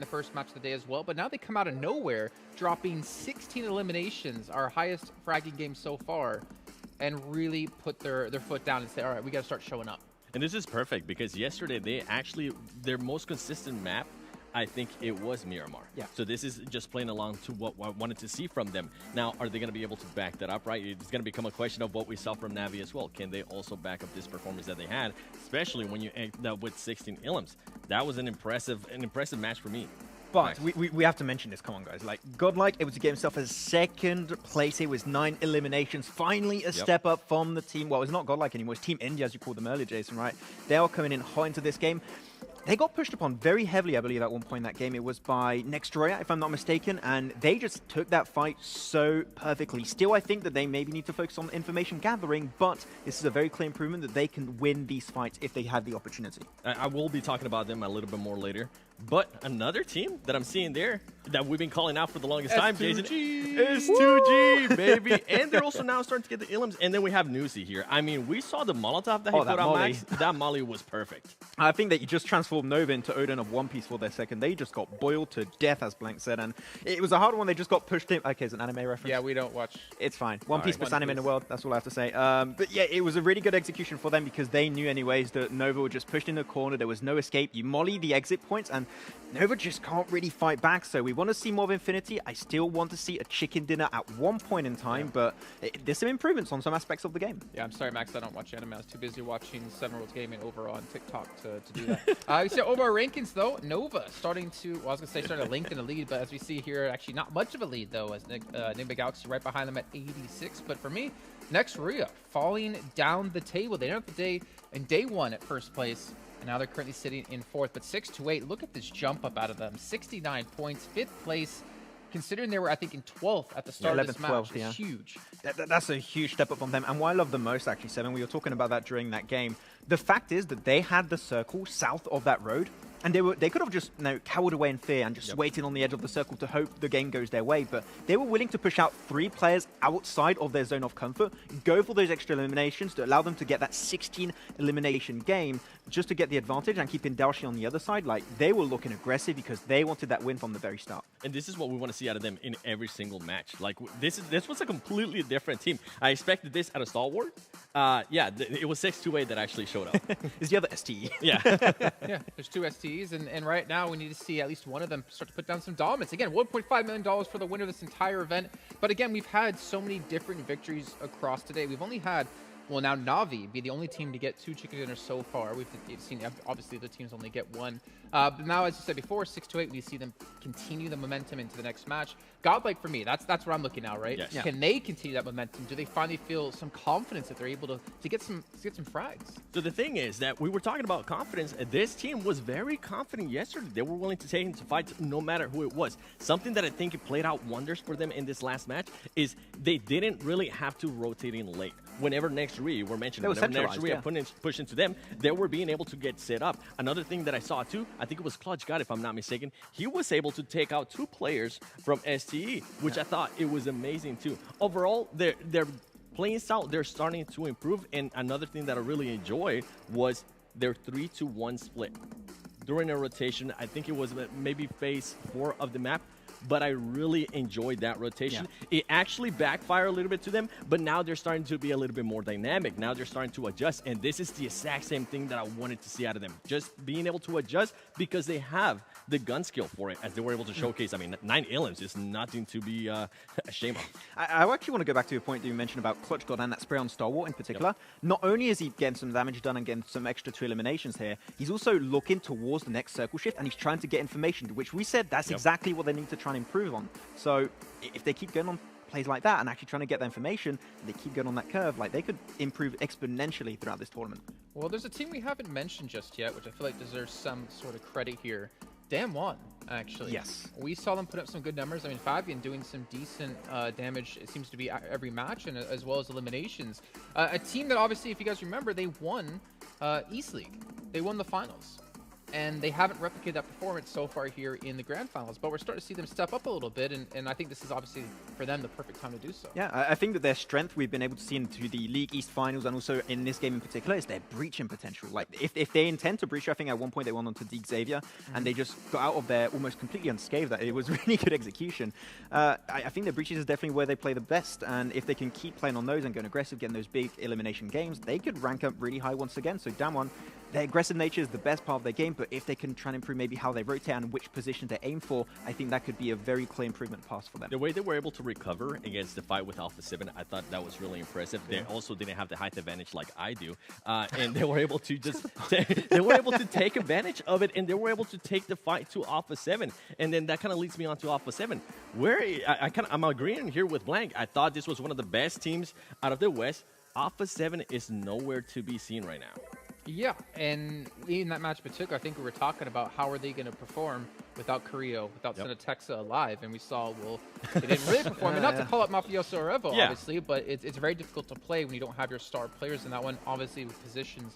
the first match of the day as well, but now they come out of nowhere, dropping 16 eliminations, our highest fragging game so far, and really put their foot down and say, all right, we got to start showing up. And this is perfect because yesterday they actually, their most consistent map, I think it was Miramar. Yeah. So this is just playing along to what I wanted to see from them. Now, are they going to be able to back that up, right? It's going to become a question of what we saw from Navi as well. Can they also back up this performance that they had, especially when you end up with 16 elims? That was an impressive match for me. But we have to mention this. Come on, guys. Like, GodLike able to get himself a second place here with 9 eliminations. Finally, a step up from the team. Well, it's not GodLike anymore. It's Team India, as you called them earlier, Jason, right? They are coming in hot into this game. They got pushed upon very heavily, I believe, at one point in that game. It was by Ruya, if I'm not mistaken, and they just took that fight so perfectly. Still, I think that they maybe need to focus on information gathering, but this is a very clear improvement that they can win these fights if they have the opportunity. I will be talking about them a little bit more later. But another team that I'm seeing there that we've been calling out for the longest time, Jason, is S2G, baby. And they're also now starting to get the elims. And then we have Newsy here. I mean, we saw the Molotov that he put on Max. That molly was perfect. I think that you just transformed Nova into Odin of One Piece for their second. They just got boiled to death, as Blank said. And it was a hard one. They just got pushed in. Okay, it's an anime reference. Yeah, we don't watch. It's fine. One Piece, best anime in the world. That's all I have to say. But yeah, it was a really good execution for them because they knew anyways that Nova were just pushed in the corner. There was no escape. You molly the exit points and Nova just can't really fight back, so we want to see more of Infinity. I still want to see a chicken dinner at one point in time, but there's some improvements on some aspects of the game. Yeah, I'm sorry, Max, I don't watch anime. I was too busy watching Seven Worlds Gaming over on TikTok to do that. We see overall rankings, though. Nova starting to, well, I was going to say starting to lengthen the lead, but as we see here, actually not much of a lead, though, as Nigma Galaxy right behind them at 86. But for me, next Ruya falling down the table. They ended up the day in day one at first place. And now they're currently sitting in 4th, but 6-8. Look at this jump up out of them. 69 points, 5th place. Considering they were, I think, in 12th at the start of this match, 12th, yeah. Huge. That's a huge step up from them. And what I love the most, actually, Seven, we were talking about that during that game. The fact is that they had the circle south of that road, and they could have just cowered away in fear and just waited on the edge of the circle to hope the game goes their way. But they were willing to push out 3 players outside of their zone of comfort, go for those extra eliminations to allow them to get that 16 elimination game just to get the advantage and keeping Dalshi on the other side. Like, they were looking aggressive because they wanted that win from the very start. And this is what we want to see out of them in every single match. Like, this was a completely different team. I expected this out of Stalwart. Yeah, it was 6-8 that actually showed up. Is the other STE. Yeah. Yeah, there's 2 STEs, and right now we need to see at least one of them start to put down some dominance. Again, $1.5 million for the winner of this entire event. But again, we've had so many different victories across today. We've only had, well, now Navi be the only team to get 2 chicken dinners so far. We've seen, obviously, the teams only get 1. But now, as you said before, 6-8, we see them continue the momentum into the next match. GodLike, for me, that's what I'm looking at, right? Yes. Yeah. Can they continue that momentum? Do they finally feel some confidence that they're able to get some frags? So the thing is that we were talking about confidence, and this team was very confident yesterday. They were willing to take into fights no matter who it was. Something that I think it played out wonders for them in this last match is they didn't really have to rotate in late. Whenever next Ruya were mentioned, whenever next Ruya push into them, they were being able to get set up. Another thing that I saw too, I think it was Clutch God, if I'm not mistaken, he was able to take out 2 players from STE, which I thought it was amazing too. Overall, their playing style, they're starting to improve, and another thing that I really enjoyed was their 3-1 split. During a rotation, I think it was maybe phase 4 of the map, but I really enjoyed that rotation. Yeah. It actually backfired a little bit to them, but now they're starting to be a little bit more dynamic. Now they're starting to adjust, and this is the exact same thing that I wanted to see out of them. Just being able to adjust because they have the gun skill for it, as they were able to showcase. I mean, 9 elims is nothing to be ashamed of. I actually want to go back to your point that you mentioned about Clutch God and that spray on Stalwart in particular. Not only is he getting some damage done and getting some extra 2 eliminations here, he's also looking towards the next circle shift, and he's trying to get information, which we said that's exactly what they need to try and improve on. So if they keep going on plays like that and actually trying to get the information, and they keep going on that curve, like, they could improve exponentially throughout this tournament. Well, there's a team we haven't mentioned just yet, which I feel like deserves some sort of credit here. Damwon, actually. Yes. We saw them put up some good numbers. I mean, Fabian doing some decent damage, it seems to be every match, and as well as eliminations. A team that, obviously, if you guys remember, they won East League. They won the finals. and they haven't replicated that performance so far here in the Grand Finals. But we're starting to see them step up a little bit, and I think this is obviously for them the perfect time to do so. Yeah, I think that their strength we've been able to see into the League East Finals and also in this game in particular is their breaching potential. Like, if they intend to breach, I think at one point they went on to Deeg Xavier, and they just got out of there almost completely unscathed. It was really good execution. I think the breaches is definitely where they play the best, and if they can keep playing on those and going aggressive, getting those big elimination games, they could rank up really high once again. So Damwon, their aggressive nature is the best part of their game, but if they can try and improve maybe how they rotate and which position they aim for, I think that could be a very clear improvement pass for them. The way they were able to recover against the fight with Alpha 7, I thought that was really impressive. They also didn't have the height advantage like I do, and they were able to just they were able to take advantage of it, and they were able to take the fight to Alpha 7, and then that kind of leads me on to Alpha 7, where I'm agreeing here with Blank. I thought this was one of the best teams out of the West. Alpha 7 is nowhere to be seen right now. Yeah, and in that match in particular, I think we were talking about how are they going to perform without Carrillo, without Senatexa alive, and we saw, well, they didn't really perform. And not to call up Mafioso or Evo, obviously, but it's very difficult to play when you don't have your star players in that one. Obviously, with positions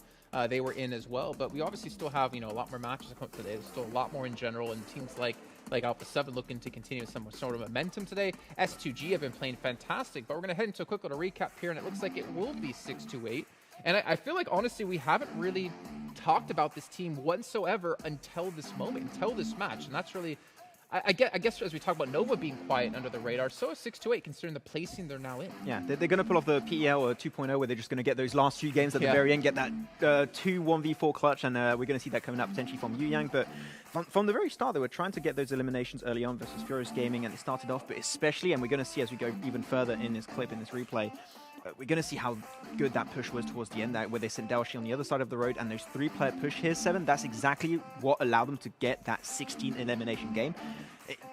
they were in as well, but we obviously still have, a lot more matches to come up today. There's still a lot more in general, and teams like Alpha 7 looking to continue some sort of momentum today. S2G have been playing fantastic, but we're going to head into a quick little recap here, and it looks like it will be 6-2-8. And I feel like, honestly, we haven't really talked about this team whatsoever until this moment, until this match. And that's really, I guess as we talk about Nova being quiet under the radar, so is 6-2-8 considering the placing they're now in. Yeah, they're going to pull off the PEL or 2.0 where they're just going to get those last few games at the very end, get that 2 1v4 clutch, and we're going to see that coming up potentially from Yu Yang. But from the very start, they were trying to get those eliminations early on versus Furious Gaming, and it started off, but especially, and we're going to see as we go even further in this clip, in this replay, we're going to see how good that push was towards the end, where they sent Daoshi on the other side of the road, and those 3-player push here, 7, that's exactly what allowed them to get that 16 elimination game.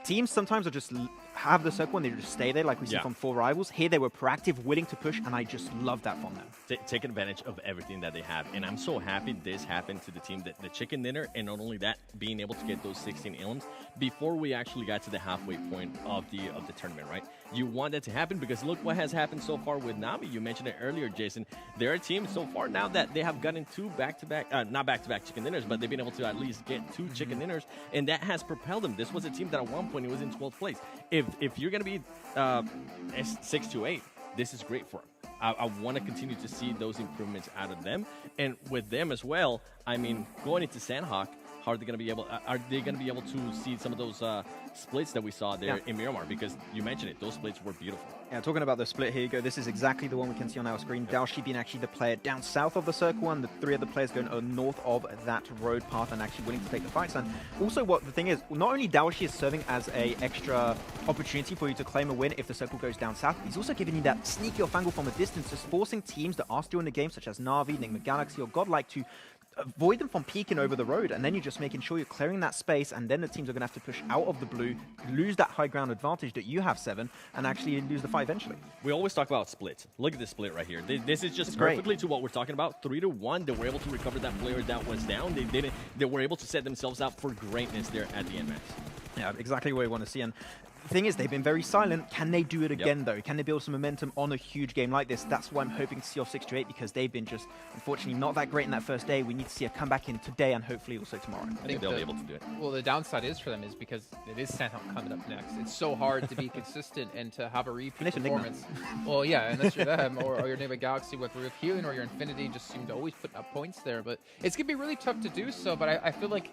Teams sometimes are just have the circle and they just stay there, like we see from 4 Rivals. Here they were proactive, willing to push, and I just love that from them. Taking advantage of everything that they have, and I'm so happy this happened to the team, the chicken dinner, and not only that, being able to get those 16 elims before we actually got to the halfway point of the tournament, right? You want that to happen because look what has happened so far with Nami. You mentioned it earlier, Jason. There are teams so far now that they have gotten 2 back-to-back, not back-to-back chicken dinners, but they've been able to at least get 2 chicken dinners, and that has propelled them. This was a team that at one point it was in 12th place. If you're going to be 6-2-8, this is great for them. I want to continue to see those improvements out of them, and with them as well. I mean, going into Sanhok, how are they going to be able? Are they going to be able to see some of those splits that we saw there in Miramar? Because you mentioned it, those splits were beautiful. Yeah, talking about the split, here you go. This is exactly the one we can see on our screen. Daoshi being actually the player down south of the circle, and the 3 other players going north of that road path and actually willing to take the fights. And also, what the thing is, not only Daoshi is serving as a extra opportunity for you to claim a win if the circle goes down south, he's also giving you that sneaky off angle from a distance, just forcing teams that are still in the game, such as Na'Vi, Nigma Galaxy, or GodLike, to avoid them from peeking over the road, and then you're just making sure you're clearing that space, and then the teams are going to have to push out of the blue, lose that high ground advantage that you have, 7, and actually lose the fight eventually. We always talk about splits. Look at this split right here. This is just perfectly to what we're talking about. 3-1, they were able to recover that player that was down. They were able to set themselves up for greatness there at the end match. Yeah, exactly what we want to see. And the thing is, they've been very silent. Can they do it again, though? Can they build some momentum on a huge game like this? That's why I'm hoping to see off 6-8, because they've been just, unfortunately, not that great in that first day. We need to see a comeback in today and hopefully also tomorrow. I think they'll be able to do it. Well, the downside is for them is because it is Sanhok coming up next. It's so hard to be consistent and to have a repeat performance. Well, yeah, unless you're them or your Nigma Galaxy with Roof Healing or your Infinity just seem to always put up points there. But it's going to be really tough to do so, but I feel like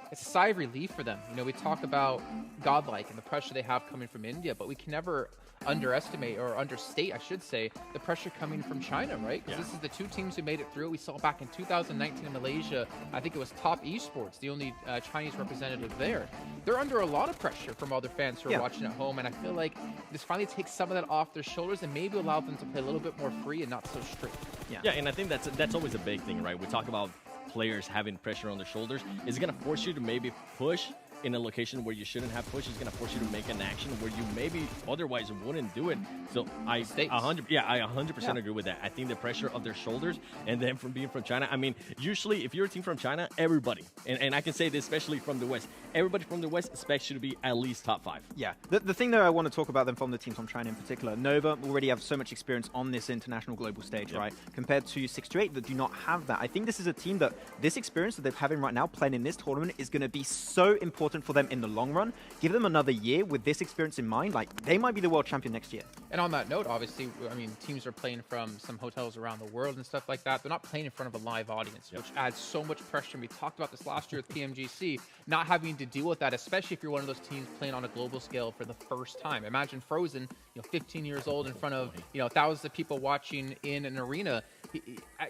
it's a sigh of relief for them. We talk about GodLike and the pressure they have coming from India, but we can never underestimate or understate, I should say, the pressure coming from China, right? Because this is the 2 teams who made it through. We saw back in 2019 in Malaysia, I think it was Top Esports, the only Chinese representative there. They're under a lot of pressure from other fans who are watching at home, and I feel like this finally takes some of that off their shoulders and maybe allow them to play a little bit more free and not so strict. Yeah, and I think that's always a big thing, right? We talk about players having pressure on their shoulders. Is it going to force you to maybe push in a location where you shouldn't have pushed. He's going to force you to make an action where you maybe otherwise wouldn't do it. So I 100% agree with that. I think the pressure of their shoulders, and then from being from China, I mean, usually if you're a team from China, everybody, and I can say this especially from the West, everybody from the West expects you to be at least top 5. Yeah, the thing that I want to talk about them from the teams from China in particular, Nova already have so much experience on this international global stage, right? Compared to SIXTWOEIGHT that do not have that. I think this is a team that this experience that they're having right now playing in this tournament is going to be so important for them in the long run. Give them another year with this experience in mind, like they might be the world champion next year. And on that note, obviously, I mean, teams are playing from some hotels around the world and stuff like that. They're not playing in front of a live audience, which adds so much pressure. And we talked about this last year with PMGC, not having to deal with that, especially if you're one of those teams playing on a global scale for the first time. Imagine Frozen, 15 years old in front of, thousands of people watching in an arena.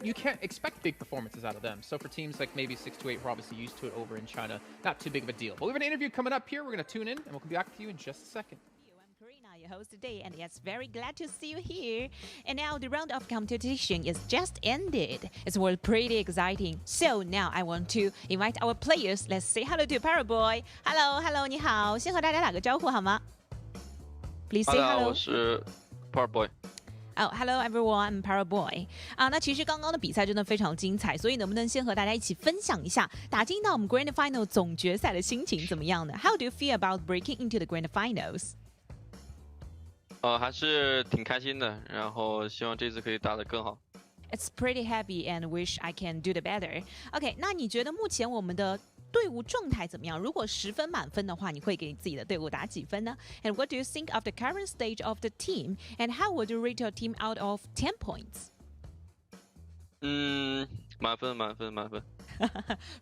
You can't expect big performances out of them. So for teams like maybe SIXTWOEIGHT, we're obviously used to it over in China. Not too big of a deal. But we have an interview coming up here. We're going to tune in, and we'll be back with you in just a second. Your host today, and yes, very glad to see you here. And now the round of competition is just ended. It's all pretty exciting. So now I want to invite our players. Let's say hello to Paraboy. Hello, 你好，先和大家打个招呼好吗？ Please say hello. 我是 Paraboy。 Hello everyone, I'm Paraboy. 那其实刚刚的比赛真的非常精彩，所以能不能先和大家一起分享一下打进到我们 Grand Final 总决赛的心情怎么样呢？ How do you feel about breaking into the Grand Finals? 还是挺开心的，然后希望这次可以打得更好。 It's pretty happy and wish I can do the better. OK， 那你觉得目前我们的队伍状态怎么样？如果10分满分的话，你会给自己的队伍打几分呢？ And what do you think of the current stage of the team? And how would you rate your team out of 10 points? 满分。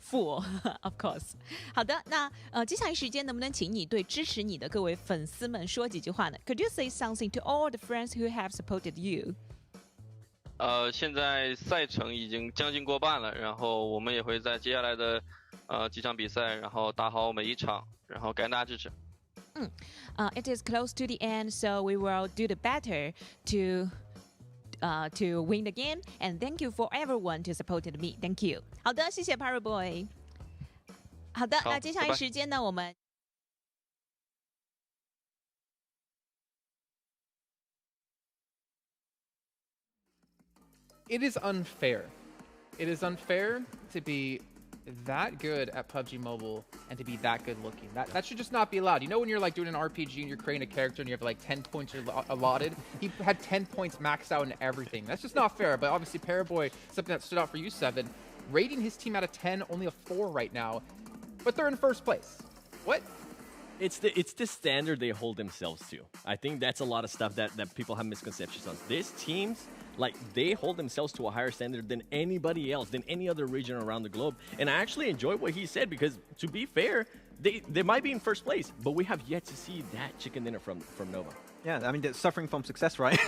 Full, of course. 好的，那接下来时间能不能请你对支持你的各位粉丝们说几句话呢？ Could you say something to all the friends who have supported you? 现在赛程已经将近过半了，然后我们也会在接下来的几场比赛，然后打好每一场，然后感谢大家支持。It is close to the end, so we will do the better to win the game, and thank you for everyone to supported me. Thank you. 好的，谢谢 Paraboy. 好的，那接下来时间呢，我们 It is unfair. It is unfair to be that good at PUBG Mobile and to be that good looking. That should just not be allowed. You know when you're like doing an RPG and you're creating a character and you have like 10 points allotted? He had 10 points maxed out in everything. That's just not fair. But obviously Paraboy, something that stood out for you, 7, rating his team out of 10, only a 4 right now. But they're in first place. What? It's the standard they hold themselves to. I think that's a lot of stuff that people have misconceptions on. These teams, like, they hold themselves to a higher standard than anybody else, than any other region around the globe. And I actually enjoy what he said because, to be fair, they might be in first place, but we have yet to see that chicken dinner from Nova. Yeah, I mean, they're suffering from success, right?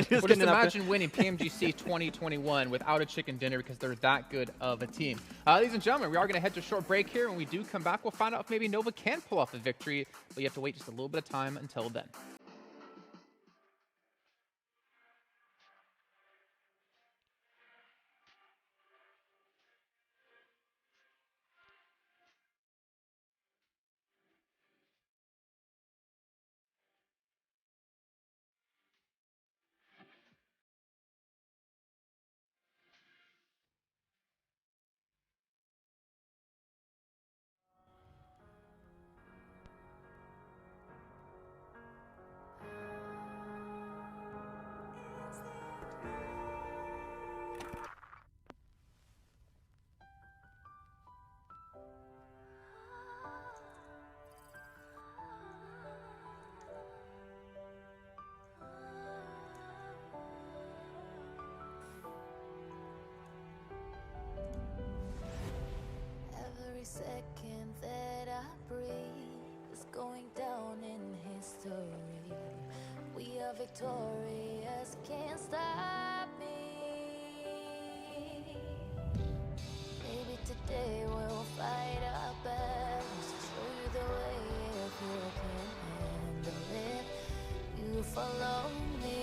Just imagine winning PMGC 2021 without a chicken dinner because they're that good of a team. Ladies and gentlemen, we are going to head to a short break here. When we do come back, we'll find out if maybe Nova can pull off a victory, but you have to wait just a little bit of time until then. Every second that I breathe is going down in history. We are victorious, can't stop me. Maybe today we'll fight our best, show you the way if you can handle it. You follow me.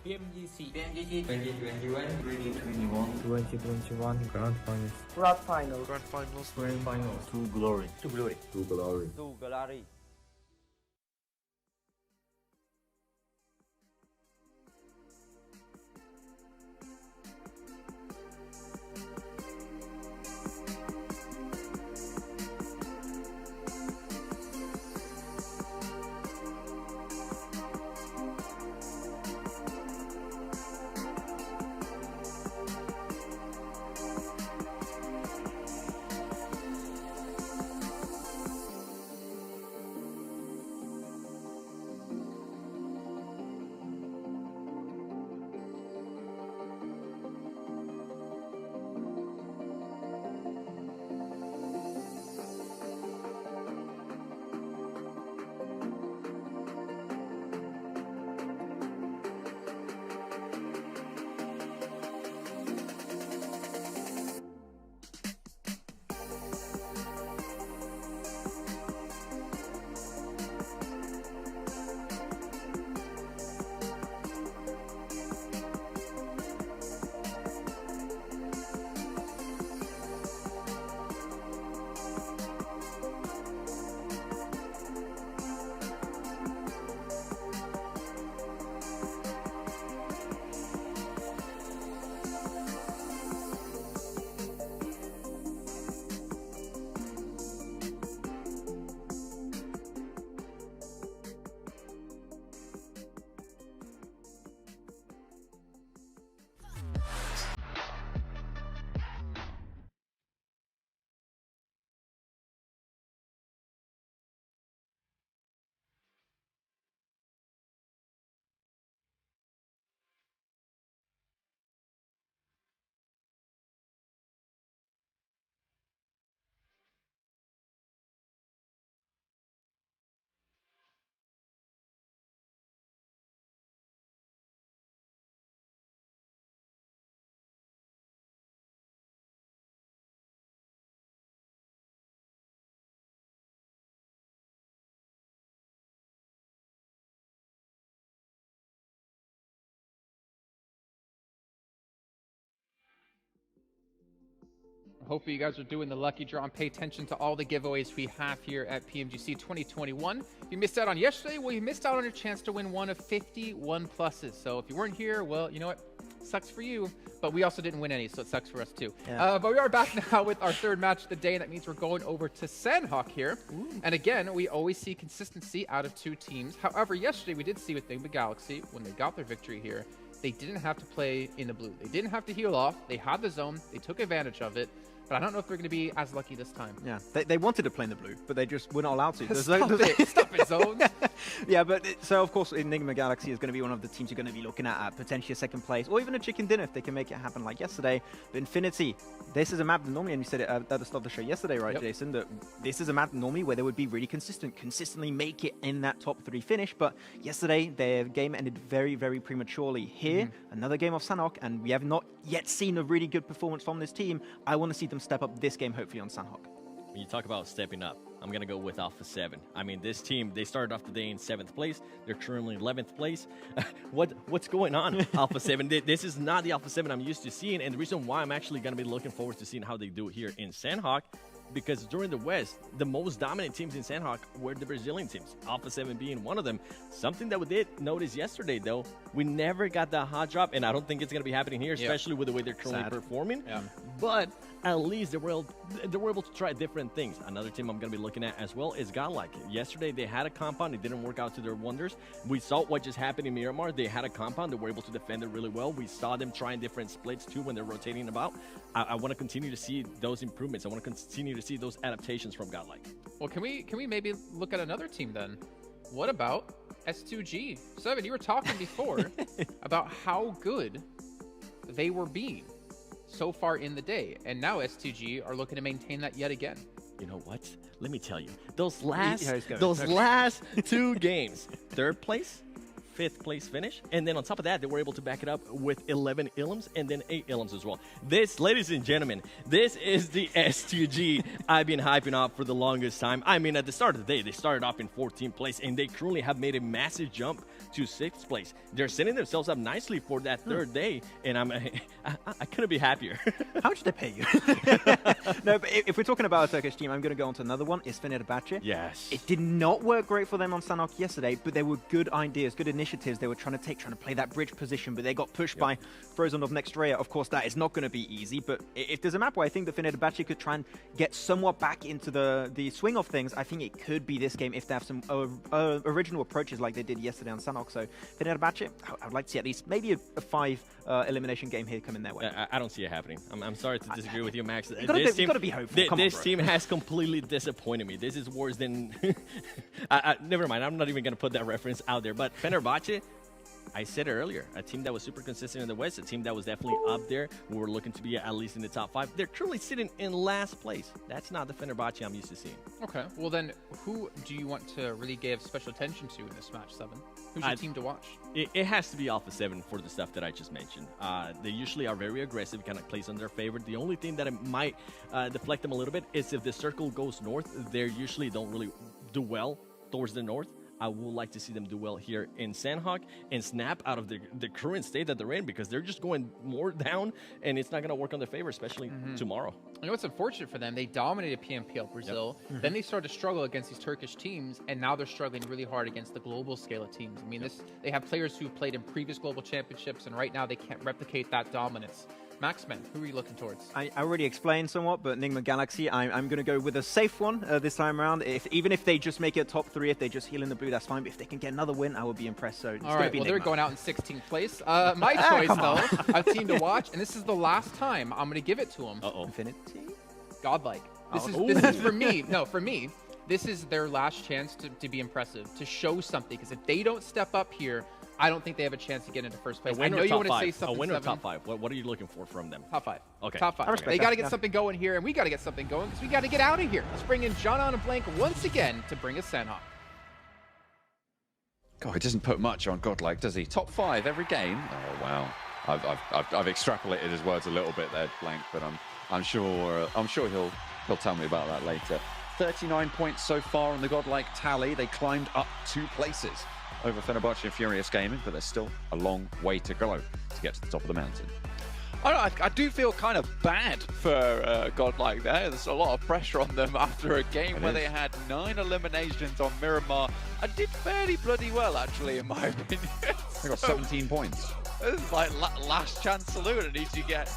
PMGC 2021 2021 Grand Finals. Grand Final. Grand Finals. To glory. Hopefully you guys are doing the lucky draw and pay attention to all the giveaways we have here at PMGC 2021. If you missed out on yesterday, well, you missed out on your chance to win one of 51 pluses. So if you weren't here, well, you know what? Sucks for you, but we also didn't win any, so it sucks for us too. Yeah. But we are back now with our third match of the day, and that means we're going over to Sanhok here. Ooh. And again, we always see consistency out of two teams. However, yesterday we did see with Nigma Galaxy, when they got their victory here, they didn't have to play in the blue. They didn't have to heal off. They had the zone. They took advantage of it. But I don't know if they're going to be as lucky this time. Yeah, they wanted to play in the blue, but they just were not allowed to. Stop it, Zone. Yeah, but so of course, Enigma Galaxy is going to be one of the teams you're going to be looking at potentially a second place, or even a chicken dinner if they can make it happen like yesterday. But Infinity, this is a map that normally, and you said it at the start of the show yesterday, right, Jason, that this is a map normally where they would be really consistently make it in that top 3 finish. But yesterday, their game ended very, very prematurely. Here, another game of Sanhok, and we have not yet seen a really good performance from this team. I want to see them step up this game, hopefully, on Sanhok. When you talk about stepping up, I'm going to go with Alpha 7. I mean, this team, they started off the day in 7th place. They're currently 11th place. What's going on, Alpha 7? This is not the Alpha 7 I'm used to seeing, and the reason why I'm actually going to be looking forward to seeing how they do it here in Sanhok, because during the West, the most dominant teams in Sanhok were the Brazilian teams, Alpha 7 being one of them. Something that we did notice yesterday, though, we never got that hot drop, and I don't think it's going to be happening here, especially with the way they're currently performing. But at least they were able to try different things. Another team I'm going to be looking at as well is GodLike. Yesterday, they had a compound. It didn't work out to their wonders. We saw what just happened in Miramar. They had a compound. They were able to defend it really well. We saw them trying different splits, too, when they're rotating about. I want to continue to see those improvements. I want to continue to see those adaptations from GodLike. Well, can we maybe look at another team then? What about S2G? Seven, you were talking before about how good they were being so far in the day, and now S2G are looking to maintain that yet again. You know what? Let me tell you, those last 2 games, 3rd place, 5th place finish. And then on top of that, they were able to back it up with 11 Ilms and then 8 Ilms as well. This, ladies and gentlemen, this is the S2G I've been hyping up for the longest time. I mean, at the start of the day, they started off in 14th place, and they currently have made a massive jump to 6th place. They're setting themselves up nicely for that 3rd day, and I couldn't be happier. How much did they pay you? No, but if we're talking about a Turkish team, I'm going to go on to another one. It's Fenerbahçe. Yes. It did not work great for them on Sanhok yesterday, but there were good ideas, good initiatives they were trying to play that bridge position, but they got pushed by Frozen of Nextrea. Of course, that is not going to be easy, but if there's a map where I think that Fenerbahçe could try and get somewhat back into the swing of things, I think it could be this game if they have some original approaches like they did yesterday on Sanhok. So Fenerbahçe, I would like to see at least maybe a 5 elimination game here coming their way. I don't see it happening. I'm sorry to disagree with you, Max. You've got to be hopeful. This team has completely disappointed me. This is worse than... never mind, I'm not even going to put that reference out there. But Fenerbahçe, I said it earlier, a team that was super consistent in the West, a team that was definitely up there. We were looking to be at least in the top 5. They're truly sitting in last place. That's not the Fenerbahçe I'm used to seeing. Okay, well then, who do you want to really give special attention to in this match, 7? Who's your team to watch? It has to be Alpha 7 for the stuff that I just mentioned. They usually are very aggressive, kind of plays on their favor. The only thing that might deflect them a little bit is if the circle goes north, they usually don't really do well towards the north. I would like to see them do well here in Sanhok and snap out of the current state that they're in, because they're just going more down, and it's not going to work on their favor, especially tomorrow. You know what's unfortunate for them? They dominated PMPL Brazil. Then they started to struggle against these Turkish teams, and now they're struggling really hard against the global scale of teams. I mean, they have players who played in previous global championships, and right now they can't replicate that dominance. Maxman, who are you looking towards? I already explained somewhat, but Nigma Galaxy, I'm going to go with a safe one this time around. Even if they just make it top 3, if they just heal in the blue, that's fine. But if they can get another win, I will be impressed. So it's all right, be well, Nigma. they're going out in 16th place. My choice, though, a team to watch, and this is the last time I'm going to give it to them. Infinity? GodLike. This is for me. No, for me, this is their last chance to be impressive, to show something. Because if they don't step up here, I don't think they have a chance to get into first place. I know you want to say something. A winner of top 5. What are you looking for from them? Top 5. Okay. Top 5. They got to get something going here, and we got to get something going because we got to get out of here. Let's bring in John on a blank once again to bring us Sanhok. God, he doesn't put much on GodLike, does he? Top 5 every game. Oh wow. I've extrapolated his words a little bit there, blank, but I'm sure he'll tell me about that later. 39 points so far on the GodLike tally. They climbed up 2 places over Fenerbahçe and Furious Gaming, but there's still a long way to go to get to the top of the mountain. I do feel kind of bad for GodLike there. There's a lot of pressure on them after a game where they had 9 eliminations on Miramar and did fairly bloody well, actually, in my opinion. They got 17 points. This is like last chance saloon. It needs to get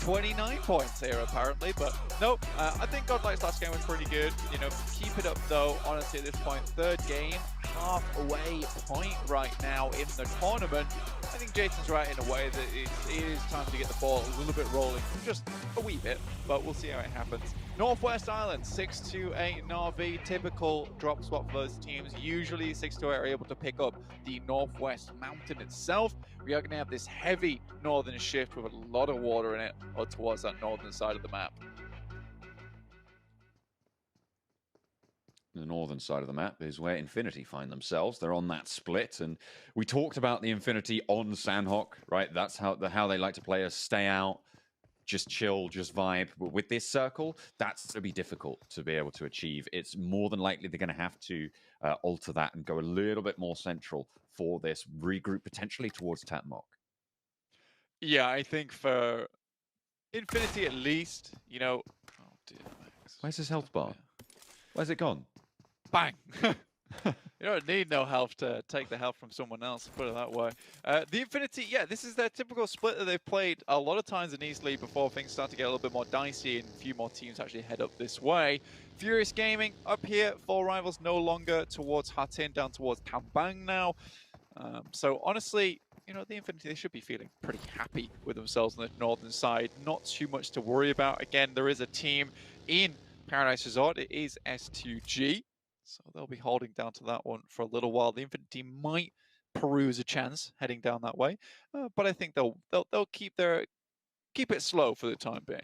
29 points here, apparently. But nope, I think GodLike's last game was pretty good. You know, keep it up, though, honestly, at this point. 3rd game, halfway point right now in the tournament. I think Jason's right in a way that it is time to get the ball a little bit rolling. Just a wee bit, but we'll see how it happens. Northwest Island, 628 Na'Vi, typical drop spot for those teams. Usually 628 are able to pick up the Northwest Mountain itself. We are going to have this heavy northern shift with a lot of water in it towards that northern side of the map. The northern side of the map is where Infinity find themselves. They're on that split, and we talked about the Infinity on Sanhok, right? That's how they like to play us. Stay out, just chill, just vibe. But with this circle, that's going to be difficult to be able to achieve. It's more than likely they're going to have to alter that and go a little bit more central for this regroup, potentially towards Tatmok. Yeah, I think for Infinity at least, you know... Oh, dear, Max. Where's his health bar? Where's it gone? Bang! You don't need no health to take the health from someone else, put it that way. The Infinity, yeah, this is their typical split that they've played a lot of times in East League before things start to get a little bit more dicey and a few more teams actually head up this way. Furious Gaming up here, 4 rivals no longer towards Hatin, down towards Kambang now. So honestly, you know, the Infinity, they should be feeling pretty happy with themselves on the northern side. Not too much to worry about. Again, there is a team in Paradise Resort. It is S2G. So they'll be holding down to that one for a little while. The Infinity might peruse a chance heading down that way, but I think they'll keep it slow for the time being.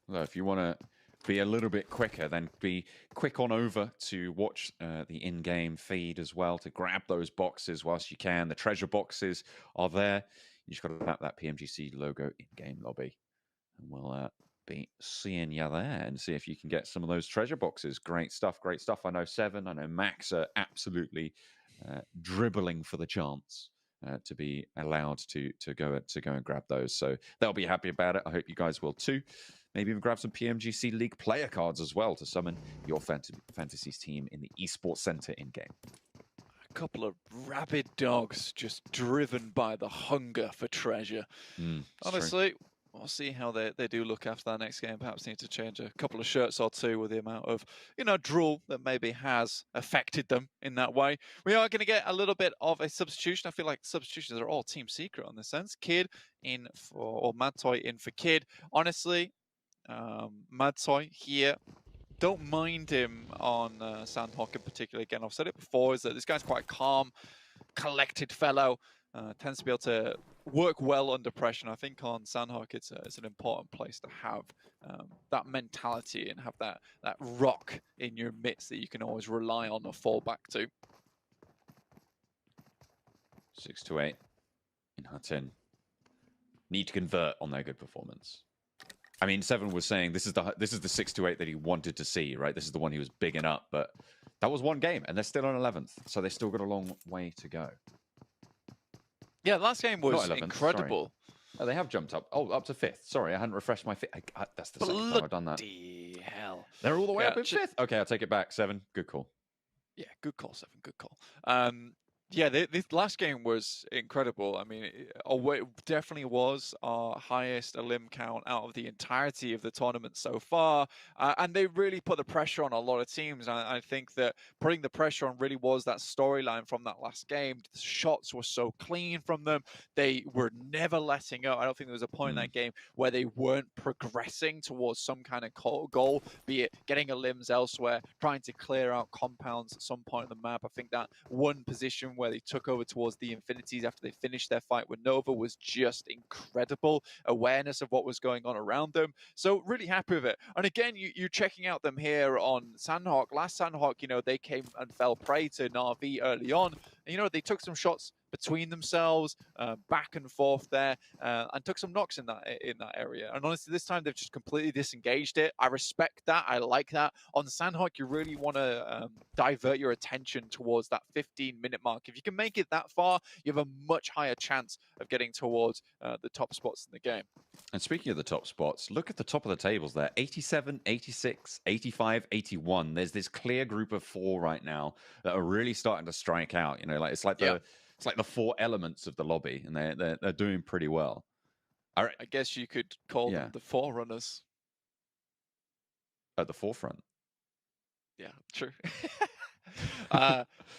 Well, if you want to be a little bit quicker, then be quick on over to watch the in-game feed as well, to grab those boxes whilst you can. The treasure boxes are there. You just got to tap that PMGC logo in-game lobby. And we'll be seeing you there and see if you can get some of those treasure boxes. Great stuff, great stuff. I know Seven, I know Max are absolutely dribbling for the chance to be allowed to go and grab those. So they'll be happy about it. I hope you guys will too. Maybe even grab some PMGC League player cards as well to summon your Fantasies team in the Esports Center in-game. A couple of rabid dogs just driven by the hunger for treasure. Honestly, we'll see how they do look after that next game. Perhaps need to change a couple of shirts or two with the amount of, drool that maybe has affected them in that way. We are going to get a little bit of a substitution. I feel like substitutions are all team secret in this sense. Kid in for, or Madtoy in for Kid. Honestly, Madtoy here, don't mind him on Sanhok in particular. Again, I've said it before, is that this guy's quite calm, collected fellow. Tends to be able to work well under pressure. And I think on Sanhok, it's an important place to have that mentality and have that rock in your midst that you can always rely on or fall back to. 6-8 in Hutton. Need to convert on their good performance. I mean, Seven was saying this is the 6-8 that he wanted to see, right? This is the one he was bigging up, but that was one game, and they're still on 11th, so they still got a long way to go. Yeah, last game was 11th, incredible. Oh, they have jumped up. Oh, up to 5th. Sorry, I hadn't refreshed my feed. That's the second time I've done that. Bloody hell. They're all the way up in 5th. Okay, I'll take it back. 7. Good call. Yeah, good call, Seven. Good call. Yeah, this last game was incredible. I mean, it definitely was our highest elim count out of the entirety of the tournament so far. And they really put the pressure on a lot of teams. I think that putting the pressure on really was that storyline from that last game. The shots were so clean from them. They were never letting up. I don't think there was a point in that game where they weren't progressing towards some kind of goal, be it getting elims elsewhere, trying to clear out compounds at some point on the map. I think that one position where they took over towards the Infinities after they finished their fight with Nova was just incredible. Awareness of what was going on around them. So really happy with it. And again, you're checking out them here on Sanhok. Last Sanhok, they came and fell prey to Na'Vi early on. And, they took some shots between themselves, back and forth there, and took some knocks in that area. And honestly, this time they've just completely disengaged it. I respect that. I like that. On Sanhok, you really want to divert your attention towards that 15-minute mark. If you can make it that far, you have a much higher chance of getting towards the top spots in the game. And speaking of the top spots, look at the top of the tables there. 87, 86, 85, 81. There's this clear group of 4 right now that are really starting to strike out. It's like the 4 elements of the lobby, and they're doing pretty well. I guess you could call them the Forerunners. At the forefront. Yeah, true.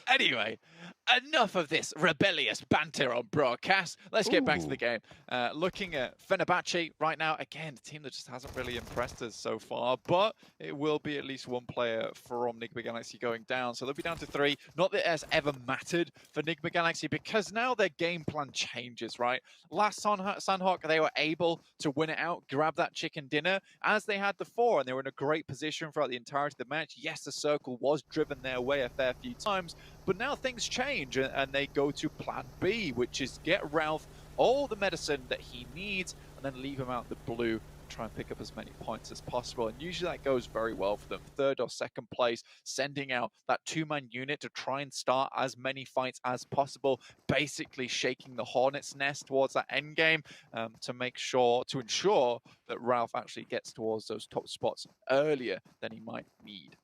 Anyway, enough of this rebellious banter on broadcast. Let's get back to the game. Looking at Fenerbahçe right now, again, the team that just hasn't really impressed us so far, but it will be at least one player from Nigma Galaxy going down. So they'll be down to 3. Not that it has ever mattered for Nigma Galaxy, because now their game plan changes, right? Last Sanhok, they were able to win it out, grab that chicken dinner, as they had the 4, and they were in a great position throughout the entirety of the match. Yes, the circle was driven their way a fair few times, but now things change and they go to plan B, which is get Ralph all the medicine that he needs and then leave him out the blue, try and pick up as many points as possible. And usually that goes very well for them. 3rd or 2nd place, sending out that 2-man unit to try and start as many fights as possible, basically shaking the hornet's nest towards that end game to ensure that Ralph actually gets towards those top spots earlier than he might need.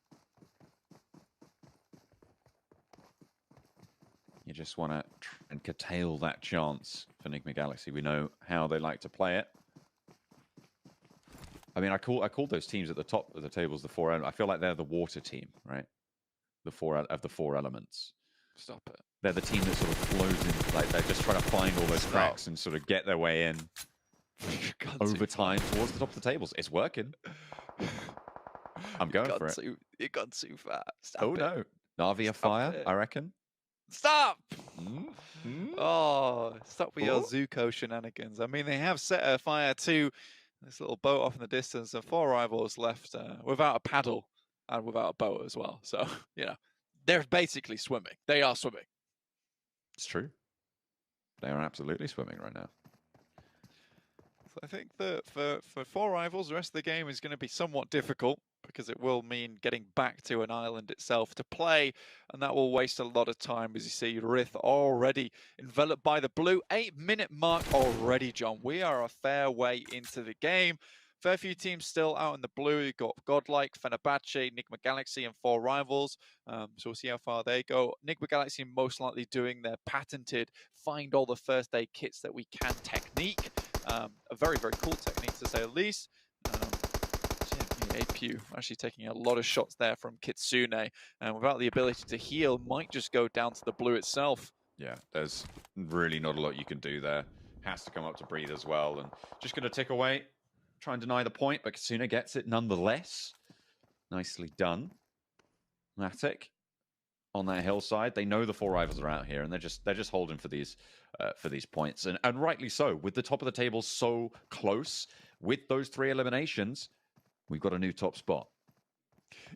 You just want to try and curtail that chance for Nigma Galaxy. We know how they like to play it. I mean, I called those teams at the top of the tables the 4 elements. I feel like they're the water team, right? The 4 elements. Stop it. They're the team that sort of flows in, like they're just trying to find all those cracks and sort of get their way in over time towards the top of the tables. It's working. I'm going for it. It got too far. Stop oh it. no, Na'Vi are fire, I reckon. Stop! Oh, stop with your Zuko shenanigans. I mean, they have set a fire to This little boat off in the distance, and 4 rivals left without a paddle and without a boat as well. So, they're basically swimming. They are swimming. It's true. They are absolutely swimming right now. So I think that for 4 rivals, the rest of the game is going to be somewhat difficult because it will mean getting back to an island itself to play, and that will waste a lot of time. As you see, Rith already enveloped by the blue. 8-minute mark already, John. We are a fair way into the game. Fair few teams still out in the blue. You've got GodLike, Fenerbahçe, Nigma Galaxy, and 4 rivals. So we'll see how far they go. Nigma Galaxy most likely doing their patented find all the first aid kits that we can technique. A very, very cool technique to say the least. APU actually taking a lot of shots there from Kitsune, and without the ability to heal, might just go down to the blue itself. Yeah, there's really not a lot you can do there. Has to come up to breathe as well, and just going to tick away, try and deny the point, but Kitsune gets it nonetheless. Nicely done. Matic on that hillside. They know the 4 rivals are out here, and they're just holding for these points, and rightly so. With the top of the table so close, with those 3 eliminations, we've got a new top spot.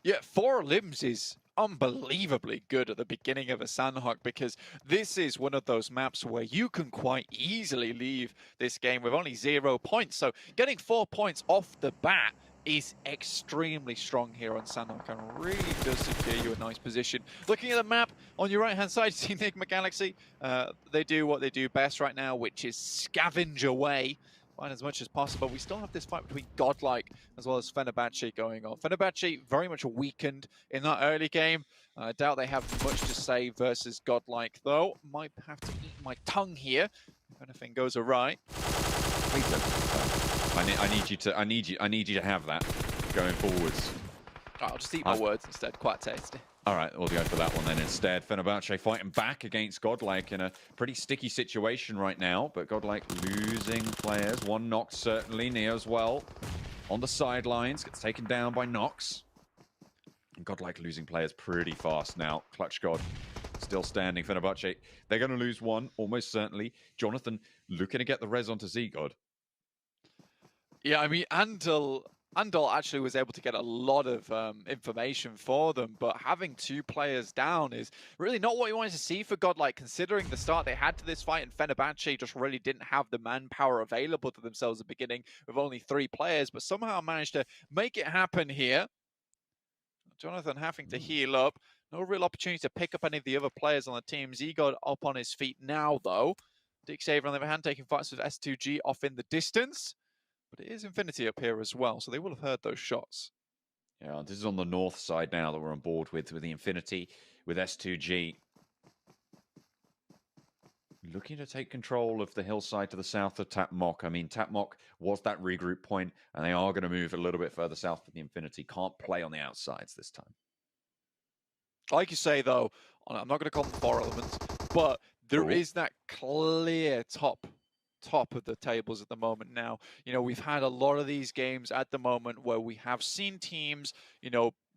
Yeah, 4 limbs is unbelievably good at the beginning of a Sanhok, because this is one of those maps where you can quite easily leave this game with only 0 points. So getting 4 points off the bat is extremely strong here on Sanhok and really does secure you a nice position. Looking at the map, on your right-hand side, you see Nigma Galaxy. They do what they do best right now, which is scavenge away. Find as much as possible. We still have this fight between GodLike as well as Fenerbahçe going on. Fenerbahçe very much weakened in that early game. I doubt they have much to say versus GodLike, though. Might have to eat my tongue here if anything goes awry. Please don't. I need you to have that going forwards. I'll just eat my words instead. Quite tasty. All right, we'll go for that one then instead. Fenerbahçe fighting back against GodLike in a pretty sticky situation right now, but GodLike losing players. 1 Nox certainly, Neo as well. On the sidelines, gets taken down by Nox. And GodLike losing players pretty fast now. Clutch God still standing. Fenerbahçe, they're going to lose 1, almost certainly. Jonathan looking to get the res onto Z-God. Yeah, I mean, Andal actually was able to get a lot of information for them, but having 2 players down is really not what you wanted to see for GodLike, considering the start they had to this fight, and Fenerbahçe just really didn't have the manpower available to themselves at the beginning with only 3 players, but somehow managed to make it happen here. Jonathan having to heal up. No real opportunity to pick up any of the other players on the team. Z-God up on his feet now, though. Dick Saver, on the other hand, taking fights with S2G off in the distance. But it is Infinity up here as well, so they will have heard those shots. Yeah, this is on the north side now that we're on board with the Infinity, with S2G. Looking to take control of the hillside to the south of Tapmok. I mean, Tapmok was that regroup point, and they are going to move a little bit further south for the Infinity. Can't play on the outsides this time. Like you say, though, I'm not going to call them 4 elements, but there is that clear top of the tables at the moment now. We've had a lot of these games at the moment where we have seen teams,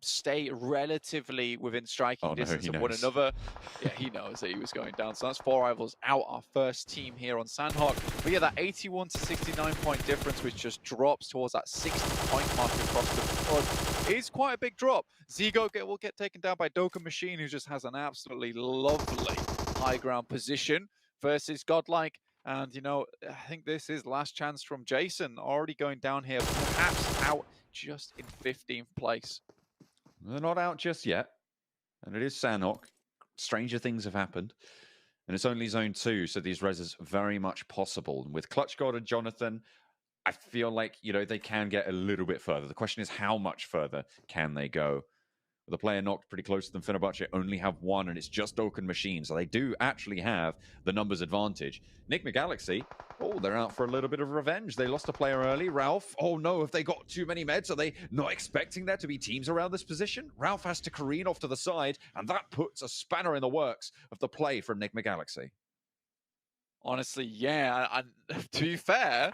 stay relatively within striking distance of one another. Yeah, he knows that he was going down. So that's 4 rivals out, our first team here on Sanhok. But yeah, that 81 to 69 point difference, which just drops towards that 60 point mark across the board, is quite a big drop. Zigo will get taken down by Doka Machine, who just has an absolutely lovely high ground position versus GodLike. And, I think this is last chance from Jason, already going down here, perhaps out just in 15th place. They're not out just yet. And it is Sanhok. Stranger things have happened. And it's only Zone 2, so these reses very much possible. And with Clutch God and Jonathan, I feel like, they can get a little bit further. The question is, how much further can they go? With a player knocked pretty close to them, Fenerbahçe only have 1, and it's just Oaken Machine, so they do actually have the numbers advantage. Nigma Galaxy, they're out for a little bit of revenge. They lost a player early. Ralph, oh no, have they got too many meds? Are they not expecting there to be teams around this position? Ralph has to careen off to the side, and that puts a spanner in the works of the play from Nigma Galaxy. Honestly, yeah, and to be fair,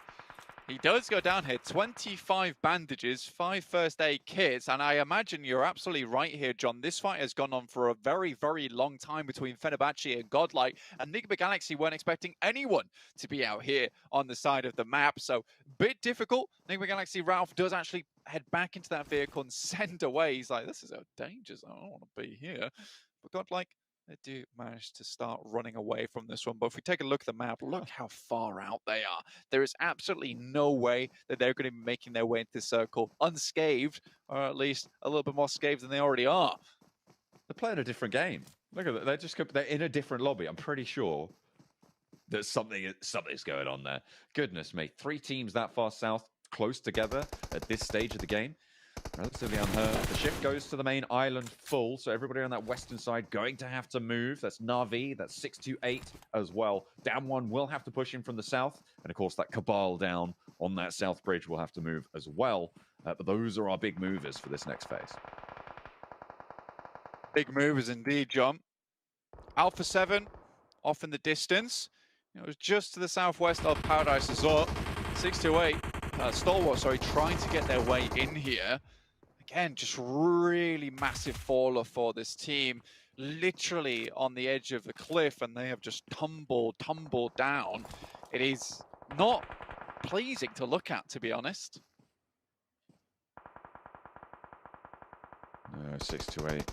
He does go down here. 25 bandages, 5 first aid kits, and I imagine you're absolutely right here, John. This fight has gone on for a very, very long time between Fenerbahçe and GodLike, and Nigma Galaxy weren't expecting anyone to be out here on the side of the map, so bit difficult. Nigma Galaxy Ralph does actually head back into that vehicle and send away. He's like, this is a danger zone. I don't want to be here. But GodLike, they do manage to start running away from this one. But if we take a look at the map, look how far out they are. There is absolutely no way that they're going to be making their way into this circle unscathed, or at least a little bit more scathed than they already are. They're playing a different game. Look at that. They're in a different lobby. I'm pretty sure that something's going on there. Goodness me. 3 teams that far south, close together at this stage of the game. Relatively unheard. The shift goes to the main island full, so everybody on that western side going to have to move. That's Na'Vi, that's 628 as well. Down one will have to push in from the south, and of course that Cabal down on that south bridge will have to move as well. But those are our big movers for this next phase. Big movers indeed, John. Alpha 7 off in the distance. It was just to the southwest of Paradise Resort. 628. Stalwart, sorry, trying to get their way in here. Again, just really massive faller for this team. Literally on the edge of the cliff, and they have just tumbled down. It is not pleasing to look at, to be honest. 628.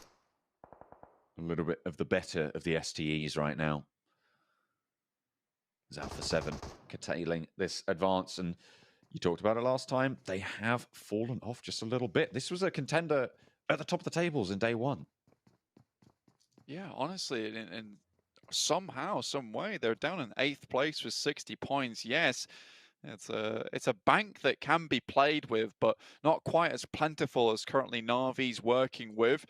A little bit of the better of the STEs right now. There's Alpha 7 curtailing this advance, and you talked about it last time. They have fallen off just a little bit. This was a contender at the top of the tables in day one. Yeah, honestly, in somehow, some way, they're down in 8th place with 60 points. Yes, it's a bank that can be played with, but not quite as plentiful as currently Na'Vi's working with.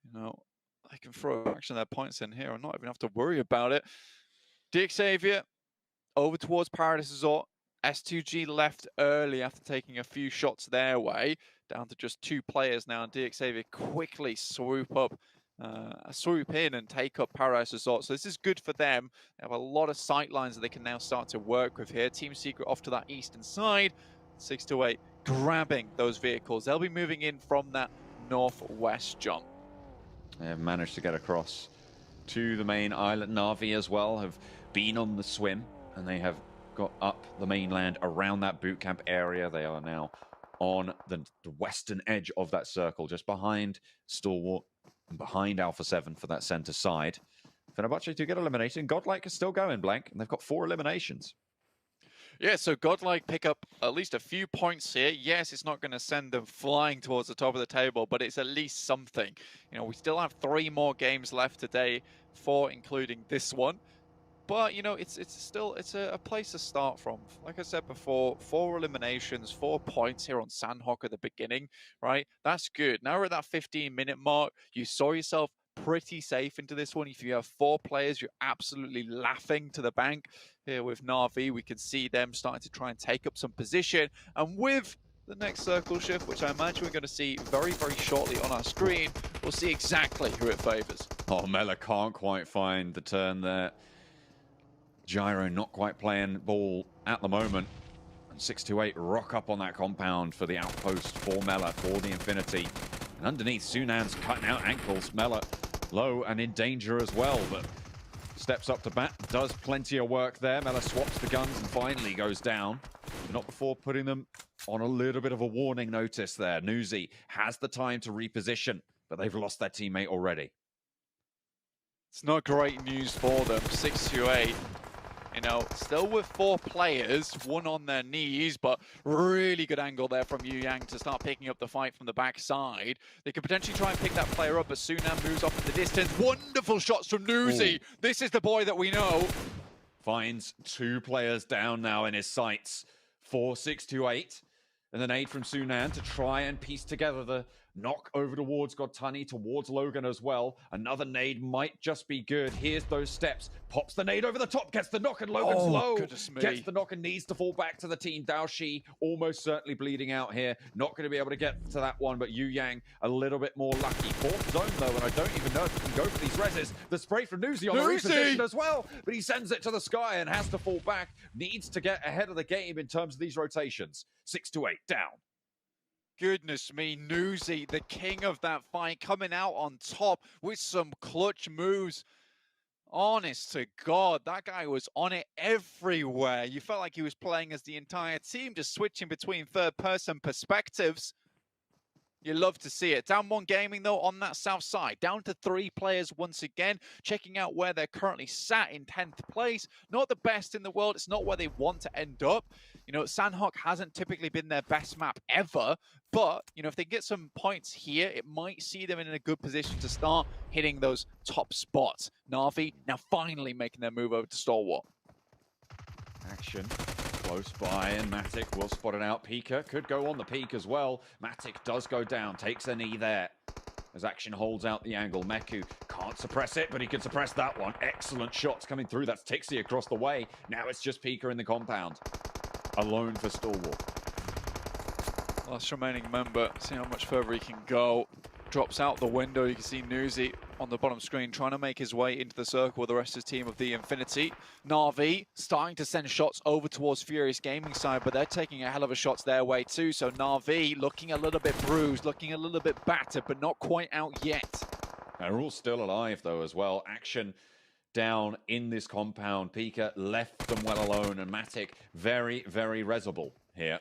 You know, they can throw a fraction of their points in here and not even have to worry about it. DXavier over towards Paradise Resort. S2G left early after taking a few shots their way, down to just 2 players now, and DXavier quickly swoop in and take up Paradise Resort. So this is good for them. They have a lot of sight lines that they can now start to work with here. Team Secret off to that eastern side. 628 grabbing those vehicles. They'll be moving in from that northwest jump. They have managed to get across to the main island. Na'Vi as well have been on the swim, and they have got up the mainland around that boot camp area. They are now on the western edge of that circle, just behind Stalwart and behind Alpha 7 for that center side. Fenerbahçe do get eliminated, and GodLike is still going, Blank, and they've got 4 eliminations. Yeah, so GodLike pick up at least a few points here. Yes, it's not going to send them flying towards the top of the table, but it's at least something. You know, we still have 3 more games left today, 4 including this one. But, you know, it's a place to start from. Like I said before, 4 eliminations, 4 points here on Sanhok at the beginning, right? That's good. Now we're at that 15-minute mark. You saw yourself pretty safe into this one. If you have 4 players, you're absolutely laughing to the bank. Here with Na'Vi, we can see them starting to try and take up some position. And with the next circle shift, which I imagine we're going to see very, very shortly on our screen, we'll see exactly who it favors. Oh, Mela can't quite find the turn there. Gyro not quite playing ball at the moment. And 628 rock up on that compound for the outpost for Mela, for the Infinity. And underneath, Sunan's cutting out ankles. Mela low and in danger as well, but steps up to bat, does plenty of work there. Mela swaps the guns and finally goes down. But not before putting them on a little bit of a warning notice there. Nuzi has the time to reposition, but they've lost their teammate already. It's not great news for them. 628. You know, still with 4 players, 1 on their knees, but really good angle there from Yu Yang to start picking up the fight from the backside. They could potentially try and pick that player up, but Sunan moves off in the distance. Wonderful shots from Nuzi. This is the boy that we know. Finds 2 players down now in his sights for 628. And an aid from Sunan to try and piece together Knock over towards Godtani, towards Logan as well. Another nade might just be good. Here's those steps. Pops the nade over the top, gets the knock, and Logan's low. Gets the knock and needs to fall back to the team. Daoshi almost certainly bleeding out here. Not going to be able to get to that one, but Yu Yang a little bit more lucky. Fourth zone though, and I don't even know if he can go for these reses. The spray from Newsy on the reposition as well, but he sends it to the sky and has to fall back. Needs to get ahead of the game in terms of these rotations. 6-8 down. Goodness me, Newsy, the king of that fight, coming out on top with some clutch moves. Honest to God, that guy was on it everywhere. You felt like he was playing as the entire team, just switching between third-person perspectives. You love to see it. Down one gaming, though, on that south side. Down to 3 players once again. Checking out where they're currently sat in 10th place. Not the best in the world. It's not where they want to end up. You know, Sanhok hasn't typically been their best map ever. But, you know, if they get some points here, it might see them in a good position to start hitting those top spots. Na'Vi now finally making their move over to Stalwart. Action close by, and Matic will spot it out. Pika could go on the peak as well. Matic does go down, takes a knee there. As Action holds out the angle. Meku can't suppress it, but he can suppress that one. Excellent shots coming through. That's Tixie across the way. Now it's just Pika in the compound. Alone for Stalwart. Last remaining member, see how much further he can go. Drops out the window. You can see Newsy on the bottom screen trying to make his way into the circle with the rest of his team of the Infinity. Na'Vi starting to send shots over towards Furious Gaming side, but they're taking a hell of a shots their way too. So Na'Vi looking a little bit bruised, looking a little bit battered, but not quite out yet. They're all still alive though as well. Action down in this compound. Pika left them well alone, and Matic very, very resable here.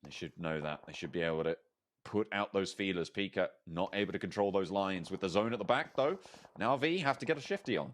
They should know that. They should be able to put out those feelers. Pika not able to control those lines with the zone at the back though. Now V have to get a shifty on.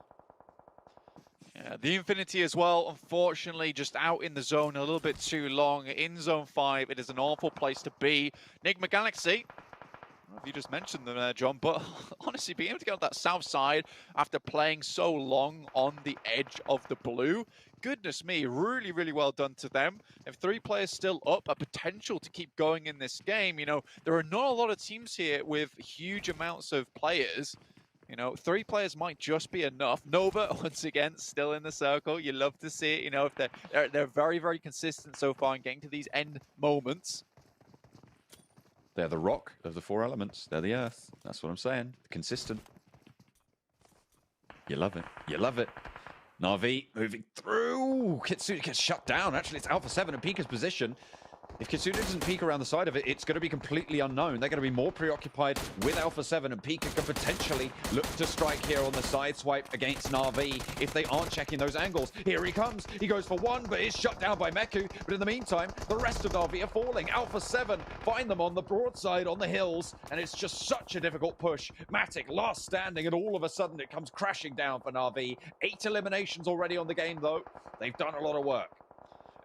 Yeah, the Infinity as well, unfortunately, just out in the zone a little bit too long. In zone 5, it is an awful place to be. Nigma Galaxy, I don't know if you just mentioned them there, John, but honestly, being able to get on that south side after playing so long on the edge of the blue, goodness me, really, really well done to them. If 3 players still up, a potential to keep going in this game. You know, there are not a lot of teams here with huge amounts of players. You know, 3 players might just be enough. Nova, once again, still in the circle. You love to see it. You know, if they're very, very consistent so far in getting to these end moments. They're the rock of the 4 elements. They're the earth. That's what I'm saying. Consistent. You love it. You love it. Na'Vi moving through. Kitsune gets shut down. Actually, it's Alpha 7 in Pika's position. If Kitsune doesn't peek around the side of it, it's going to be completely unknown. They're going to be more preoccupied with Alpha 7, and Pika can potentially look to strike here on the side swipe against Na'Vi if they aren't checking those angles. Here he comes. He goes for one, but is shut down by Meku. But in the meantime, the rest of Na'Vi are falling. Alpha 7 find them on the broadside on the hills, and it's just such a difficult push. Matic last standing, and all of a sudden it comes crashing down for Na'Vi. 8 eliminations already on the game, though. They've done a lot of work.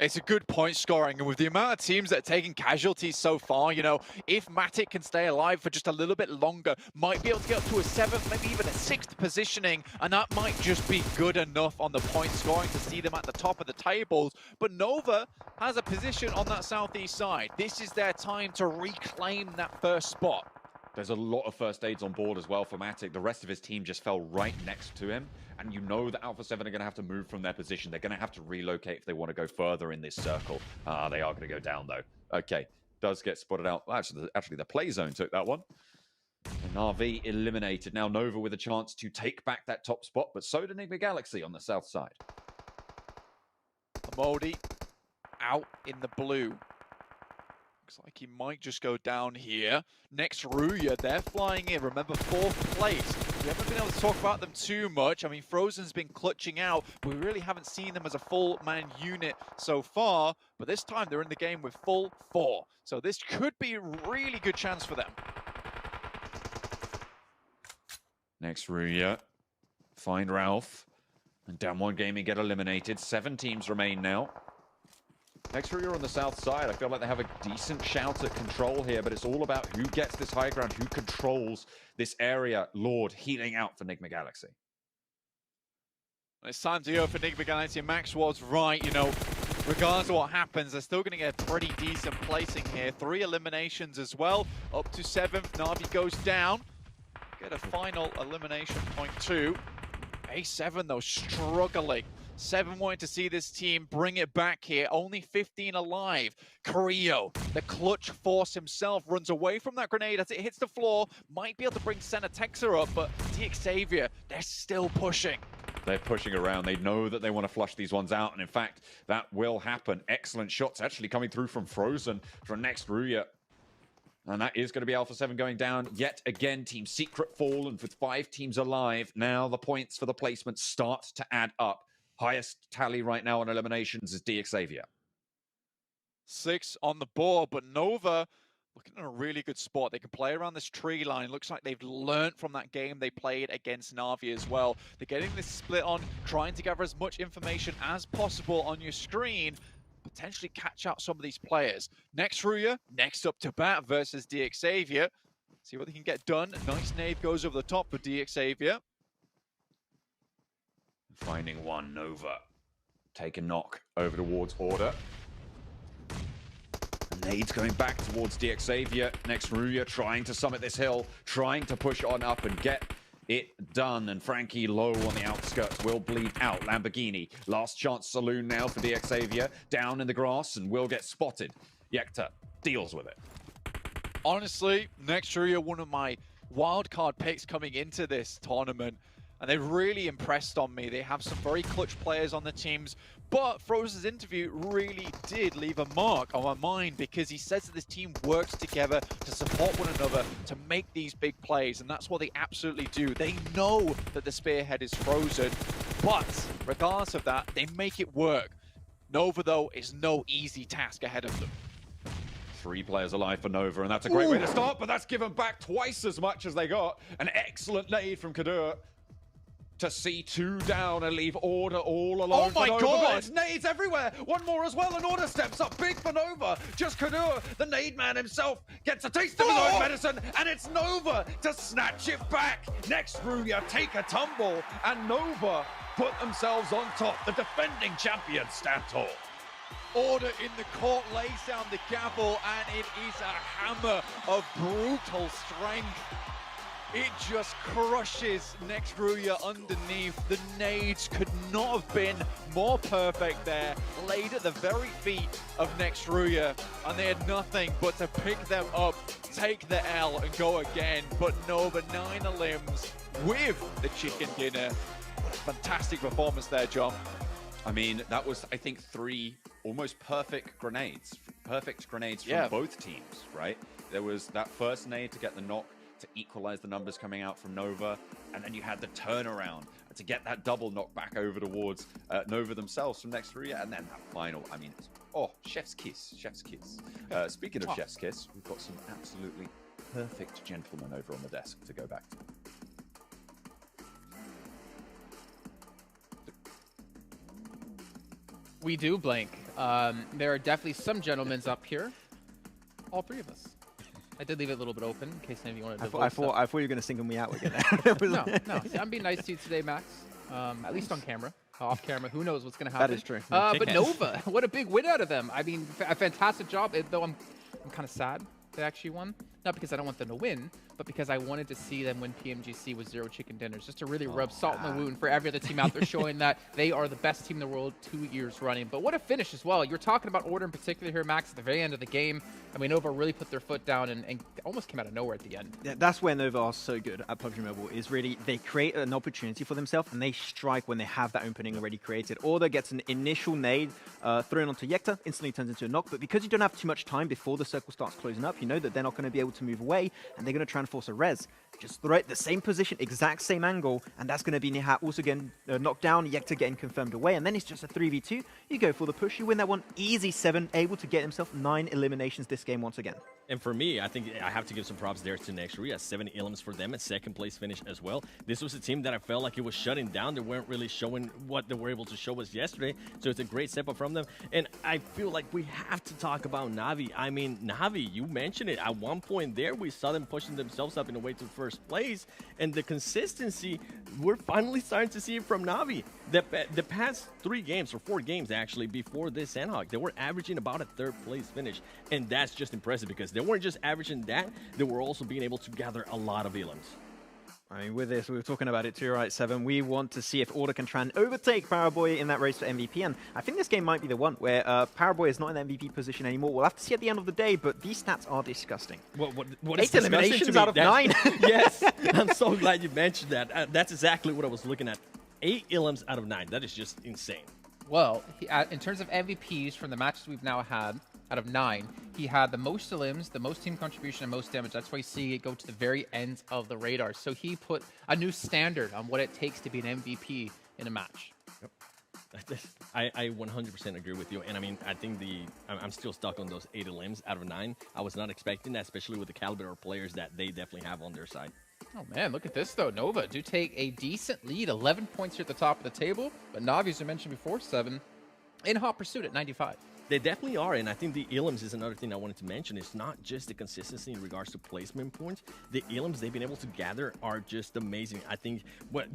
It's a good point scoring, and with the amount of teams that are taking casualties so far, you know, if Matic can stay alive for just a little bit longer, might be able to get up to a 7th, maybe even a 6th positioning, and that might just be good enough on the point scoring to see them at the top of the tables. But Nova has a position on that southeast side. This is their time to reclaim that first spot. There's a lot of first aids on board as well for Matic. The rest of his team just fell right next to him. And you know that Alpha 7 are going to have to move from their position. They're going to have to relocate if they want to go further in this circle. They are going to go down, though. Okay, does get spotted out. Actually, the play zone took that one. And RV eliminated. Now Nova with a chance to take back that top spot, but so did Nigma Galaxy on the south side. Moldy out in the blue. Looks like he might just go down here. Next, Ruya, they're flying in. Remember, 4th place. We haven't been able to talk about them too much. I mean, Frozen's been clutching out, but we really haven't seen them as a full-man unit so far. But this time, they're in the game with full 4. So this could be a really good chance for them. Next, Ruya. Find Ralph. And Down One Gaming get eliminated. 7 teams remain now. Next, Ruya on the south side. I feel like they have a decent shout at control here, but it's all about who gets this high ground, who controls this area. Lord healing out for Nigma Galaxy. It's time to go for Nigma Galaxy. Max was right, you know. regardless of what happens, they're still going to get a pretty decent placing here. 3 eliminations as well, up to 7th. Na'Vi goes down. Get a final elimination point too. A7 though, struggling. 7 wanting to see this team bring it back here. Only 15 alive. Carrillo, the clutch force himself, runs away from that grenade as it hits the floor. Might be able to bring Texa up, but DXavier, they're still pushing. They're pushing around. They know that they want to flush these ones out. And in fact, that will happen. Excellent shots actually coming through from Frozen for next Ruya. And that is going to be Alpha 7 going down yet again. Team Secret fall, and with 5 teams alive, now the points for the placement start to add up. Highest tally right now on eliminations is DXavier. 6 on the board, but Nova looking in a really good spot. They can play around this tree line. Looks like they've learned from that game they played against Na'Vi as well. They're getting this split on, trying to gather as much information as possible on your screen, potentially catch out some of these players. Next Ruya, next up to bat versus DXavier. See what they can get done. A nice nade goes over the top for DXavier. Finding one, Nova. Take a knock over towards Order. Nades going back towards DXavier. Next Ruya trying to summit this hill, trying to push on up and get it done. And Frankie low on the outskirts will bleed out. Lamborghini, last chance saloon now for DXavier. Down in the grass and will get spotted. Yekta deals with it. Honestly, next Ruya, one of my wildcard picks coming into this tournament. And they've really impressed on me. They have some very clutch players on the teams. But Frozen's interview really did leave a mark on my mind, because he says that this team works together to support one another to make these big plays. And that's what they absolutely do. They know that the spearhead is Frozen. But regardless of that, they make it work. Nova, though, is no easy task ahead of them. 3 players alive for Nova, and that's a great way to start. But that's given back twice as much as they got. An excellent nade from Kadur to see 2 down and leave Order all alone. Oh my God! It's nades everywhere. One more as well, and Order steps up big for Nova. Just Kadur, the nade man himself, gets a taste of his own medicine, and it's Nova to snatch it back. Next Ruya take a tumble, and Nova put themselves on top. The defending champions stand tall. Order in the court lays down the gavel, and it is a hammer of brutal strength. It just crushes next Ruya underneath. The nades could not have been more perfect there. Laid at the very feet of next Ruya, and they had nothing but to pick them up, take the L, and go again. But Nova 9 limbs with the chicken dinner. What a fantastic performance there, John. I mean, that was, I think, 3 almost perfect grenades. Perfect grenades from both teams, right? There was that first nade to get the knock, to equalize the numbers coming out from Nova, and then you had the turnaround to get that double knock back over towards Nova themselves from next Ruya, and then that final. I mean, chef's kiss, chef's kiss. Speaking of chef's kiss, we've got some absolutely perfect gentlemen over on the desk to go back to. We do, Blank. There are definitely some gentlemen up here. All 3 of us. I did leave it a little bit open in case any of you wanted to I thought you were going to single me out again. No. See, I'm being nice to you today, Max. At least on camera. Off camera, who knows what's going to happen. That is true. But Nova, what a big win out of them. I mean, a fantastic job, though I'm kind of sad they actually won. Not because I don't want them to win, but because I wanted to see them win PMGC with 0 chicken dinners, just to really rub salt in the wound for every other team out there, showing that they are the best team in the world 2 years running. But what a finish as well. You're talking about Order in particular here, Max, at the very end of the game. I mean, Nova really put their foot down and almost came out of nowhere at the end. Yeah, that's where Nova are so good at PUBG Mobile, is really they create an opportunity for themselves and they strike when they have that opening already created. Order gets an initial nade thrown onto Yekta, instantly turns into a knock, but because you don't have too much time before the circle starts closing up, you know that they're not going to be able to move away, and they're going to try and force a res. Just throw it the same position, exact same angle, and that's going to be Nihat also getting knocked down, Yekta getting confirmed away, and then it's just a 3v2. You go for the push, you win that one, easy 7, able to get himself 9 eliminations this game once again. And for me, I think I have to give some props there to next Ruya. 7 elims for them, a second place finish as well. This was a team that I felt like it was shutting down. They weren't really showing what they were able to show us yesterday. So it's a great step up from them. And I feel like we have to talk about Navi. I mean, Navi, you mentioned it. At one point there, we saw them pushing themselves up in the way to first place. And the consistency, we're finally starting to see it from Navi. The past 3 games, or 4 games actually, before this Sanhok, they were averaging about a 3rd place finish. And that's just impressive because they weren't just averaging that, they were also being able to gather a lot of elims. I mean, with this, we were talking about it too, right, Seven? We want to see if Order can try and overtake Paraboy in that race for MVP, and I think this game might be the one where Paraboy is not in the MVP position anymore. We'll have to see at the end of the day, but these stats are disgusting. What 8 eliminations out of 9. Yes, I'm so glad you mentioned that. That's exactly what I was looking at. 8 elims out of 9. That is just insane. Well, in terms of MVPs from the matches we've now had, out of 9, he had the most elims, the most team contribution, and most damage. That's why you see it go to the very ends of the radar. So he put a new standard on what it takes to be an MVP in a match. Yep. I 100% agree with you. And I mean, I think I'm still stuck on those 8 elims out of 9. I was not expecting that, especially with the caliber of players that they definitely have on their side. Oh man, look at this though. Nova do take a decent lead, 11 points here at the top of the table. But Navi, as I mentioned before, 7 in hot pursuit at 95. They definitely are, and I think the elims is another thing I wanted to mention. It's not just the consistency in regards to placement points. The elims they've been able to gather are just amazing. I think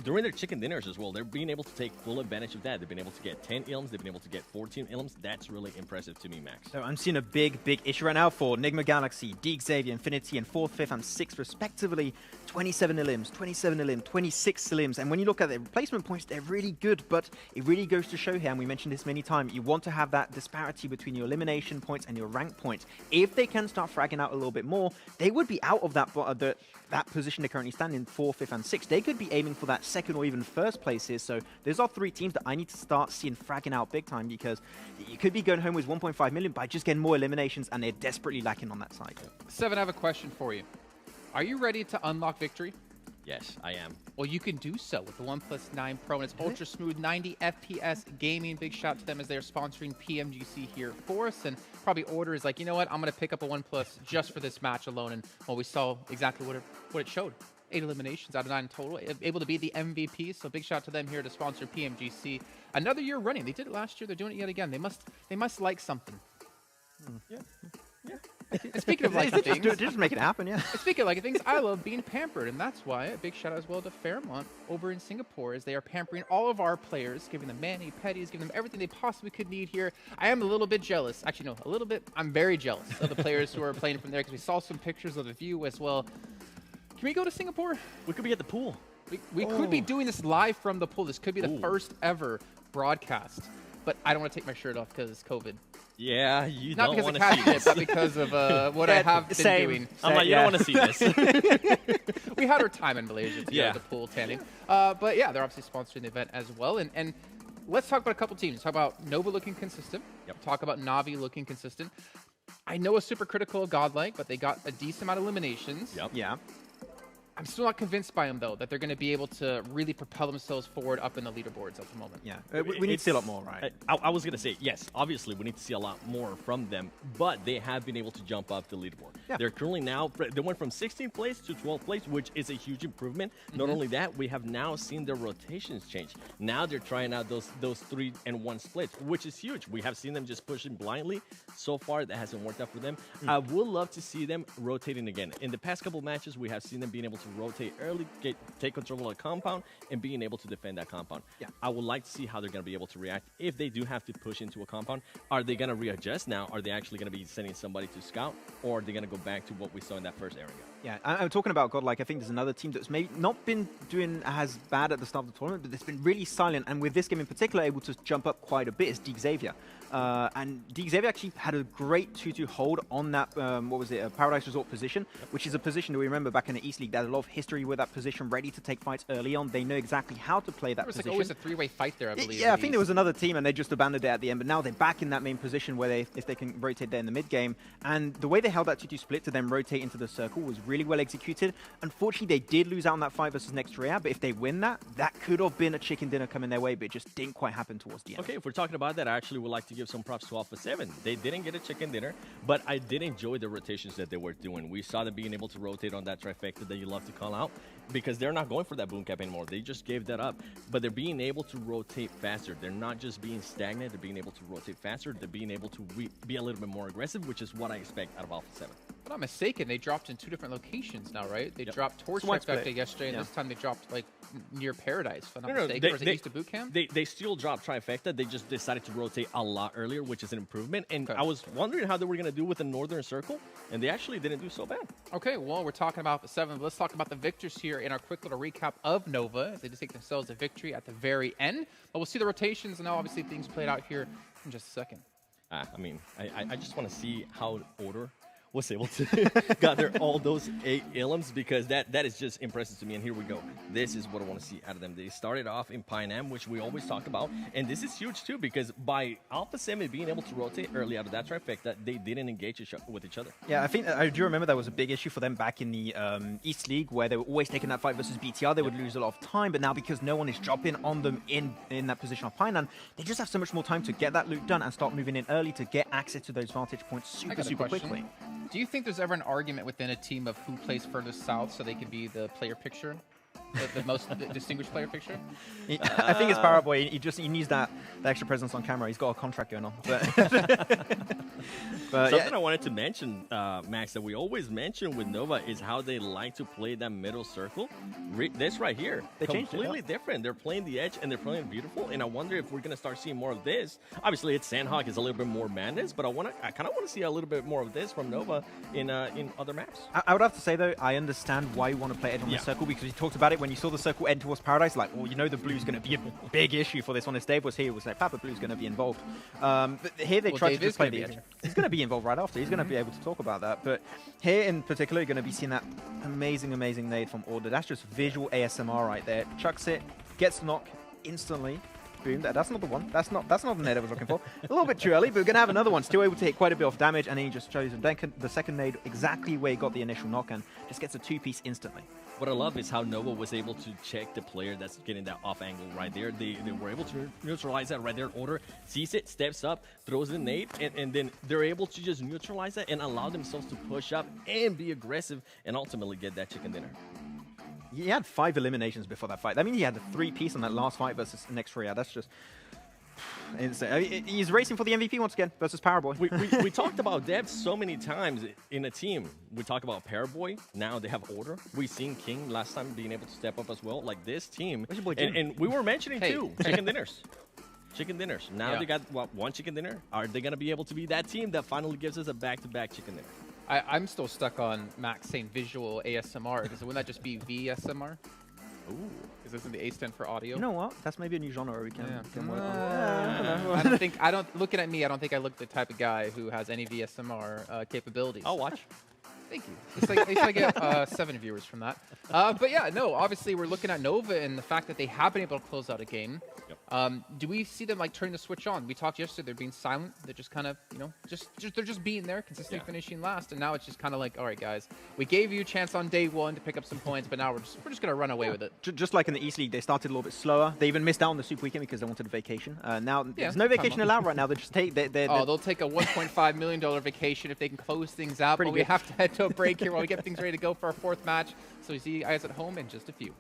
during their chicken dinners as well, they're being able to take full advantage of that. They've been able to get 10 elims. They've been able to get 14 elims. That's really impressive to me, Max. So I'm seeing a big issue right now for Nigma Galaxy, Xavier, Infinity, and 4th, 5th, and 6th, respectively. 27 elims, 27 elims, 26 elims. And when you look at their replacement points, they're really good, but it really goes to show here, and we mentioned this many times, you want to have that disparity between your elimination points and your rank points. If they can start fragging out a little bit more, they would be out of that position they currently stand in, 4th, 5th, and 6th. They could be aiming for that 2nd or even 1st place here. So those are 3 teams that I need to start seeing fragging out big time, because you could be going home with 1.5 million by just getting more eliminations, and they're desperately lacking on that side. 7, I have a question for you. Are you ready to unlock victory? Yes, I am. Well, you can do so with the OnePlus 9 Pro, and it's ultra smooth 90 FPS gaming. Big shout out to them as they're sponsoring PMGC here for us, and probably Order is like, you know what, I'm going to pick up a OnePlus just for this match alone, and well, we saw exactly what it showed. 8 eliminations out of 9 total, able to be the MVP, so big shout out to them here to sponsor PMGC. Another year running. They did it last year, they're doing it yet again. They must like something. Yeah. And speaking of liking things, just make it happen, yeah. Speaking of liking things, I love being pampered, and that's why a big shout out as well to Fairmont over in Singapore, as they are pampering all of our players, giving them mani, petties, giving them everything they possibly could need here. I am a little bit jealous. Actually, no, a little bit. I'm very jealous of the players who are playing from there, because we saw some pictures of the view as well. Can we go to Singapore? We could be at the pool. We could be doing this live from the pool. This could be the first ever broadcast, but I don't want to take my shirt off because it's COVID. Yeah, you not don't want to see this. Not because of what I have been doing. I'm like, you don't want to see this. We had our time in Malaysia to go to the pool tanning. But yeah, they're obviously sponsoring the event as well. And let's talk about a couple teams. Talk about Nova looking consistent. Yep. Talk about Navi looking consistent. I know it's super critical of GodLike, but they got a decent amount of eliminations. Yep. Yeah. I'm still not convinced by them, though, that they're going to be able to really propel themselves forward up in the leaderboards at the moment. Yeah, we need to see a lot more, right? I was going to say, yes, obviously we need to see a lot more from them, but they have been able to jump up the leaderboard. Yeah. They're currently now, they went from 16th place to 12th place, which is a huge improvement. Not only that, we have now seen their rotations change. Now they're trying out those 3-and-1 splits, which is huge. We have seen them just pushing blindly. So far, that hasn't worked out for them. I would love to see them rotating again. In the past couple matches, we have seen them being able to rotate early, take control of the compound, and being able to defend that compound. Yeah. I would like to see how they're going to be able to react if they do have to push into a compound. Are they going to readjust now? Are they actually going to be sending somebody to scout, or are they going to go back to what we saw in that first area? Yeah, I'm talking about GodLike. I think there's another team that's maybe not been doing as bad at the start of the tournament, but it's been really silent, and with this game in particular, able to jump up quite a bit is Xavier. And Xavier actually had a great 2-2 hold on that, Paradise Resort position, which is a position that we remember back in the East League that a lot lot of history with that position, ready to take fights early on. They know exactly how to play that There was position. like always a three-way fight there, I believe. Yeah, I think there was another team and they just abandoned it at the end, but now they're back in that main position where if they can rotate there in the mid game. And the way they held that 2-2 split to then rotate into the circle was really well executed. Unfortunately, they did lose out on that fight versus next Ruya, but if they win that, that could have been a chicken dinner coming their way, but it just didn't quite happen towards the end. Okay, if we're talking about that, I actually would like to give some props to Alpha 7. They didn't get a chicken dinner, but I did enjoy the rotations that they were doing. We saw them being able to rotate on that trifecta that you love to call out, because they're not going for that boom cap anymore. They just gave that up, but they're being able to rotate faster. They're not just being stagnant, they're being able to rotate faster. They're being able to be a little bit more aggressive, which is what I expect out of Alpha 7. If I'm not mistaken, they dropped in 2 different locations now, right? They dropped towards One Trifecta split. yesterday, and this time they dropped like near Paradise, if I'm not No, mistaken. Or was it East of Boot Camp? They still dropped trifecta. They just decided to rotate a lot earlier, which is an improvement. And Okay. I was wondering how they were going to do with the Northern Circle, and they actually didn't do so bad. Okay, well, we're talking about the 7. But let's talk about the victors here in our quick little recap of Nova. They just take themselves a victory at the very end. But we'll see the rotations and now obviously things played out here in just a second. I mean, I just want to see how Order was able to gather all those 8 Ilums, because that is just impressive to me. And here we go. This is what I want to see out of them. They started off in Pineham, which we always talk about. And this is huge too, because by Alpha 7 being able to rotate early out of that trifecta, they didn't engage with each other. Yeah, I think I do remember that was a big issue for them back in the East League, where they were always taking that fight versus BTR. They would lose a lot of time, but now because no one is dropping on them in that position of Pineland, they just have so much more time to get that loot done and start moving in early to get access to those vantage points I super, got a super question. quickly. Do you think there's ever an argument within a team of who plays furthest south so they can be the player picture? The most distinguished player picture? I think it's Paraboy. He needs that extra presence on camera. He's got a contract going on. But Something I wanted to mention, Max, that we always mention with Nova is how they like to play that middle circle. This right here, They changed it, completely different. They're playing the edge and they're playing it beautiful. And I wonder if we're gonna start seeing more of this. Obviously, it's Sanhok is a little bit more madness, but I kind of want to see a little bit more of this from Nova in other maps. I would have to say, though, I understand why you want to play edge on the circle, because you talked about it when you saw the circle end towards Paradise, like, well, you know the blue's going to be a big issue for this one. If Dave was here, it was like, Papa Blue's going to be involved. But here they tried to just play the edge. He's going to be involved right after. He's going to be able to talk about that. But here in particular, you're going to be seeing that amazing, amazing nade from Order. That's just visual ASMR right there. Chucks it, gets the knock instantly. Boom. That's not the one. That's not the nade I was looking for. A little bit too early, but we're going to have another one. Still able to take quite a bit of damage, and then he just chose the second nade exactly where he got the initial knock and just gets a 2-piece instantly. What I love is how Nova was able to check the player that's getting that off angle right there. They were able to neutralize that right there. Order sees it, steps up, throws the nade, and then they're able to just neutralize that and allow themselves to push up and be aggressive and ultimately get that chicken dinner. He had 5 eliminations before that fight. I mean, he had a 3-piece on that last fight versus next Ruya. That's just insane. I mean, he's racing for the MVP once again versus Paraboy. We talked about depth so many times in a team. We talk about Paraboy. Now they have Order. We've seen King last time being able to step up as well. Like this team. Where's your boy Jim? And we were mentioning too, chicken dinners. Chicken dinners. Now they got one chicken dinner. Are they going to be able to be that team that finally gives us a back-to-back chicken dinner? I'm still stuck on Max saying visual ASMR, because wouldn't that just be VSMR? Ooh. Because isn't the A stand for audio? You know what? That's maybe a new genre we can work on. Looking at me, I don't think I look the type of guy who has any VSMR capabilities. I'll watch. Thank you. It's like, at least I get 7 viewers from that. But yeah, no, obviously we're looking at Nova and the fact that they have been able to close out a game. Do we see them like turning the switch on? We talked yesterday, they're being silent. They're just kind of, you know, they're just being there, consistently finishing last. And now it's just kind of like, all right, guys, we gave you a chance on day 1 to pick up some points, but now we're just going to run away with it. Just like in the East League, they started a little bit slower. They even missed out on the Super Weekend because they wanted a vacation. Now there's no vacation allowed right now. They just take. They'll take a $1.5 million vacation if they can close things out. But we have to head to a break here while we get things ready to go for our 4th match. So we see you guys at home in just a few.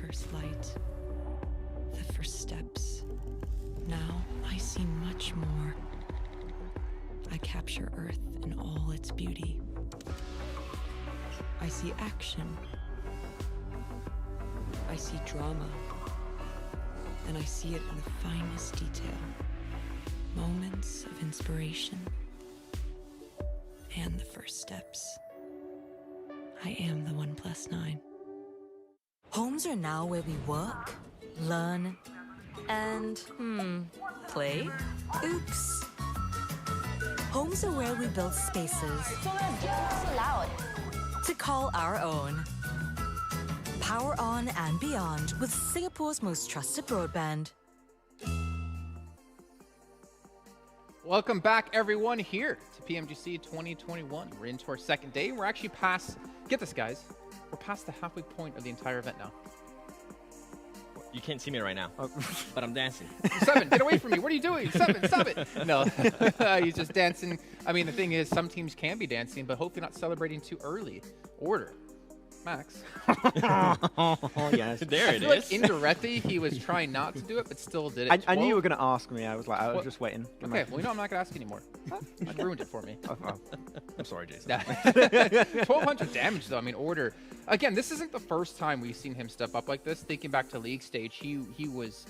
first light, the first steps. Now I see much more. I capture Earth in all its beauty. I see action. I see drama. And I see it in the finest detail. Moments of inspiration. And the first steps. I am the 1+9. Homes are now where we work, learn, and, play? Oops. Homes are where we build spaces. So let's get so loud. To call our own. Power on and beyond with Singapore's most trusted broadband. Welcome back, everyone, here to PMGC 2021. We're into our second day. We're actually past, get this, guys, we're past the halfway point of the entire event now. You can't see me right now, but I'm dancing. Seven, get away from me. What are you doing? Seven, stop it. No, he's just dancing. I mean, the thing is, some teams can be dancing, but hopefully not celebrating too early. Order. Max. Oh, yes. There it is. Like indirectly, he was trying not to do it, but still did it. I knew you were going to ask me. I was just waiting. Okay, well, you know I'm not going to ask anymore. You ruined it for me. I'm sorry, Jason. 1,200 damage, though. I mean, Order. Again, this isn't the first time we've seen him step up like this. Thinking back to league stage, he was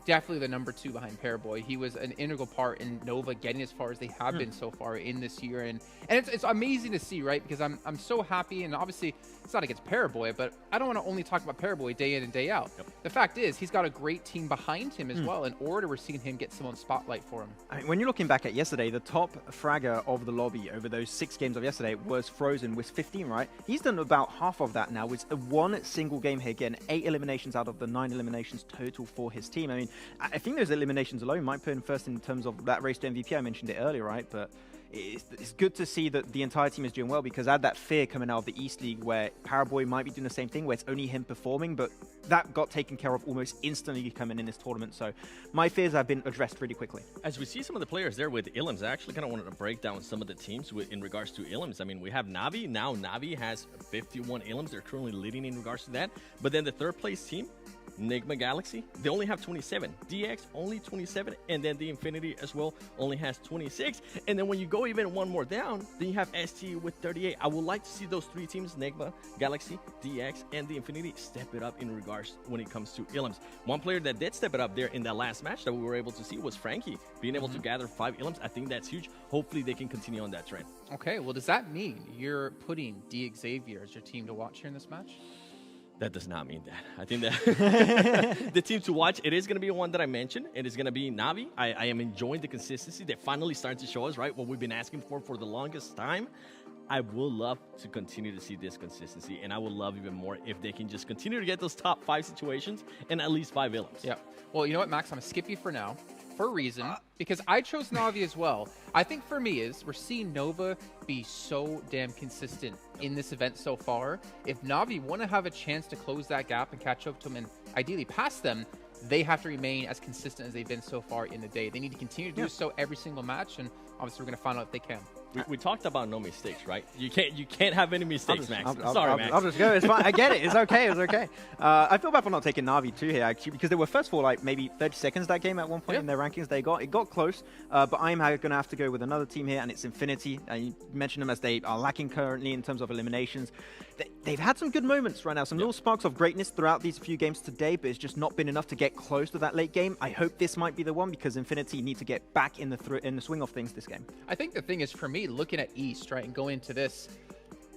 definitely the #2 behind Pairboy. He was an integral part in Nova getting as far as they have been so far in this year, and it's amazing to see, right? Because I'm so happy, and obviously it's not against Pairboy, but I don't want to only talk about Pairboy day in and day out. The fact is, he's got a great team behind him as well, and Order, we're seeing him get some spotlight for him. I mean, when you're looking back at yesterday, the top fragger of the lobby over those 6 games of yesterday was Frozen with 15, right? He's done about half of that now with one single game here, getting 8 eliminations out of the 9 eliminations total for his team. I mean, I think those eliminations alone might put him first in terms of that race to MVP. I mentioned it earlier, right? But it's good to see that the entire team is doing well, because I had that fear coming out of the East League where Paraboy might be doing the same thing, where it's only him performing, but that got taken care of almost instantly coming in this tournament. So my fears have been addressed pretty quickly. As we see some of the players there with Illims, I actually kind of wanted to break down some of the teams in regards to Illims. I mean, we have Navi. Now Navi has 51 Illims. They're currently leading in regards to that. But then the third place team, Nigma Galaxy, they only have 27. DX only 27, and then the Infinity as well only has 26. And then when you go even one more down, then you have ST with 38. I would like to see those 3 teams, Nigma, Galaxy, DX, and the Infinity, step it up in regards when it comes to Illims. One player that did step it up there in that last match that we were able to see was Frankie, being able to gather 5 Illims. I think that's huge. Hopefully they can continue on that trend. Okay, well, does that mean you're putting Xavier as your team to watch here in this match? That does not mean that. I think that the team to watch, it is going to be one that I mentioned. It is going to be Navi. I am enjoying the consistency. They're finally starting to show us, right, what we've been asking for the longest time. I will love to continue to see this consistency, and I would love even more if they can just continue to get those top 5 situations and at least 5 Illims. Yeah. Well, you know what, Max? I'm going to skip you for now. For a reason, because I chose Navi as well. I think for me is we're seeing Nova be so damn consistent in this event so far. If Navi want to have a chance to close that gap and catch up to them and ideally pass them, they have to remain as consistent as they've been so far in the day. They need to continue to do so every single match, and obviously we're going to find out if they can. We talked about no mistakes, right? You can't have any mistakes, Max. Sorry, Max. I'll just go. It's fine. I get it. It's okay. It's okay. I feel bad for not taking Navi too here, actually, because they were first for like maybe 30 seconds that game at one point in their rankings. It got close, but I'm going to have to go with another team here, and it's Infinity. You mentioned them as they are lacking currently in terms of eliminations. They've had some good moments right now, some little sparks of greatness throughout these few games today, but it's just not been enough to get close to that late game. I hope this might be the one, because Infinity need to get back in the swing of things this game. I think the thing is, for me, looking at East, right, and going into this,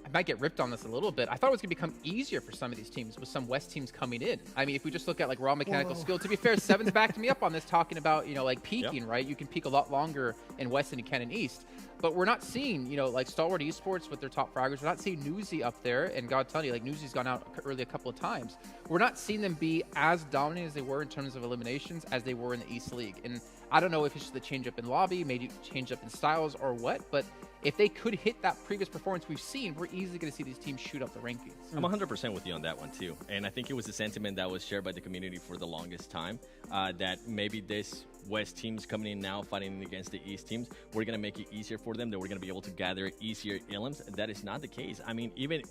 I might get ripped on this a little bit. I thought it was going to become easier for some of these teams with some West teams coming in. I mean, if we just look at like raw mechanical skill, to be fair, Seven's backed me up on this, talking about, you know, like peaking, right? You can peak a lot longer in West than you can in East. But we're not seeing, you know, like Stalwart Esports with their top fraggers. We're not seeing Newsy up there. And God tell you, like Newsy's gone out early a couple of times. We're not seeing them be as dominant as they were in terms of eliminations as they were in the East League. And I don't know if it's just the change up in lobby, maybe change up in styles or what, but if they could hit that previous performance we've seen, we're easily going to see these teams shoot up the rankings. I'm 100% with you on that one, too. And I think it was a sentiment that was shared by the community for the longest time, that maybe this West teams coming in now fighting against the East teams, we're going to make it easier for them, that we're going to be able to gather easier elims. That is not the case. I mean, even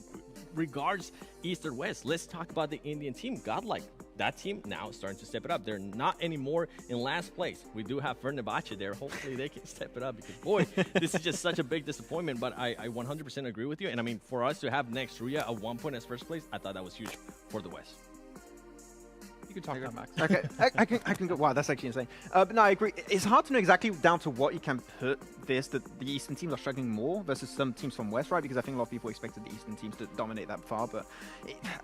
regards East or West, let's talk about the Indian team, GodLike. That team now starting to step it up. They're not anymore in last place. We do have Fenerbahçe there. Hopefully they can step it up, because boy, this is just such a big disappointment. But I 100% agree with you. And I mean, for us to have next Ruya at 1 point as first place, I thought that was huge for the West. You can talk about Max. Okay, I can go. Wow, that's actually insane. But no, I agree. It's hard to know exactly down to what you can put this, that the Eastern teams are struggling more versus some teams from West, right? Because I think a lot of people expected the Eastern teams to dominate that far, but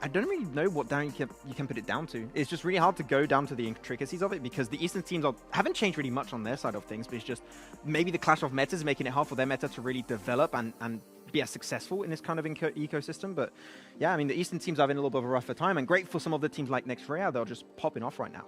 I don't really know what down you can put it down to. It's just really hard to go down to the intricacies of it, because the Eastern teams haven't changed really much on their side of things, but it's just maybe the clash of metas making it hard for their meta to really develop and be as successful in this kind of ecosystem. But yeah, I mean, the Eastern teams are having a little bit of a rougher time, and great for some of the teams like Next Ruya, they're just popping off right now.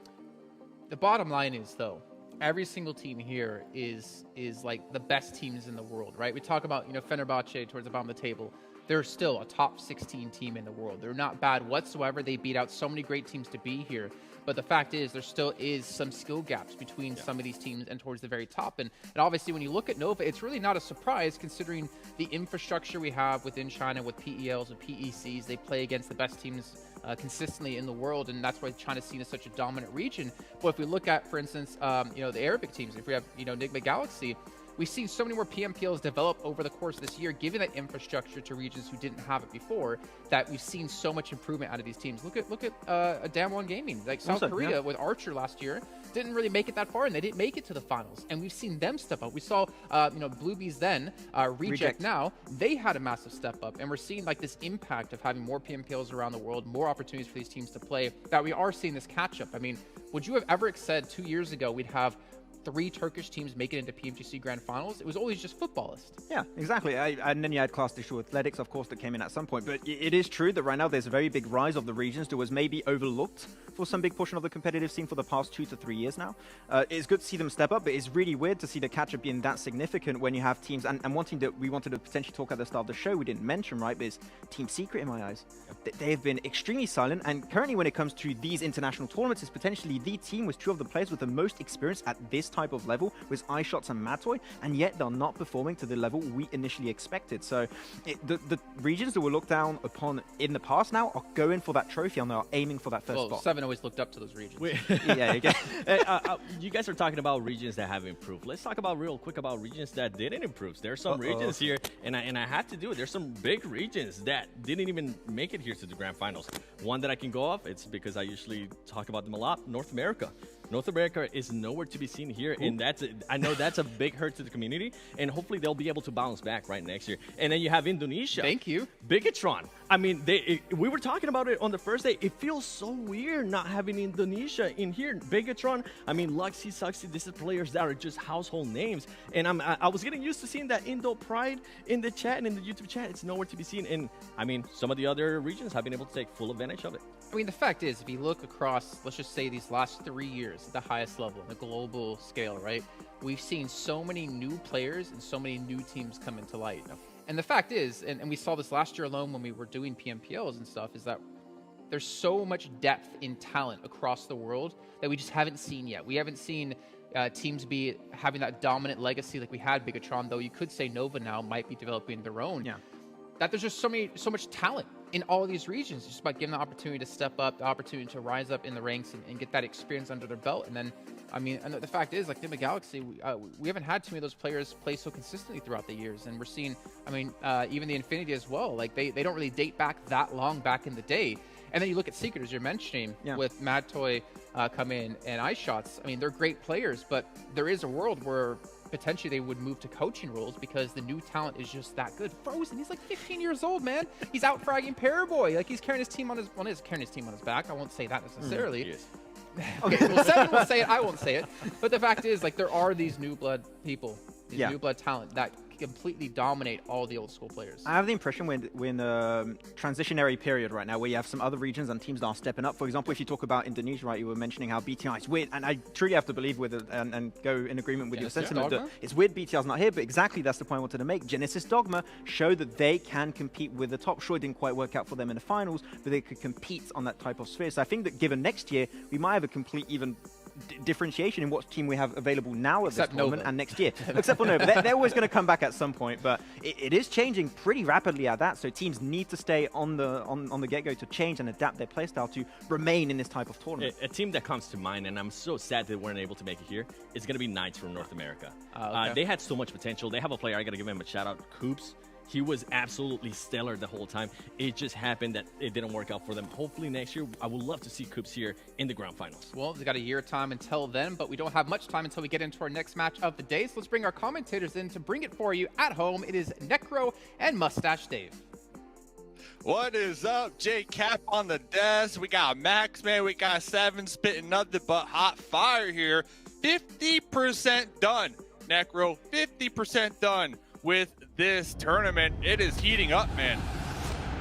The bottom line is, though, every single team here is like the best teams in the world, right? We talk about, Fenerbahçe towards the bottom of the table. They're still a top 16 team in the world. They're not bad whatsoever. They beat out so many great teams to be here. But the fact is, there still is some skill gaps between some of these teams and towards the very top. And obviously, when you look at Nova, it's really not a surprise considering the infrastructure we have within China with PELs, with PECs. They play against the best teams consistently in the world, and that's why China's seen as such a dominant region. But if we look at, for instance, the Arabic teams, if we have, Nigma Galaxy, we've seen so many more PMPLs develop over the course of this year, giving that infrastructure to regions who didn't have it before, that we've seen so much improvement out of these teams. Look at Damwon Gaming, like South Korea with Archer last year, didn't really make it that far, and they didn't make it to the finals. And we've seen them step up. We saw, Bluebees then, Reject now, they had a massive step up, and we're seeing like this impact of having more PMPLs around the world, more opportunities for these teams to play, that we are seeing this catch up. I mean, would you have ever said 2 years ago we'd have 3 Turkish teams make it into PMGC GrandFinals? It was always just footballists. Yeah, exactly. And then you had Class Digital Athletics, of course, that came in at some point. But it is true that right now there's a very big rise of the regions that was maybe overlooked for some big portion of the competitive scene for the past 2 to 3 years now. It's good to see them step up, but it's really weird to see the catch-up being that significant when you have teams, and one team that we wanted to potentially talk at the start of the show we didn't mention, right, but is Team Secret in my eyes. They have been extremely silent, and currently when it comes to these international tournaments, it's potentially the team with 2 of the players with the most experience at this type of level, with iShots and Matoy, and yet they're not performing to the level we initially expected. So the regions that were looked down upon in the past now are going for that trophy, and they're aiming for that first spot. 7 always looked up to those regions. You guys are talking about regions that have improved. Let's talk about real quick about regions that didn't improve. There's some regions here, and I had to do it. There's some big regions that didn't even make it here to the Grand Finals. One that I can go off, it's because I usually talk about them a lot, North America. North America is nowhere to be seen here, and I know that's a big hurt to the community, and hopefully they'll be able to bounce back right next year. And then you have Indonesia. Thank you. Bigatron. I mean, we were talking about it on the first day. It feels so weird not having Indonesia in here. Bigatron, I mean, Luxy, Suxy, this is players that are just household names. And I was getting used to seeing that Indo Pride in the chat and in the YouTube chat. It's nowhere to be seen. And I mean, some of the other regions have been able to take full advantage of it. I mean, the fact is, if you look across, let's just say these last 3 years at the highest level, the global scale, right? We've seen so many new players and so many new teams come into light. And the fact is, and we saw this last year alone when we were doing PMPLs and stuff, is that there's so much depth in talent across the world that we just haven't seen yet. We haven't seen teams be having that dominant legacy like we had Bigatron, though you could say Nova now might be developing their own. Yeah. That there's just so much talent in all of these regions. It's just about giving the opportunity to step up, the opportunity to rise up in the ranks and get that experience under their belt. And then, I mean, and the fact is, like Nigma Galaxy, we haven't had too many of those players play so consistently throughout the years. And we're seeing, I mean, even the Infinity as well. Like they don't really date back that long back in the day. And then you look at Secret, as you're mentioning, with Mad Toy come in and iShots. I mean, they're great players, but there is a world where potentially they would move to coaching roles because the new talent is just that good. Frozen, he's like 15 years old, man. He's out fragging Paraboy. Like he's carrying his team on his carrying his team on his back. I won't say that necessarily. Yes. Okay, well, 7 will say it. I won't say it. But the fact is, like, there are these new blood people, these new blood talent that completely dominate all the old school players. I have the impression we're in a transitionary period right now where you have some other regions and teams that are stepping up. For example, if you talk about Indonesia, right, you were mentioning how BTI is weird, and I truly have to believe with it and go in agreement with your sentiment that it's weird BTR's not here, but exactly that's the point I wanted to make. Genesis Dogma showed that they can compete with the top. Sure, it didn't quite work out for them in the finals, but they could compete on that type of sphere. So I think that given next year, we might have a complete even differentiation in what team we have available now at Except this tournament Nova. and next year. Except for Nova. They're always going to come back at some point, but it is changing pretty rapidly at that, so teams need to stay on the get-go to change and adapt their playstyle to remain in this type of tournament. A team that comes to mind, and I'm so sad they weren't able to make it here, is going to be Knights from North America. Okay. They had so much potential. They have a player, I got to give him a shout-out, Coops. He was absolutely stellar the whole time. It just happened that it didn't work out for them. Hopefully next year, I would love to see Coops here in the GrandFinals. Well, we've got a year time until then, but we don't have much time until we get into our next match of the day. So let's bring our commentators in to bring it for you at home. It is Necro and Mustache Dave. What is up? J Cap on the desk. We got Max, man. We got 7 spitting nothing but hot fire here. 50% done, Necro. 50% done with this tournament. It is heating up, man.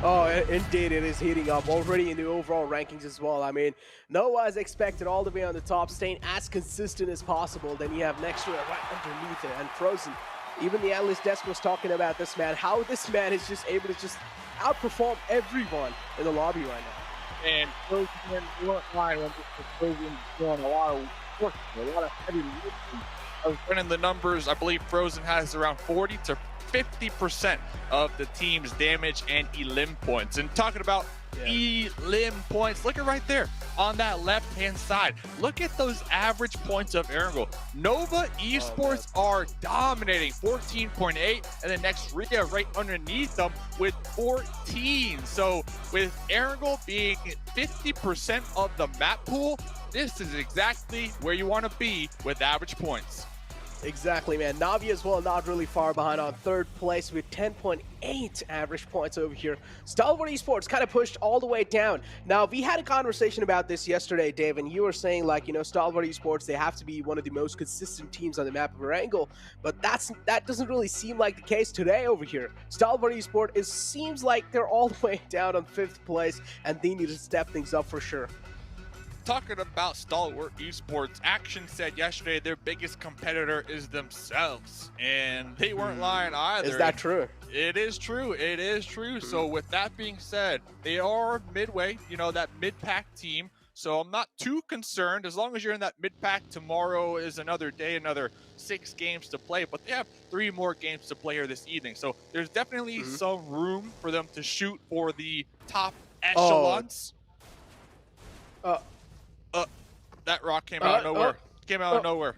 Oh, indeed, it is heating up already in the overall rankings as well. I mean, Noah is expected all the way on the top, staying as consistent as possible. Then you have next to it right underneath it, and Frozen. Even the analyst desk was talking about this man, how this man is just able to just outperform everyone in the lobby right now. And Frozen weren't lying when Frozen doing a lot of work, a lot of heavy lifting. I was running the numbers. I believe Frozen has around 40 to 50% of the team's damage and elim points. And talking about elim points, look at right there on that left-hand side. Look at those average points of Erangel. Nova Esports are dominating, 14.8, and then next Ruya right underneath them with 14. So with Erangel being 50% of the map pool, this is exactly where you want to be with average points. Exactly, man. Navi as well, not really far behind on 3rd place with 10.8 average points over here. Stalwart Esports kind of pushed all the way down. Now, we had a conversation about this yesterday, Dave, and you were saying, like, you know, Stalwart Esports, they have to be one of the most consistent teams on the map of Erangel, but that doesn't really seem like the case today over here. Stalwart Esports, seems like they're all the way down on 5th place, and they need to step things up for sure. Talking about Stalwart Esports, Action said yesterday their biggest competitor is themselves, and they weren't lying either. Is that true? It is true. It is true. So with that being said, they are midway, you know, that mid-pack team. So I'm not too concerned. As long as you're in that mid-pack, tomorrow is another day, another 6 games to play. But they have 3 more games to play here this evening. So there's definitely some room for them to shoot for the top echelons. That rock came out of nowhere. Came out of nowhere.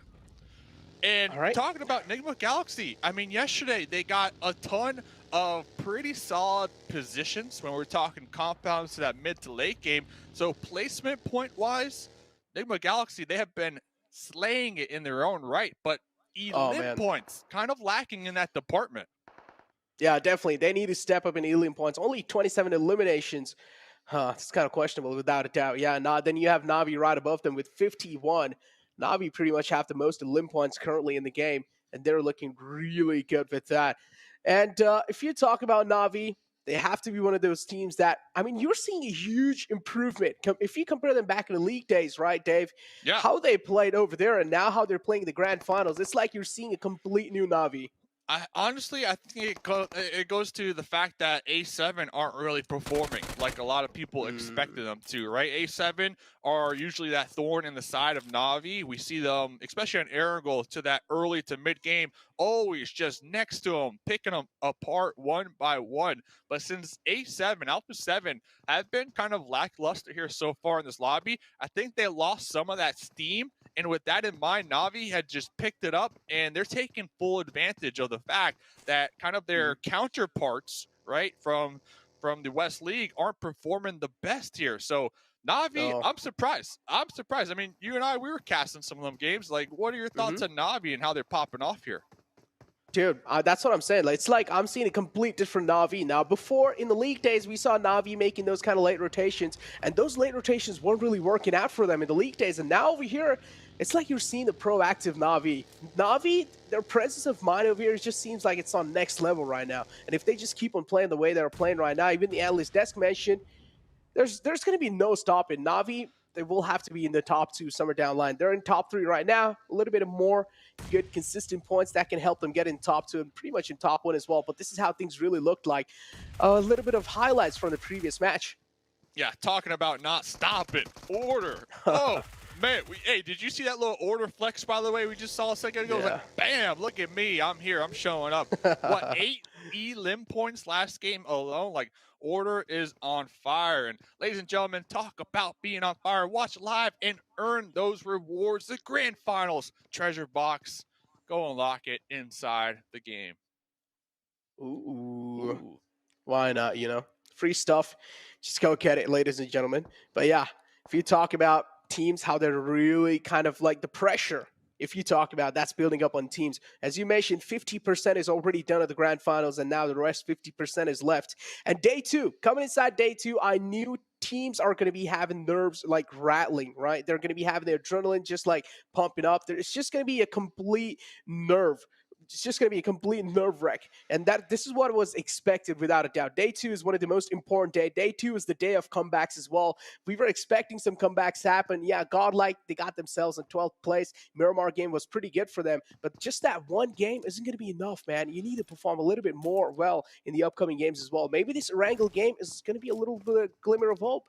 And talking about Nigma Galaxy, I mean, yesterday they got a ton of pretty solid positions when we're talking compounds to that mid to late game. So placement point-wise, Nigma Galaxy, they have been slaying it in their own right, but elim points kind of lacking in that department. Yeah, definitely. They need to step up in elim points. Only 27 eliminations. It's kind of questionable without a doubt. Yeah, then you have Navi right above them with 51. Navi pretty much have the most elim points currently in the game, and they're looking really good with that. And if you talk about Navi, they have to be one of those teams that, I mean, you're seeing a huge improvement. If you compare them back in the league days, right, Dave? Yeah. How they played over there and now how they're playing the GrandFinals, it's like you're seeing a complete new Navi. Honestly, I think it goes to the fact that A7 aren't really performing like a lot of people expected them to, right? A7 are usually that thorn in the side of Navi. We see them, especially on Erangel, to that early to mid-game, always just next to them, picking them apart one by one. But since A7, Alpha 7, have been kind of lackluster here so far in this lobby, I think they lost some of that steam. And with that in mind, Navi had just picked it up, and they're taking full advantage of the fact that kind of their counterparts, right, from the West League aren't performing the best here. So Navi, I'm surprised. I mean, you and I, we were casting some of them games. Like, what are your thoughts on Navi and how they're popping off here? Dude, that's what I'm saying. Like, it's like I'm seeing a complete different Navi now. Before, in the league days, we saw Navi making those kind of late rotations, and those late rotations weren't really working out for them in the league days. And now over here, it's like you're seeing the proactive Navi. Navi, their presence of mind over here just seems like it's on next level right now. And if they just keep on playing the way they're playing right now, even the analyst desk mentioned, there's going to be no stopping. Navi, they will have to be in the top 2 somewhere down the line. They're in top 3 right now. A little bit more good, consistent points that can help them get in top 2 and pretty much in top 1 as well. But this is how things really looked like. A little bit of highlights from the previous match. Yeah, talking about not stopping. Order. Oh, Man, hey, did you see that little order flex, by the way, we just saw a second ago? It was like, bam, look at me. I'm here. I'm showing up. What, 8 elim points last game alone? Like, order is on fire. And ladies and gentlemen, talk about being on fire. Watch live and earn those rewards. The grand finals treasure box. Go unlock it inside the game. Ooh. Why not, you know? Free stuff. Just go get it, ladies and gentlemen. But yeah, if you talk about teams, how they're really kind of like the pressure, if you talk about that's building up on teams. As you mentioned, 50% is already done at the grand finals, and now the rest 50% is left. And day 2, coming inside day 2, I knew teams are going to be having nerves like rattling, right? They're going to be having their adrenaline just like pumping up. It's just going to be a complete nerve. It's just going to be a complete nerve wreck. And this is what was expected without a doubt. Day 2 is one of the most important days. Day 2 is the day of comebacks as well. We were expecting some comebacks to happen. Yeah, GodLike, they got themselves in 12th place. Miramar game was pretty good for them. But just that one game isn't going to be enough, man. You need to perform a little bit more well in the upcoming games as well. Maybe this Erangel game is going to be a little bit of glimmer of hope.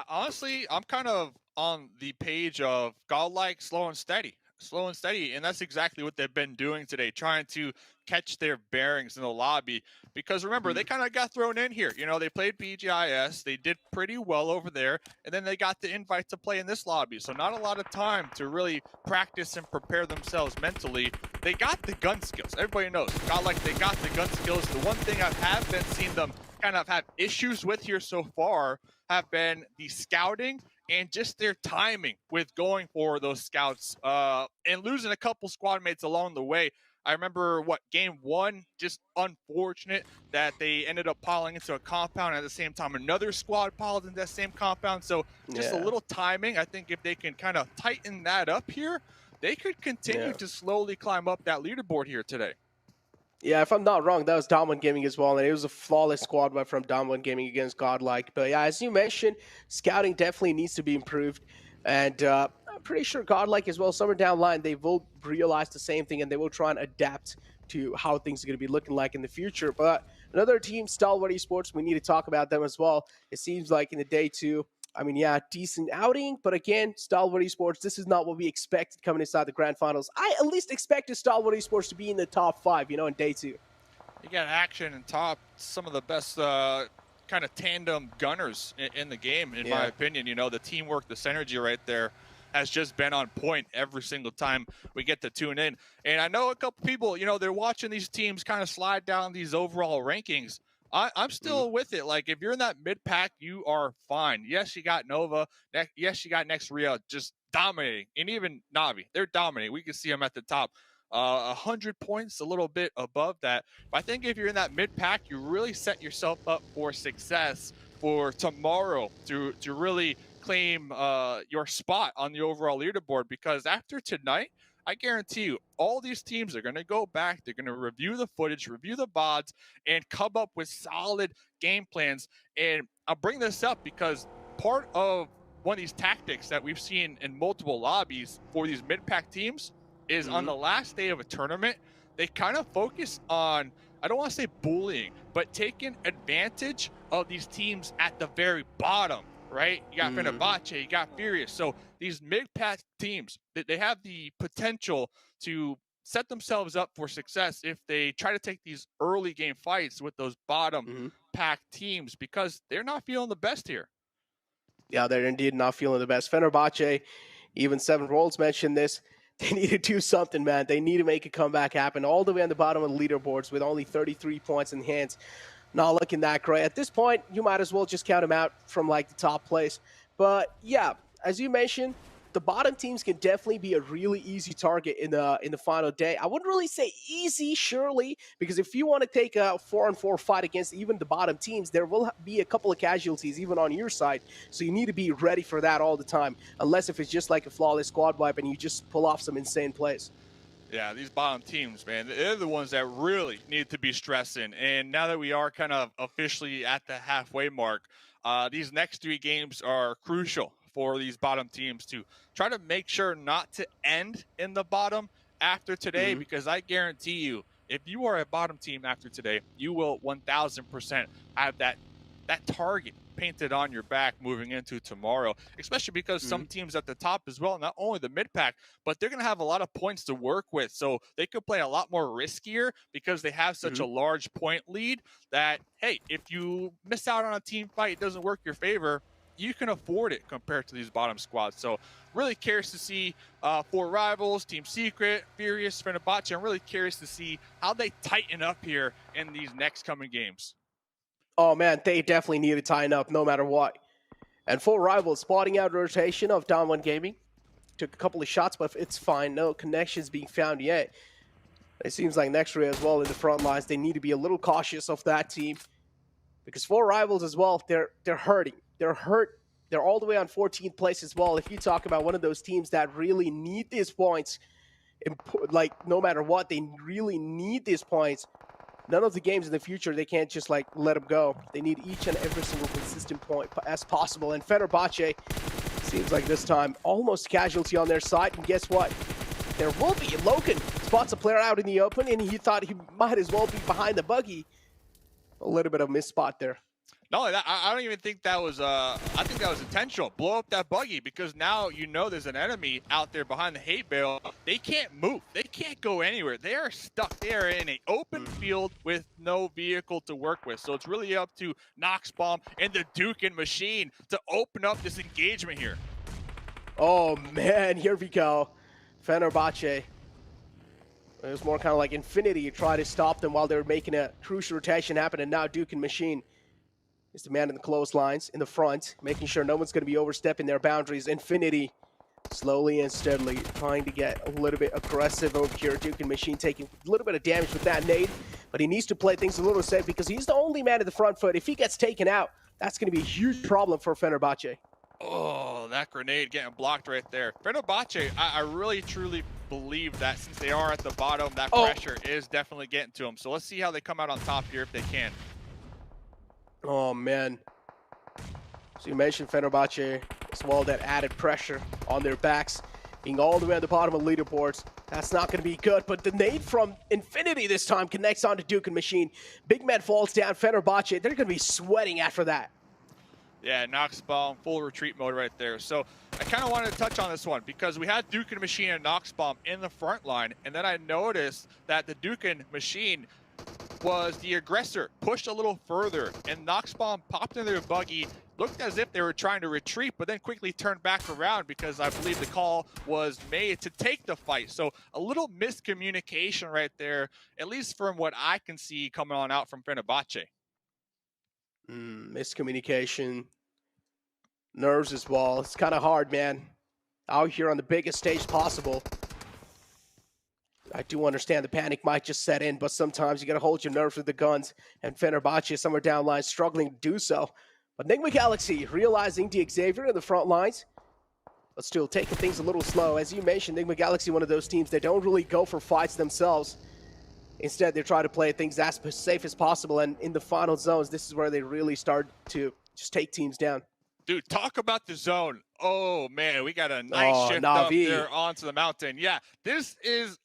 Honestly, I'm kind of on the page of GodLike slow and steady. Slow and steady, and that's exactly what they've been doing today, trying to catch their bearings in the lobby. Because remember, they kind of got thrown in here. You know, they played BGIS, they did pretty well over there, and then they got the invite to play in this lobby. So not a lot of time to really practice and prepare themselves mentally. They got the gun skills. Everybody knows, GodLike, they got the gun skills. The one thing I have been seeing them kind of have issues with here so far have been the scouting and just their timing with going for those scouts and losing a couple squad mates along the way. I remember, game 1, just unfortunate that they ended up piling into a compound at the same time. Another squad piled into that same compound. So just a little timing. I think if they can kind of tighten that up here, they could continue to slowly climb up that leaderboard here today. Yeah, if I'm not wrong, that was Dom1 Gaming as well, and it was a flawless squad wipe from Dom1 Gaming against GodLike. But yeah, as you mentioned, scouting definitely needs to be improved, and I'm pretty sure GodLike as well, somewhere down the line, they will realize the same thing, and they will try and adapt to how things are going to be looking like in the future. But another team, Stalwart Esports, we need to talk about them as well. It seems like in the day 2, I mean, yeah, decent outing, but again, Stalwart Esports, this is not what we expected coming inside the grand finals. I at least expected Stalwart Esports to be in the top 5, you know, in day 2. You got action and top, some of the best kind of tandem gunners in the game, in my opinion. You know, the teamwork, the synergy right there has just been on point every single time we get to tune in. And I know a couple people, you know, they're watching these teams kind of slide down these overall rankings. I'm still with it. Like, if you're in that mid-pack, you are fine. Yes, you got Nova. Yes, you got next Ruya just dominating. And even Navi, they're dominating. We can see them at the top. 100 points, a little bit above that. But I think if you're in that mid-pack, you really set yourself up for success for tomorrow to really claim your spot on the overall leaderboard. Because after tonight, I guarantee you, all these teams are going to go back. They're going to review the footage, review the VODs, and come up with solid game plans. And I'll bring this up because part of one of these tactics that we've seen in multiple lobbies for these mid-pack teams is on the last day of a tournament, they kind of focus on, I don't want to say bullying, but taking advantage of these teams at the very bottom. Right? You got Fenerbahçe, you got Furious. So these mid-pack teams, they have the potential to set themselves up for success if they try to take these early game fights with those bottom pack teams, because they're not feeling the best here. Yeah, they're indeed not feeling the best. Fenerbahçe, even Seven Rolls mentioned this. They need to do something, man. They need to make a comeback happen all the way on the bottom of the leaderboards with only 33 points in hands. Not looking that great. At this point, you might as well just count them out from like the top place. But yeah, as you mentioned, the bottom teams can definitely be a really easy target in the final day. I wouldn't really say easy, surely, because if you want to take a 4-on-4 fight against even the bottom teams, there will be a couple of casualties even on your side. So you need to be ready for that all the time, unless if it's just like a flawless squad wipe and you just pull off some insane plays. Yeah, these bottom teams, man, they're the ones that really need to be stressing. And now that we are kind of officially at the halfway mark, these next 3 games are crucial for these bottom teams to try to make sure not to end in the bottom after today, because I guarantee you, if you are a bottom team after today, you will 1,000% have that target painted on your back moving into tomorrow, especially because some teams at the top as well, not only the mid-pack, but they're going to have a lot of points to work with. So they could play a lot more riskier because they have such a large point lead that, hey, if you miss out on a team fight, it doesn't work your favor, you can afford it compared to these bottom squads. So really curious to see for Rivals, Team Secret, Furious, Fenerbahçe. I'm really curious to see how they tighten up here in these next coming games. Oh man, they definitely need to tighten up no matter what. And for Rivals, spotting out rotation of Down One Gaming. Took a couple of shots, but it's fine. No connections being found yet. It seems like next Ruya as well in the front lines, they need to be a little cautious of that team. Because for Rivals as well, they're hurting. They're hurt. They're all the way on 14th place as well. If you talk about one of those teams that really need these points, like no matter what, they really need these points. None of the games in the future, they can't just like let them go. They need each and every single consistent point as possible. And Fenerbahçe seems like this time almost casualty on their side. And guess what? There will be. Logan spots a player out in the open, and he thought he might as well be behind the buggy. A little bit of miss spot there. No, I don't even think that was, I think that was intentional. Blow up that buggy because now you know there's an enemy out there behind the hate bale. They can't move. They can't go anywhere. They are stuck. They are in an open field with no vehicle to work with. So it's really up to Noxbomb and the Duke and Machine to open up this engagement here. Oh, man, here we go. Fenerbahçe. It was more kind of like Infinity try to stop them while they were making a crucial rotation happen, and now Duke and Machine is the man in the clotheslines in the front, making sure no one's going to be overstepping their boundaries. Infinity slowly and steadily trying to get a little bit aggressive over here. Duke and Machine taking a little bit of damage with that nade, but he needs to play things a little safe because he's the only man in the front foot. If he gets taken out, that's going to be a huge problem for Fenerbahçe. Oh, that grenade getting blocked right there. Fenerbahçe, I really, truly believe that since they are at the bottom, that pressure is definitely getting to them. So let's see how they come out on top here if they can. Oh, man. So you mentioned Fenerbahçe as well, that added pressure on their backs, being all the way at the bottom of leaderboards. That's not going to be good, but the nade from Infinity this time connects onto Duke and Machine. Big man falls down. Fenerbahçe, they're going to be sweating after that. Yeah, Noxbomb, full retreat mode right there. So I kind of wanted to touch on this one because we had Duke and Machine and Noxbomb in the front line, and then I noticed that the Duke and Machine was the aggressor, pushed a little further, and Noxbomb popped in their buggy, looked as if they were trying to retreat, but then quickly turned back around because I believe the call was made to take the fight. So a little miscommunication right there, at least from what I can see coming on out from Fenerbahçe. Miscommunication, nerves as well. It's kind of hard, man. Out here on the biggest stage possible. I do understand the panic might just set in, but sometimes you got to hold your nerves with the guns. And Fenerbahçe, somewhere down line, struggling to do so. But Nigma Galaxy realizing the Xavier in the front lines, but still taking things a little slow. As you mentioned, Nigma Galaxy, one of those teams, they don't really go for fights themselves. Instead, they try to play things as safe as possible. And in the final zones, this is where they really start to just take teams down. Dude, talk about the zone. Oh, man, we got a nice shift up there onto the mountain. Yeah, this is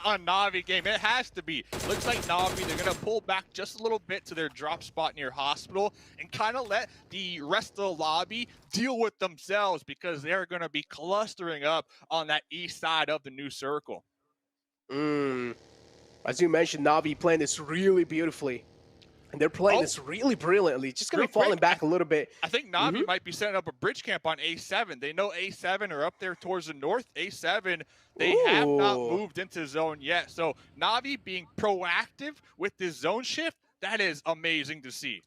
a Na'Vi game. It has to be. Looks like Na'Vi, they're going to pull back just a little bit to their drop spot near Hospital and kind of let the rest of the lobby deal with themselves because they're going to be clustering up on that east side of the new circle. As you mentioned, Na'Vi playing this really beautifully. And they're playing this really brilliantly. Just going to be falling back a little bit. I think Na'Vi might be setting up a bridge camp on A7. They know A7 are up there towards the north. A7, they have not moved into zone yet. So Na'Vi being proactive with this zone shift, that is amazing to see.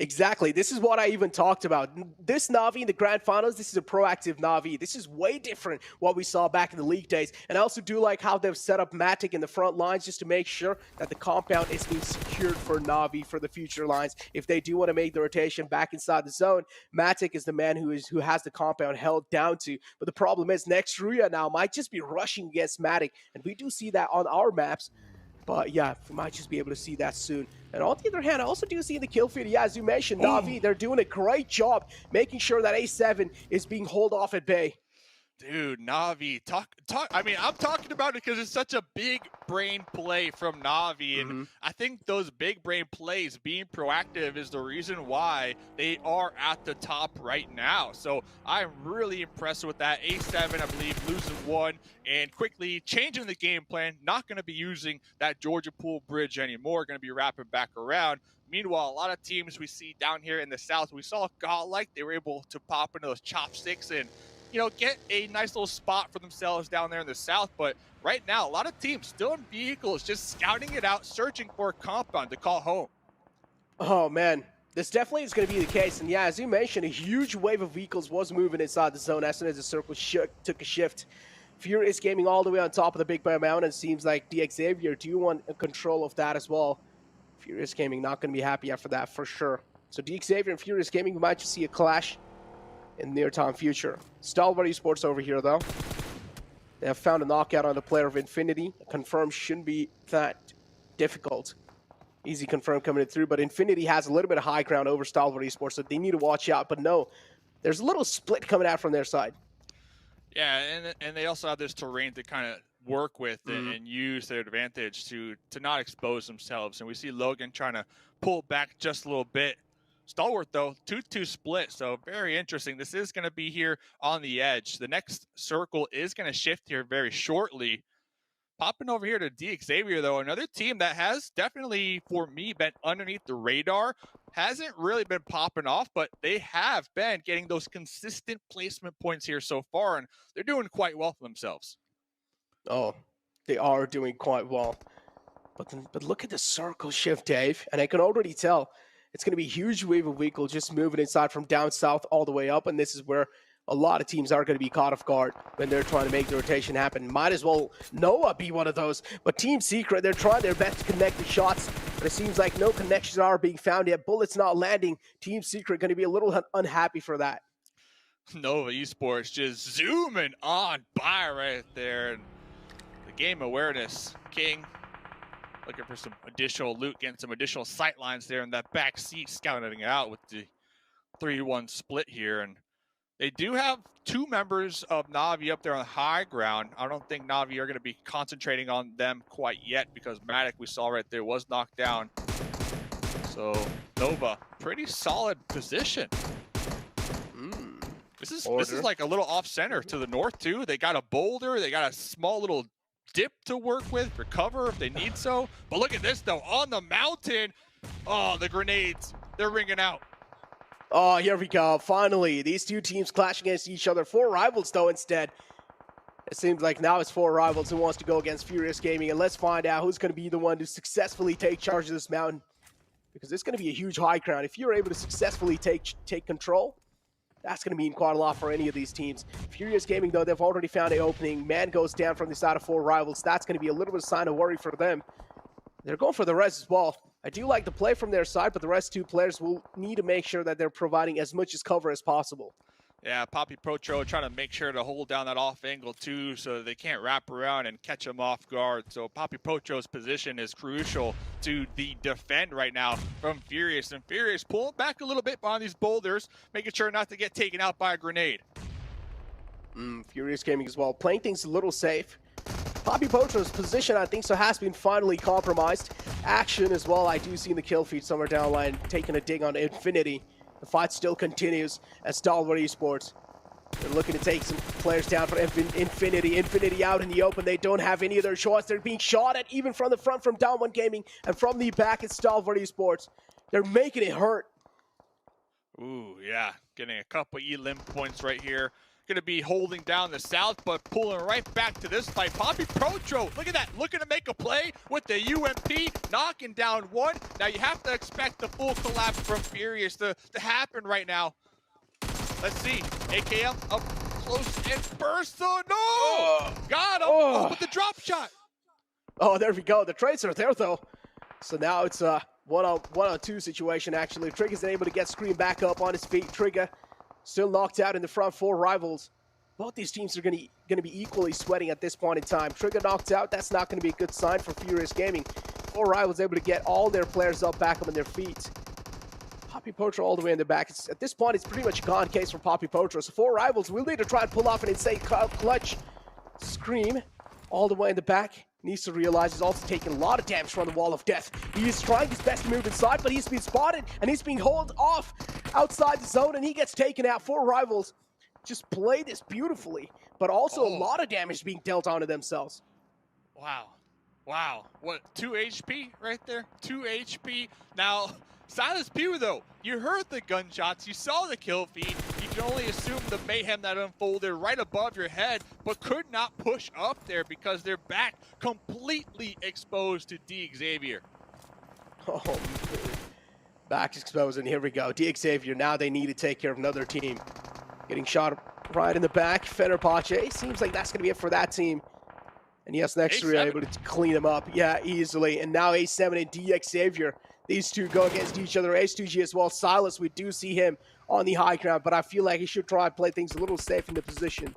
Exactly. This is what I even talked about. This Na'Vi in the GrandFinals, this is a proactive Na'Vi. This is way different what we saw back in the league days. And I also do like how they've set up Matic in the front lines just to make sure that the compound is being secured for Na'Vi for the future lines. If they do want to make the rotation back inside the zone, Matic is the man who has the compound held down to. But the problem is next Ruya now might just be rushing against Matic. And we do see that on our maps. But yeah, we might just be able to see that soon. And on the other hand, I also do see the kill feed. Yeah, as you mentioned, Na'Vi, they're doing a great job making sure that A7 is being held off at bay. Dude, Na'Vi, I mean, I'm talking about it because it's such a big brain play from Na'Vi, and I think those big brain plays, being proactive, is the reason why they are at the top right now. So I'm really impressed with that. A7, I believe, losing one and quickly changing the game plan. Not going to be using that Georgia Pool bridge anymore. Going to be wrapping back around. Meanwhile, a lot of teams we see down here in the South, we saw GodLike. They were able to pop into those chopsticks and, you know, get a nice little spot for themselves down there in the South. But right now, a lot of teams still in vehicles, just scouting it out, searching for a compound to call home. Oh, man. This definitely is going to be the case. And yeah, as you mentioned, a huge wave of vehicles was moving inside the zone as soon as the circle took a shift. Furious Gaming all the way on top of the Big Bear Mountain. Seems like the Xavier do want control of that as well. Furious Gaming not going to be happy after that for sure. So the Xavier and Furious Gaming, we might just see a clash in the near-time future. Stalwart Esports over here, though. They have found a knockout on the player of Infinity. Confirm shouldn't be that difficult. Easy confirm coming through, but Infinity has a little bit of high ground over Stalwart Esports, so they need to watch out. But no, there's a little split coming out from their side. Yeah, and they also have this terrain to kind of work with and use their advantage to not expose themselves. And we see Logan trying to pull back just a little bit. Stalwart, though, 2-2 split, so very interesting. This is going to be here on the edge. The next circle is going to shift here very shortly. Popping over here to Xavier, though, another team that has definitely, for me, been underneath the radar. Hasn't really been popping off, but they have been getting those consistent placement points here so far, and they're doing quite well for themselves. Oh, they are doing quite well. But look at the circle shift, Dave, and I can already tell it's going to be a huge wave of vehicles just moving inside from down south all the way up, and this is where a lot of teams are going to be caught off guard when they're trying to make the rotation happen. Might as well Noah be one of those, but Team Secret, they're trying their best to connect the shots, but it seems like no connections are being found yet. Bullets not landing. Team Secret going to be a little unhappy for that. Nova Esports just zooming on by right there. And the game awareness king looking for some additional loot, getting some additional sight lines there in that back seat, scouting it out with the 3-1 split here. And they do have two members of Na'Vi up there on the high ground. I don't think Na'Vi are going to be concentrating on them quite yet because Matic, we saw right there, was knocked down. So Nova, pretty solid position. This is like a little off center to the north too. They got a boulder, they got a small little dip to work with for cover if they need so. But look at this though, on the mountain. Oh, the grenades, they're ringing out. Oh, here we go. Finally, these two teams clashing against each other. 4 rivals though instead. It seems like now it's 4 rivals who wants to go against Furious Gaming, and let's find out who's going to be the one to successfully take charge of this mountain, because it's going to be a huge high ground. If you're able to successfully take control, that's going to mean quite a lot for any of these teams. Furious Gaming, though, they've already found an opening. Man goes down from the side of 4 rivals. That's going to be a little bit of sign of worry for them. They're going for the res as well. I do like the play from their side, but the rest 2 players will need to make sure that they're providing as much as cover as possible. Yeah, Poppy Protro trying to make sure to hold down that off angle too so they can't wrap around and catch them off guard. So Poppy Protro's position is crucial to the defend right now from Furious. And Furious pulling back a little bit behind these boulders, making sure not to get taken out by a grenade. Furious Gaming as well, playing things a little safe. Poppy Protro's position, I think so, has been finally compromised. Action as well, I do see in the kill feed somewhere down the line, taking a dig on Infinity. The fight still continues as Stalwart Esports. They're looking to take some players down for Infinity. Infinity out in the open. They don't have any of their shots. They're being shot at even from the front from Down One Gaming, and from the back it's Stalwart Esports. They're making it hurt. Ooh, yeah. Getting a couple elim points right here. Going to be holding down the South, but pulling right back to this fight. Poppy Protro, look at that. Looking to make a play with the UMP, knocking down one. Now you have to expect the full collapse from Furious to happen right now. Let's see. AKM up close and burst. Oh, no! Got him with the drop shot. Oh, there we go. The trades are there, though. So now it's a one-on-two situation, actually. Trigger's able to get Scream back up on his feet. Trigger still knocked out in the front 4 rivals. Both these teams are going to be equally sweating at this point in time. Trigger knocked out. That's not going to be a good sign for Furious Gaming. 4 rivals able to get all their players back up on their feet. Poppy Poacher all the way in the back. At this point, it's pretty much a gone case for Poppy Poacher. So 4 rivals will need to try and pull off an insane clutch. Scream all the way in the back. Needs to realize he's also taking a lot of damage from the Wall of Death. He is trying his best to move inside, but he's been spotted and he's being hauled off outside the zone and he gets taken out. 4 rivals just play this beautifully, but also a lot of damage being dealt onto themselves. Wow. Wow. What, 2 HP right there? 2 HP. Now, Silas Pugh, though, you heard the gunshots, you saw the kill feed, you can only assume the mayhem that unfolded right above your head, but could not push up there because they're back completely exposed to D. Xavier. Oh, man. Back exposed, and here we go. D. Xavier, now they need to take care of another team. Getting shot right in the back. Fenerbahçe, seems like that's going to be it for that team. And yes, next we're able to clean them up, yeah, easily. And now A7 and D. Xavier, these two go against each other. Ace2G as well. Silas, we do see him on the high ground, but I feel like he should try and play things a little safe in the position.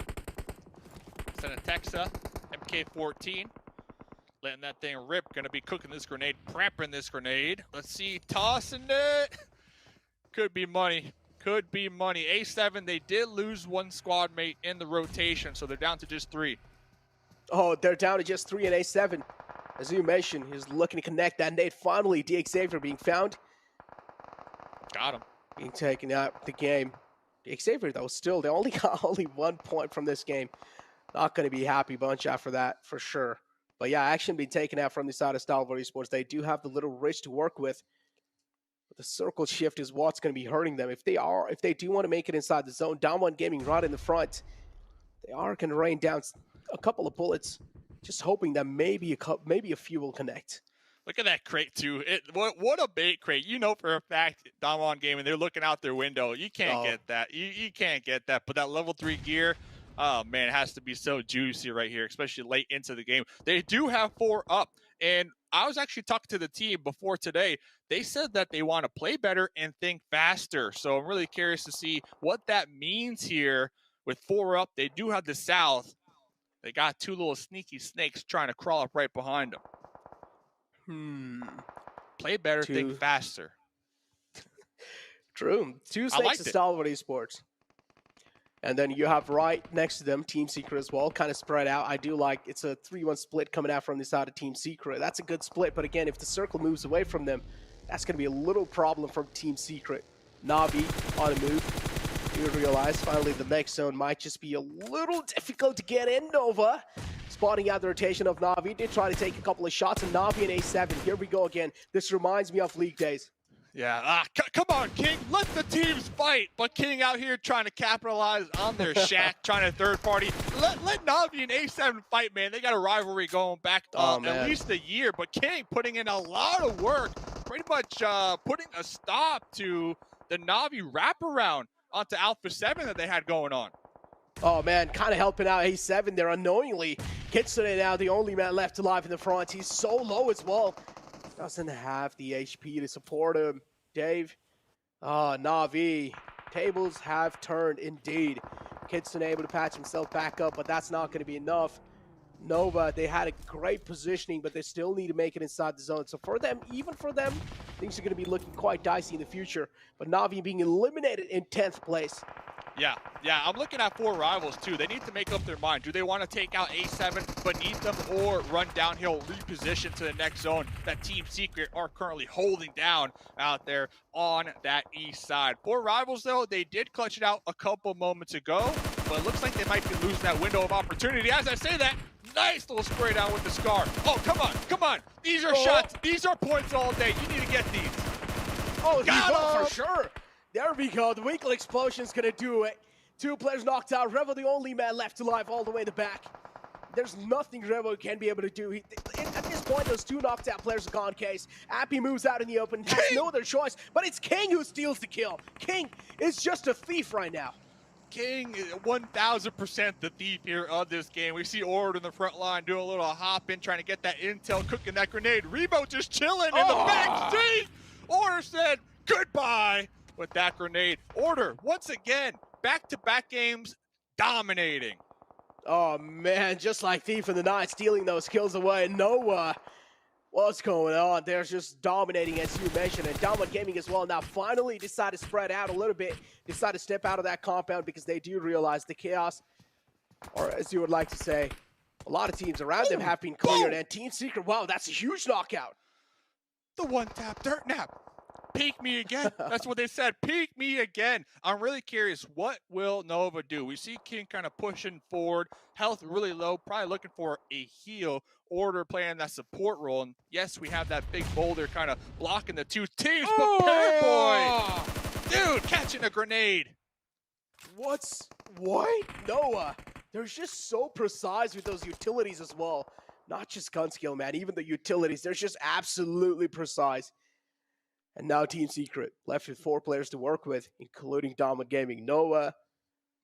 Texa, MK14, letting that thing rip. Gonna be cooking this grenade, prepping this grenade. Let's see, tossing it. Could be money. Could be money. A7, they did lose 1 squad mate in the rotation, so they're down to just 3. Oh, they're down to just 3 and A7. As you mentioned, he's looking to connect that nade. Finally, D. Xavier being found. Got him. Being taken out the game. D. Xavier, though, still, they only got 1 point from this game. Not going to be a happy bunch after that, for sure. But yeah, action being taken out from the side of Stalwart Esports. They do have the little ridge to work with. But the circle shift is what's going to be hurting them. If they do want to make it inside the zone, Down One Gaming right in the front. They are going to rain down a couple of bullets. Just hoping that maybe a few will connect. Look at that crate, too. What a bait crate. You know for a fact, Damwon Gaming, they're looking out their window. You can't get that. You can't get that. But that level 3 gear, oh, man, it has to be so juicy right here, especially late into the game. They do have 4 up. And I was actually talking to the team before today. They said that they want to play better and think faster. So I'm really curious to see what that means here with 4 up. They do have the South. They got 2 little sneaky snakes trying to crawl up right behind them. Play better, think faster. True. 2 snakes to Stalwart Esports. And then you have right next to them Team Secret as well, kind of spread out. I do like it's a 3-1 split coming out from the side of Team Secret. That's a good split, but again, if the circle moves away from them, that's going to be a little problem from Team Secret. Navi on a move. You realize finally the next zone might just be a little difficult to get in. Nova spotting out the rotation of Navi. Did try to take a couple of shots, and Navi and A7. Here we go again. This reminds me of League days. Yeah, come on, King. Let the teams fight. But King out here trying to capitalize on their shack, trying to third party. Let Navi and A7 fight, man. They got a rivalry going back at least a year. But King putting in a lot of work, pretty much putting a stop to the Navi wraparound onto Alpha 7 that they had going on. Oh, man, kind of helping out A7 there unknowingly. Kitsune now the only man left alive in the front. He's so low as well. Doesn't have the HP to support him. Dave. Navi. Tables have turned indeed. Kitsune able to patch himself back up, but that's not going to be enough. Nova, they had a great positioning, but they still need to make it inside the zone. So for them, even for them, things are going to be looking quite dicey in the future. But Navi being eliminated in 10th place. Yeah, I'm looking at 4 rivals too. They need to make up their mind. Do they want to take out A7 beneath them or run downhill, reposition to the next zone that Team Secret are currently holding down out there on that east side? 4 rivals though, they did clutch it out a couple moments ago, but it looks like they might be losing that window of opportunity. As I say that, nice little spray down with the Scar. Oh, come on. These are shots. These are points all day. You need to get these. Oh, got him for sure. There we go. The Winkle Explosion's going to do it. 2 players knocked out. Revo the only man left alive all the way in the back. There's nothing Revo can be able to do. At this point, those 2 knocked out players are gone case. Appy moves out in the open. Has no other choice, but it's King who steals the kill. King is just a thief right now. King is 1,000% the thief here of this game. We see Ord in the front line doing a little hop in, trying to get that intel, cooking that grenade. Rebo just chilling in the back seat. Order said goodbye with that grenade. Order, once again, back-to-back games, dominating. Oh, man, just like Thief in the Night, stealing those kills away. Noah What's going on? They're just dominating, as you mentioned, and Dominant Gaming as well now finally decide to spread out a little bit, decide to step out of that compound because they do realize the KAOS, or as you would like to say, a lot of teams around them have been cleared, and Team Secret, wow, that's a huge knockout. The one-tap dirt nap. Peek me again. That's what they said. Peek me again. I'm really curious. What will Nova do? We see King kind of pushing forward. Health really low. Probably looking for a heal. Order playing that support role. And yes, we have that big boulder kind of blocking the two teams. But Boy, dude, catching a grenade. What? Noah. They're just so precise with those utilities as well. Not just gun skill, man. Even the utilities. They're just absolutely precise. And now Team Secret left with 4 players to work with, including Dominant Gaming. Noah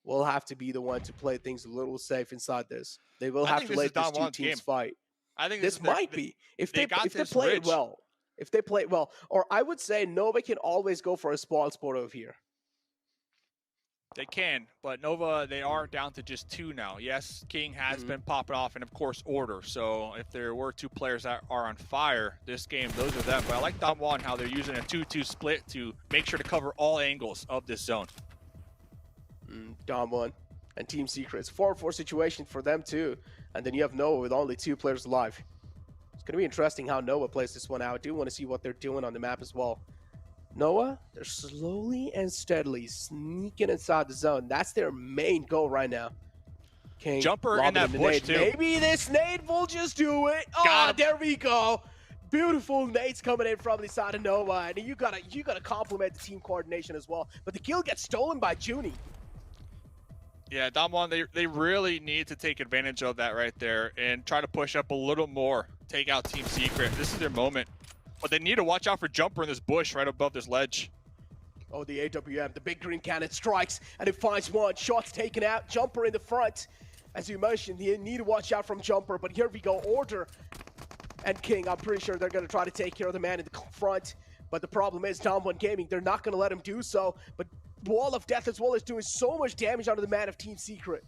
will have to be the one to play things a little safe inside this. They will have to let these two teams fight. I think this might be if they play it well. If they play it well, or I would say Nova can always go for a spoil sport over here. They can, but Nova, they are down to just 2 now. Yes, King has been popping off, and of course, Order. So if there were 2 players that are on fire this game, those are them. But I like Damwon, how they're using a 2-2 split to make sure to cover all angles of this zone. Damwon and Team Secret's 4-4 situation for them too. And then you have Noah with only 2 players alive. It's going to be interesting how Noah plays this one out. I do want to see what they're doing on the map as well. Noah, they're slowly and steadily sneaking inside the zone. That's their main goal right now. King, Jumper in that bush too. Maybe this nade will just do it. Oh, there we go. Beautiful nades coming in from the side of Noah, and you gotta compliment the team coordination as well. But the kill gets stolen by Junie. Yeah, Damwon, they really need to take advantage of that right there and try to push up a little more. Take out Team Secret. This is their moment. But they need to watch out for Jumper in this bush right above this ledge. Oh, the AWM, the big green cannon strikes, and it finds one. Shots taken out. Jumper in the front. As you mentioned, you need to watch out from Jumper, but here we go. Order and King, I'm pretty sure they're going to try to take care of the man in the front. But the problem is, Dominant Gaming, they're not going to let him do so. But Wall of Death as well is doing so much damage onto the man of Team Secret.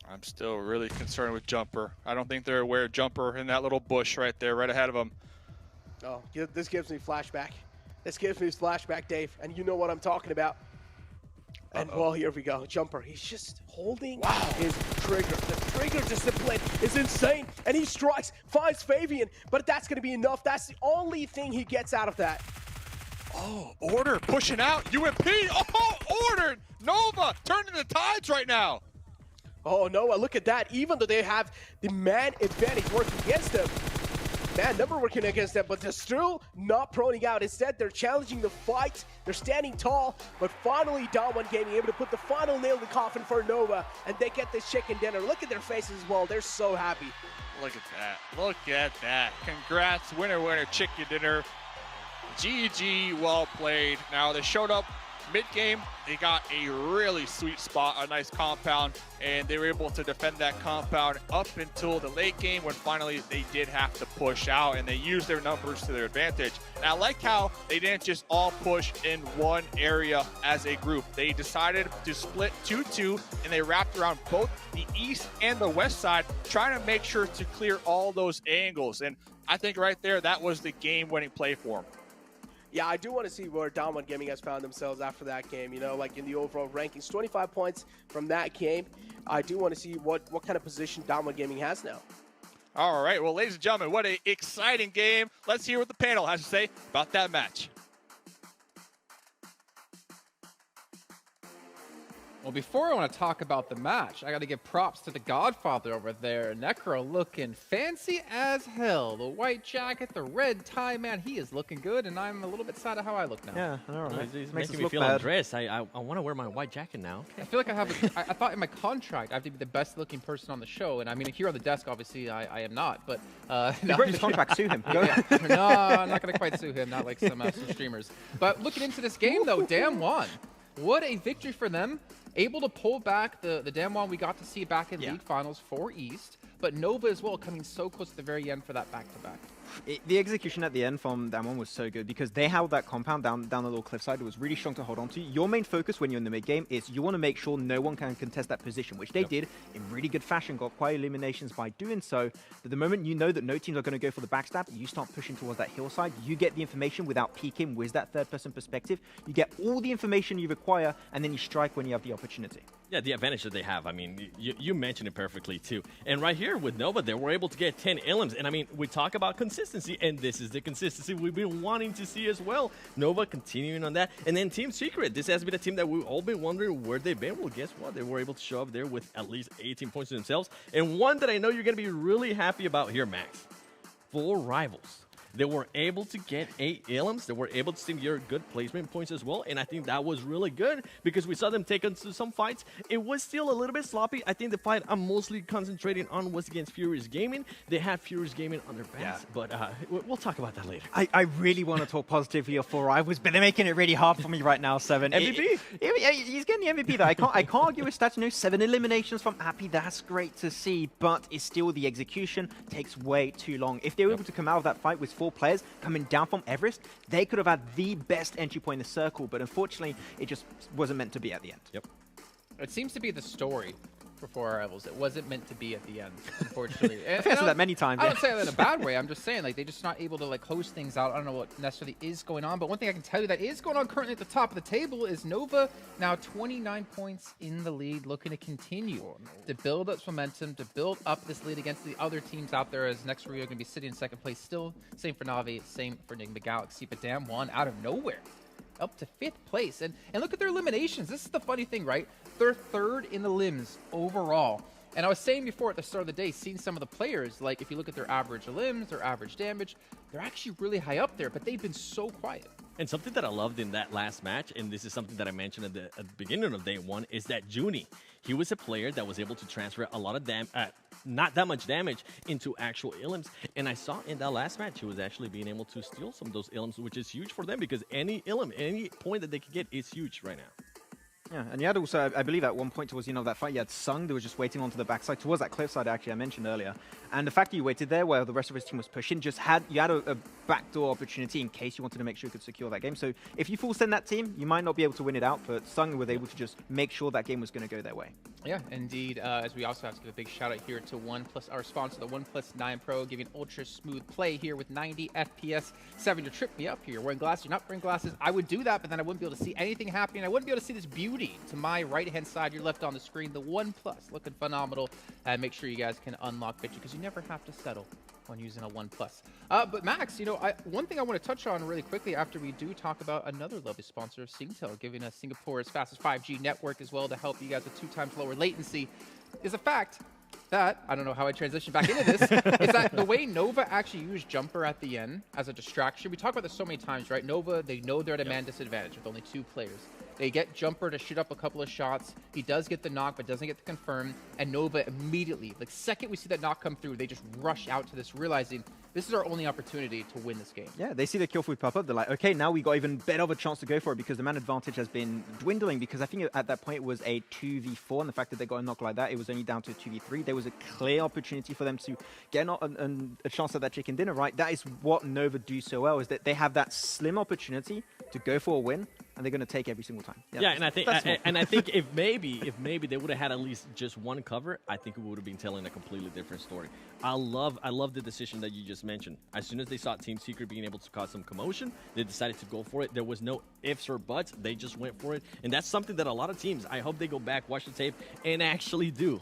I'm still really concerned with Jumper. I don't think they're aware of Jumper in that little bush right there, right ahead of them. Oh, this gives me flashback. This gives me flashback, Dave, and you know what I'm talking about. And well, here we go. Jumper, he's just holding his trigger. The trigger discipline is insane, and he strikes, finds Fabian, but that's going to be enough. That's the only thing he gets out of that. Oh, Order pushing out. UMP. Oh, Order. Nova turning the tides right now. Oh, Noah, look at that. Even though they have the man advantage working against them, man number working against them, but they're still not proning out. Instead, they're challenging the fight. They're standing tall, but finally, Dominant Gaming able to put the final nail in the coffin for Nova, and they get this chicken dinner. Look at their faces as well. They're so happy. Look at that. Look at that. Congrats, winner, chicken dinner. GG, well played. Now, they showed up mid-game. They got a really sweet spot, a nice compound, and they were able to defend that compound up until the late game when finally they did have to push out, and they used their numbers to their advantage. And I like how they didn't just all push in one area as a group. They decided to split 2-2, and they wrapped around both the east and the west side, trying to make sure to clear all those angles. And I think right there, that was the game-winning play for them. Yeah, I do want to see where Dominant Gaming has found themselves after that game, you know, like in the overall rankings. 25 points from that game. I do want to see what kind of position Dominant Gaming has now. All right, well, ladies and gentlemen, what an exciting game. Let's hear what the panel has to say about that match. Well, before I want to talk about the match, I got to give props to the Godfather over there. Necro looking fancy as hell. The white jacket, the red tie, man, he is looking good, and I'm a little bit sad of how I look now. Yeah, I know, right? He's making me feel undressed. I want to wear my white jacket now. I feel like I have. I thought in my contract I have to be the best looking person on the show, and I mean here on the desk, obviously I am not. But you break the contract, sue him. No, I'm not gonna quite sue him. Not like some streamers. But looking into this game though, Damwon, what a victory for them. Able to pull back the Damwon we got to see back in League Finals for East. but Nova as well coming so close to the very end for that back-to-back. The execution at the end from that one was so good because they held that compound down the little cliffside. It was really strong to hold on to. Your main focus when you're in the mid game is you want to make sure no one can contest that position, which they did in really good fashion, got quite eliminations by doing so. But the moment you know that no teams are going to go for the backstab, you start pushing towards that hillside. You get the information without peeking with that third-person perspective. You get all the information you require, and then you strike when you have the opportunity. Yeah, the advantage that they have. I mean, you mentioned it perfectly, too. And right here with Nova, they were able to get 10 elims. And, I mean, we talk about consistency, and this is the consistency we've been wanting to see as well. Nova continuing on that. And then Team Secret. This has been a team that we've all been wondering where they've been. Well, guess what? They were able to show up there with at least 18 points to themselves. And one that I know you're going to be really happy about here, Max. 4 rivals. They were able to get 8 elims. They were able to secure good placement points as well. And I think that was really good because we saw them take into some fights. It was still a little bit sloppy. I think the fight I'm mostly concentrating on was against Furious Gaming. They had Furious Gaming on their backs, but we'll talk about that later. I really want to talk positively of 4 rivals, but they're making it really hard for me right now, 7. MVP? He's getting the MVP, though. I can't argue with stats. You know, 7 eliminations from Appy. That's great to see, but it's still the execution takes way too long. If they were able to come out of that fight with 4 players coming down from Everest, they could have had the best entry point in the circle, but unfortunately, it just wasn't meant to be at the end. Yep. It seems to be the story for 4 rivals. It wasn't meant to be at the end, unfortunately. I've said that many times. I don't say that in a bad way. I'm just saying, like, they're just not able to, like, close things out. I don't know what necessarily is going on, but one thing I can tell you that is going on currently at the top of the table is Nova now 29 points in the lead, looking to continue to build up momentum, to build up this lead against the other teams out there, as next Ruya are going to be sitting in 2nd place still. Same for Navi, same for Nigma Galaxy, but damn one out of nowhere. Up to 5th place. And look at their eliminations. This is the funny thing, right? They're 3rd in the limbs overall. And I was saying before at the start of the day, seeing some of the players, like if you look at their average limbs, their average damage, they're actually really high up there, but they've been so quiet. And something that I loved in that last match, and this is something that I mentioned at the beginning of day 1, is that Junie, he was a player that was able to transfer a lot of not that much damage into actual elims. And I saw in that last match, he was actually being able to steal some of those elims, which is huge for them because any elim, any point that they could get is huge right now. Yeah, and you had also, I believe at one point towards the end of that fight, you had Sung that was just waiting onto the backside, towards that cliffside actually I mentioned earlier. And the fact that you waited there while the rest of his team was pushing, you had a backdoor opportunity in case you wanted to make sure you could secure that game. So if you full send that team, you might not be able to win it out, but Sung was able to just make sure that game was going to go their way. Yeah, indeed. As we also have to give a big shout out here to our sponsor, the OnePlus 9 Pro, giving ultra smooth play here with 90 FPS. 7, you trip me up here. You're wearing glasses, you're not wearing glasses. I would do that, but then I wouldn't be able to see anything happening. I wouldn't be able to see this beauty to my right-hand side. You're left on the screen. The OnePlus looking phenomenal. Make sure you guys can unlock picture because you never have to settle when using a OnePlus. But Max, you know, one thing I want to touch on really quickly after we do talk about another lovely sponsor, Singtel, giving us Singapore's fastest 5G network as well to help you guys with 2 times lower latency, is a fact that, I don't know how I transition back into this, is that the way Nova actually used Jumper at the end as a distraction, we talk about this so many times, right? Nova, they know they're at a man disadvantage with only 2 players. They get Jumper to shoot up a couple of shots. He does get the knock, but doesn't get the confirm. And Nova immediately, like second we see that knock come through, they just rush out to this, realizing this is our only opportunity to win this game. Yeah, they see the kill feed pop up. They're like, okay, now we got even better of a chance to go for it because the man advantage has been dwindling because I think at that point it was a 2v4 and the fact that they got a knock like that, it was only down to a 2v3. There was a clear opportunity for them to get a chance at that chicken dinner, right? That is what Nova do so well, is that they have that slim opportunity to go for a win and they're going to take every single time. Yeah, and I think if maybe they would have had at least just one cover, I think we would have been telling a completely different story. I love the decision that you just mentioned. As soon as they saw Team Secret being able to cause some commotion, they decided to go for it. There was no ifs or buts. They just went for it, and that's something that a lot of teams, I hope they go back, watch the tape, and actually do.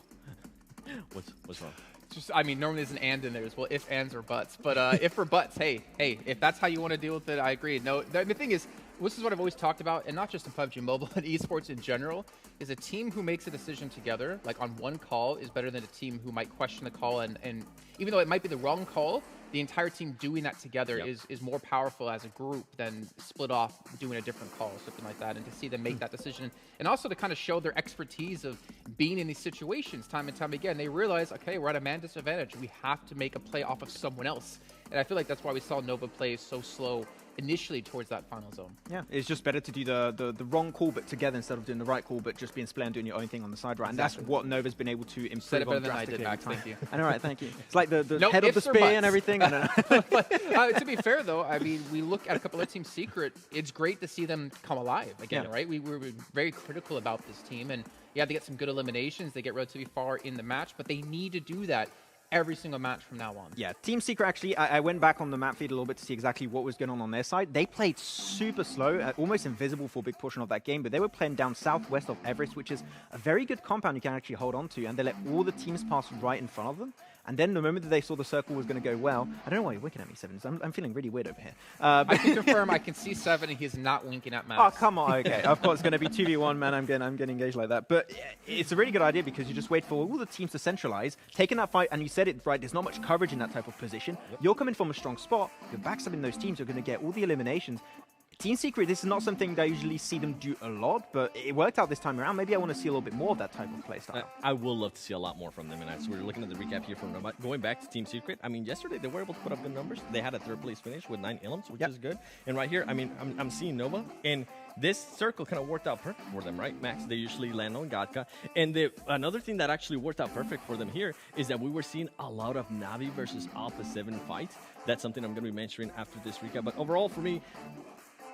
What's wrong? Just, I mean, normally there's an and in there as well, if, ands, or buts. But if or buts, hey, if that's how you want to deal with it, I agree. No, the thing is, this is what I've always talked about, and not just in PUBG Mobile, but esports in general, is a team who makes a decision together, like on one call, is better than a team who might question the call. And even though it might be the wrong call, the entire team doing that together is more powerful as a group than split off doing a different call or something like that. And to see them make that decision, and also to kind of show their expertise of being in these situations time and time again, they realize, okay, we're at a man disadvantage. We have to make a play off of someone else. And I feel like that's why we saw Nova play so slow initially towards that final zone. Yeah, it's just better to do the wrong call but together instead of doing the right call but just being split and doing your own thing on the side, right? And that's what Nova's been able to improve Said it better on than I did, drastically Max. every time. Thank you. I know, right? Thank you. It's like the No head of the ifs or spear buts. and everything. I don't know. But, to be fair, though, I mean, we look at a couple of Team Secret. It's great to see them come alive again, right? We were very critical about this team, and yeah, they get some good eliminations. They get relatively far in the match, but they need to do that every single match from now on. Yeah, Team Secret, actually, I went back on the map feed a little bit to see exactly what was going on their side. They played super slow, almost invisible for a big portion of that game, but they were playing down southwest of Everest, which is a very good compound you can actually hold on to, and they let all the teams pass right in front of them. And then the moment that they saw the circle was going to go well, I don't know why you're winking at me, Sevens. I'm feeling really weird over here. I can confirm, I can see Seven, and he's not winking at Max. Oh, come on. Okay. Of course, it's going to be 2v1, man. I'm getting engaged like that. But it's a really good idea because you just wait for all the teams to centralize, taking that fight, and you said it right, there's not much coverage in that type of position. You're coming from a strong spot. You're backstabbing those teams. You're going to get all the eliminations. Team Secret, this is not something that I usually see them do a lot, but it worked out this time around. Maybe I want to see a little bit more of that type of playstyle. I will love to see a lot more from them, and as we're looking at the recap here from Nova, going back to Team Secret, I mean, yesterday they were able to put up good numbers. They had a third place finish with 9 elims, which is good. And right here, I mean, I'm seeing Nova, and this circle kind of worked out perfect for them, right, Max? They usually land on Gatka. And another thing that actually worked out perfect for them here is that we were seeing a lot of Navi versus Alpha 7 fights. That's something I'm going to be mentioning after this recap. But overall, for me,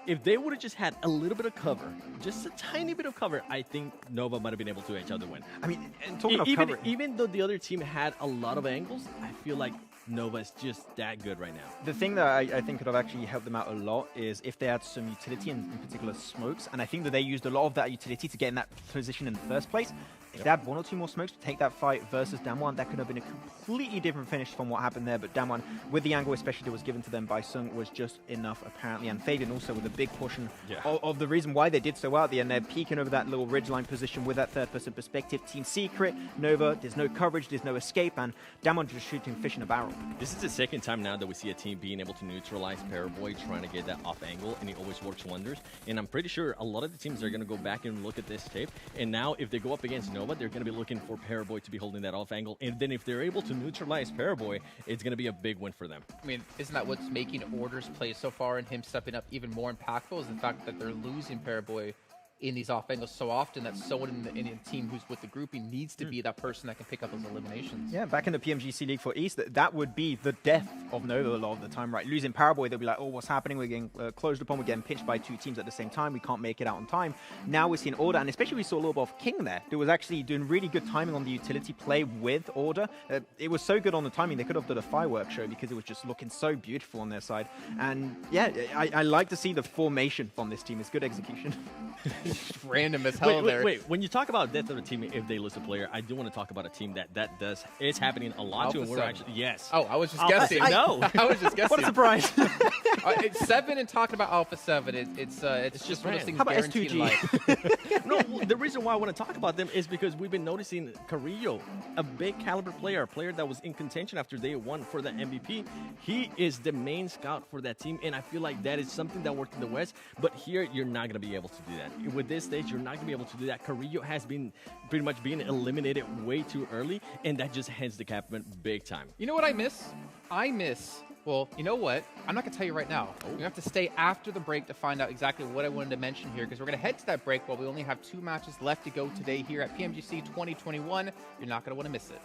if they would have just had a little bit of cover, just a tiny bit of cover, I think Nova might have been able to edge out the win. I mean, and talking of even, cover, even though the other team had a lot of angles, I feel like Nova is just that good right now. the thing that I think could have actually helped them out a lot is if they had some utility, in particular smokes, and I think that they used a lot of that utility to get in that position in the first place. If they had 1 or 2 more smokes to take that fight versus Damwon, that could have been a completely different finish from what happened there. But Damwon, with the angle especially that was given to them by Sung, was just enough apparently. And Fabian also with a big portion of the reason why they did so well at the end. They're peeking over that little ridgeline position with that third-person perspective. Team Secret, Nova, there's no coverage, there's no escape, and Damwon just shooting fish in a barrel. This is the second time now that we see a team being able to neutralize Paraboy, trying to get that off angle, and it always works wonders. And I'm pretty sure a lot of the teams are going to go back and look at this tape. And now if they go up against Nova, they're going to be looking for Paraboy to be holding that off angle. And then if they're able to neutralize Paraboy, it's going to be a big win for them. I mean, isn't that what's making Orders play so far and him stepping up even more impactful is the fact that they're losing Paraboy in these off angles so often that someone in a team who's with the grouping needs to be that person that can pick up those eliminations. Yeah, back in the PMGC League for East, that would be the death of Nova a lot of the time, right? Losing Paraboy, they'll be like, oh, what's happening? We're getting closed upon, we're getting pinched by 2 teams at the same time, we can't make it out on time. Now we're seeing Order, and especially we saw a little bit of King there, who was actually doing really good timing on the utility play with Order. It was so good on the timing, they could have done a fireworks show because it was just looking so beautiful on their side. And yeah, I like to see the formation from this team. It's good execution. Random as hell there. Wait, when you talk about death of a team, if they lose a player, I do want to talk about a team that does. It's happening a lot too, and we're actually Oh, I was just guessing. No, I was just guessing. What a surprise! It's 7 and talking about Alpha 7. It's just one of those things How about guaranteed in S2G? life. No, the reason why I want to talk about them is because we've been noticing Carrillo, a big caliber player, a player that was in contention after day 1 for the MVP. He is the main scout for that team, and I feel like that is something that worked in the West, but here you're not going to be able to do that. With this stage, you're not going to be able to do that. Carrillo has been pretty much being eliminated way too early, and that just heads the Capman big time. You know what I miss? Well, you know what? I'm not going to tell you right now. You have to stay after the break to find out exactly what I wanted to mention here, because we're going to head to that break while we only have 2 matches left to go today here at PMGC 2021. You're not going to want to miss it.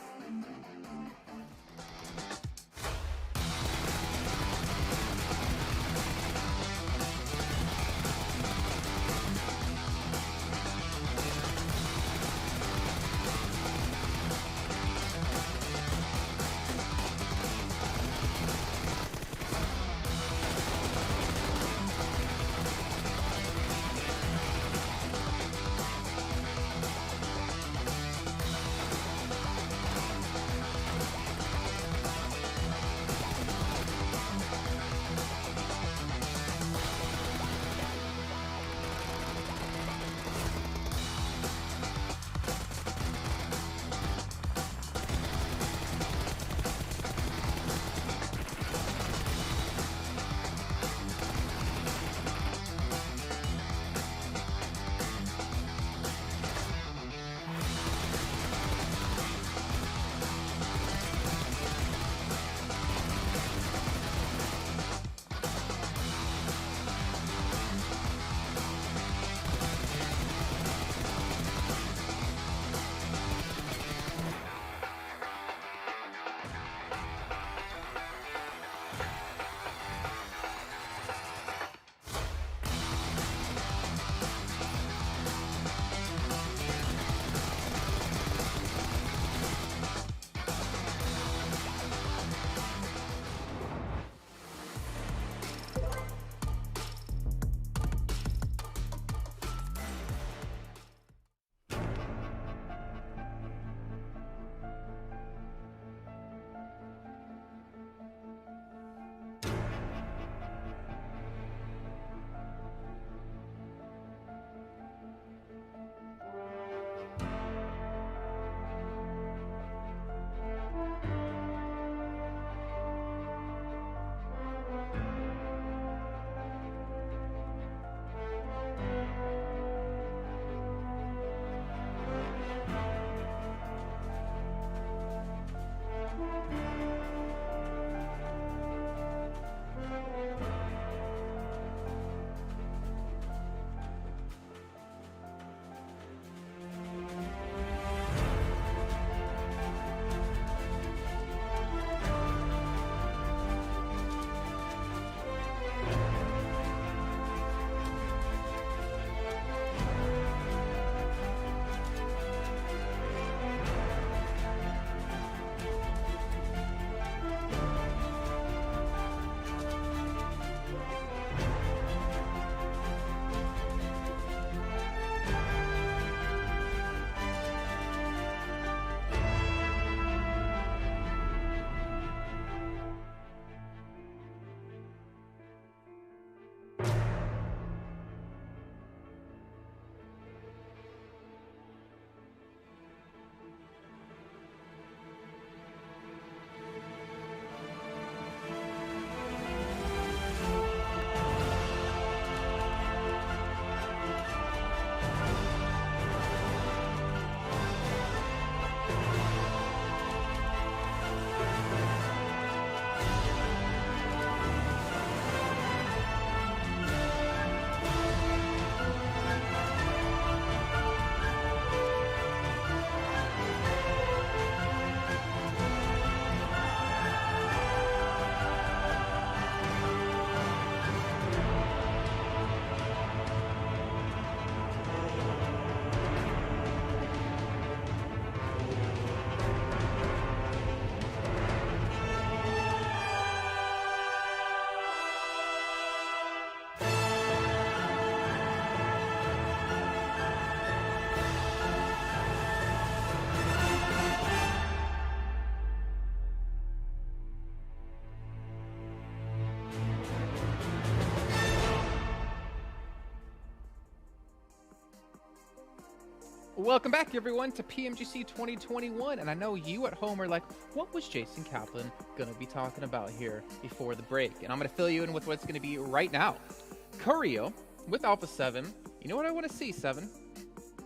Welcome back, everyone, to PMGC 2021. And I know you at home are like, what was Jason Kaplan going to be talking about here before the break? And I'm going to fill you in with what's going to be right now. Carrillo with Alpha 7. You know what I want to see, 7?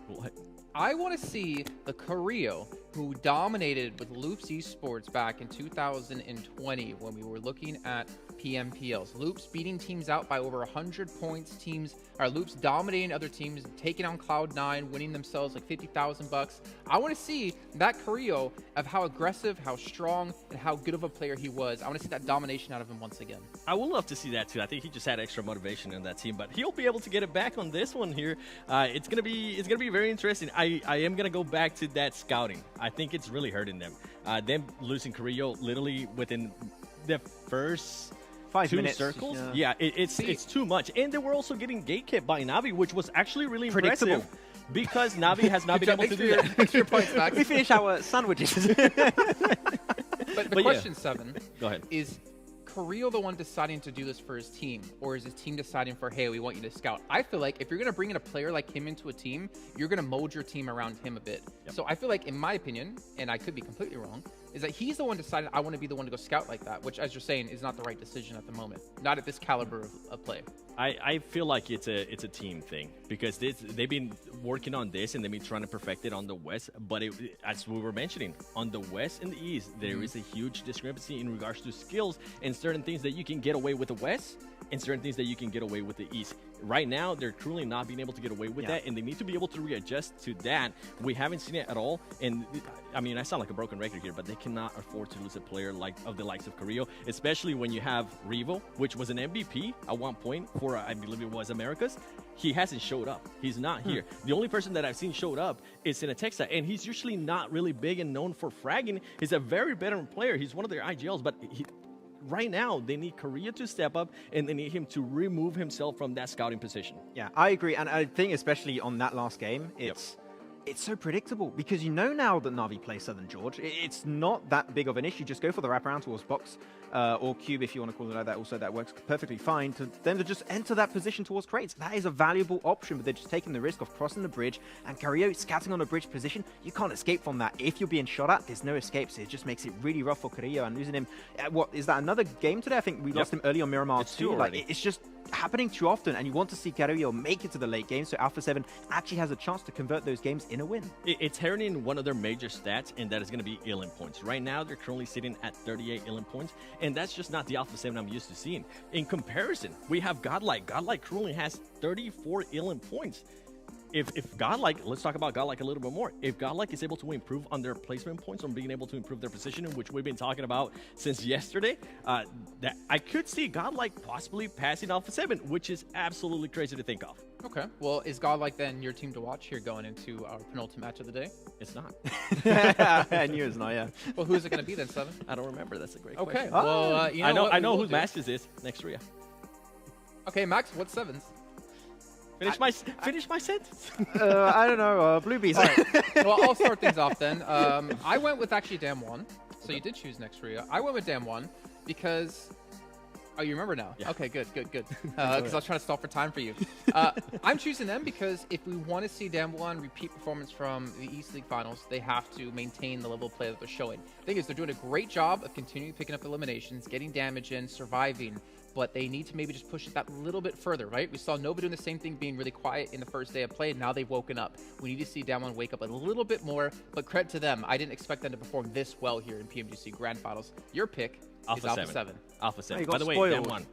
What? I want to see the Carrillo who dominated with Loops Esports back in 2020 when we were looking at PMPLs. Loops beating teams out by over 100 points. Loops dominating other teams, taking on Cloud9, winning themselves like $50,000. I want to see that Carrillo of how aggressive, how strong, and how good of a player he was. I want to see that domination out of him once again. I would love to see that too. I think he just had extra motivation in that team, but he'll be able to get it back on this one here. It's gonna be very interesting. I am gonna go back to that scouting. I think it's really hurting them. Them losing Carrillo literally within the first 5 minutes. Circles. Yeah, it's too much. And they were also getting gate kept by Navi, which was actually really predictable. impressive. Because Navi has not been able to do that. Thanks for your points, Max. We finish our sandwiches. But the question, 7, go ahead. Is Carrillo the one deciding to do this for his team, or is his team deciding for, hey, we want you to scout? I feel like if you're going to bring in a player like him into a team, you're going to mold your team around him a bit. Yep. So I feel like, in my opinion, and I could be completely wrong, is that he's the one decided I want to be the one to go scout like that, which, as you're saying, is not the right decision at the moment. Not at this caliber of play. I feel like it's a team thing because they've been working on this and they've been trying to perfect it on the West. But as we were mentioning, on the West and the East, there is a huge discrepancy in regards to skills and certain things that you can get away with the West and certain things that you can get away with the East. Right now, they're truly not being able to get away with that, and they need to be able to readjust to that. We haven't seen it at all, and I mean, I sound like a broken record here, but they cannot afford to lose a player of the likes of Carrillo, especially when you have Revo, which was an MVP at one point for, I believe it was Americas. He hasn't showed up. He's not here. The only person that I've seen showed up is in a Texas, and he's usually not really big and known for fragging. He's a very veteran player. He's one of their IGLs, but right now, they need Korea to step up, and they need him to remove himself from that scouting position. Yeah, I agree. And I think especially on that last game, it's so predictable because you know now that Na'Vi plays Southern George. It's not that big of an issue. Just go for the wraparound towards box or cube, if you want to call it like that. Also, that works perfectly fine. To them to just enter that position towards crates. That is a valuable option, but they're just taking the risk of crossing the bridge. And Carrillo scouting on a bridge position, you can't escape from that. If you're being shot at, there's no escape. So it just makes it really rough for Carrillo. And losing him, what is that, another game today? I think we lost him early on Miramar too. Like, it's just happening too often, and you want to see Carrillo make it to the late game, so Alpha 7 actually has a chance to convert those games in a win. It's hurting one of their major stats, and that is going to be Ilin points. Right now, they're currently sitting at 38 Ilin points, and that's just not the Alpha 7 I'm used to seeing. In comparison, we have GodLike. GodLike currently has 34 Ilin points. If GodLike, let's talk about GodLike a little bit more. If GodLike is able to improve on their placement points, on being able to improve their positioning, which we've been talking about since yesterday, that I could see GodLike possibly passing Alpha 7, which is absolutely crazy to think of. Okay. Well, is GodLike then your team to watch here going into our penultimate match of the day? It's not. I knew it's not, yeah. Well, who's it going to be then, 7? I don't remember. That's a great question. Okay. Well, you know I know who Masters is next Ruya. Okay, Max, what's 7's? Finish my sentence. I don't know. Bluebees. All right. Well, I'll start things off then. I went with actually Dam1. So you did choose next Ruya. I went with Dam1 because... Oh, you remember now? Yeah. Okay, good. Because I was trying to stall for time for you. I'm choosing them because if we want to see Dam1 repeat performance from the East League Finals, they have to maintain the level of play that they're showing. The thing is, they're doing a great job of continuing picking up eliminations, getting damage in, surviving, but they need to maybe just push it that little bit further, right? We saw Nova doing the same thing, being really quiet in the first day of play, and now they've woken up. We need to see Dam1 wake up a little bit more, but credit to them. I didn't expect them to perform this well here in PMGC GrandFinals. Your pick is Alpha 7. Alpha 7. Oh, By the way, Dam1.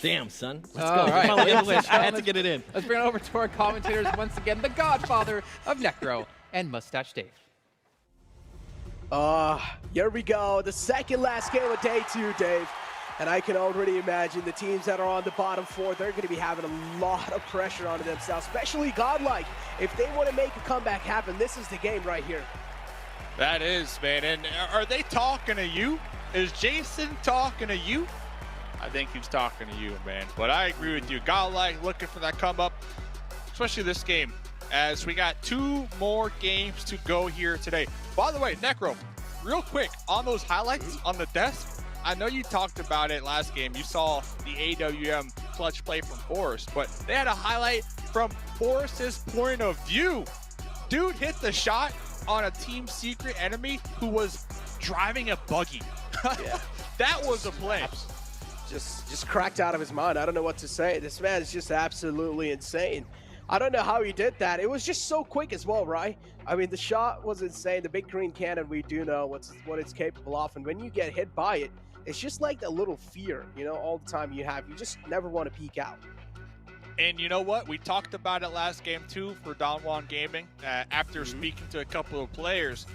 Damn, son. Let's go. All right. English. I had to get it in. Let's bring it over to our commentators once again, the godfather of Necro and Mustache Dave. Here we go. The second last game of day 2, Dave. And I can already imagine the teams that are on the bottom 4, they're going to be having a lot of pressure on themselves, especially GodLike. If they want to make a comeback happen, this is the game right here. That is, man. And are they talking to you? Is Jason talking to you? I think he's talking to you, man. But I agree with you. GodLike looking for that come up, especially this game, as we got 2 more games to go here today. By the way, Necro, real quick, on those highlights on the desk, I know you talked about it last game. You saw the AWM clutch play from Forrest, but they had a highlight from Forrest's point of view. Dude hit the shot on a team secret enemy who was driving a buggy. Yeah. That was a play. Just cracked out of his mind. I don't know what to say. This man is just absolutely insane. I don't know how he did that. It was just so quick as well, right? I mean, the shot was insane. The big green cannon, we do know what it's capable of. And when you get hit by it, it's just like that little fear, you know, all the time you have. You just never want to peek out. And you know what? We talked about it last game too for Don Juan Gaming. After speaking to a couple of players,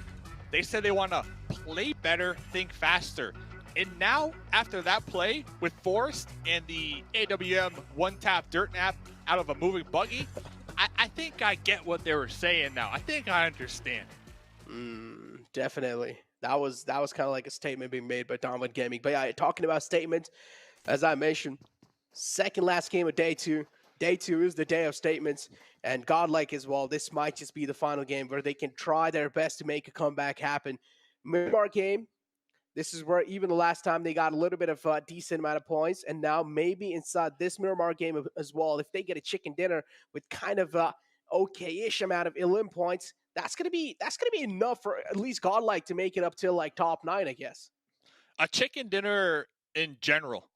they said they want to play better, think faster. And now, after that play with Forrest and the AWM one-tap dirt nap out of a moving buggy, I think I get what they were saying now. I think I understand. Definitely. That was kind of like a statement being made by Don Juan Gaming. But yeah, talking about statements, as I mentioned, second last game of day two. Day two is the day of statements, and GodLike as well. This might just be the final game where they can try their best to make a comeback happen. Miramar game, this is where even the last time they got a little bit of a decent amount of points, and now maybe inside this Miramar game as well, if they get a chicken dinner with kind of a okay-ish amount of elim points, that's gonna be enough for at least GodLike to make it up till like top 9, I guess. A chicken dinner in general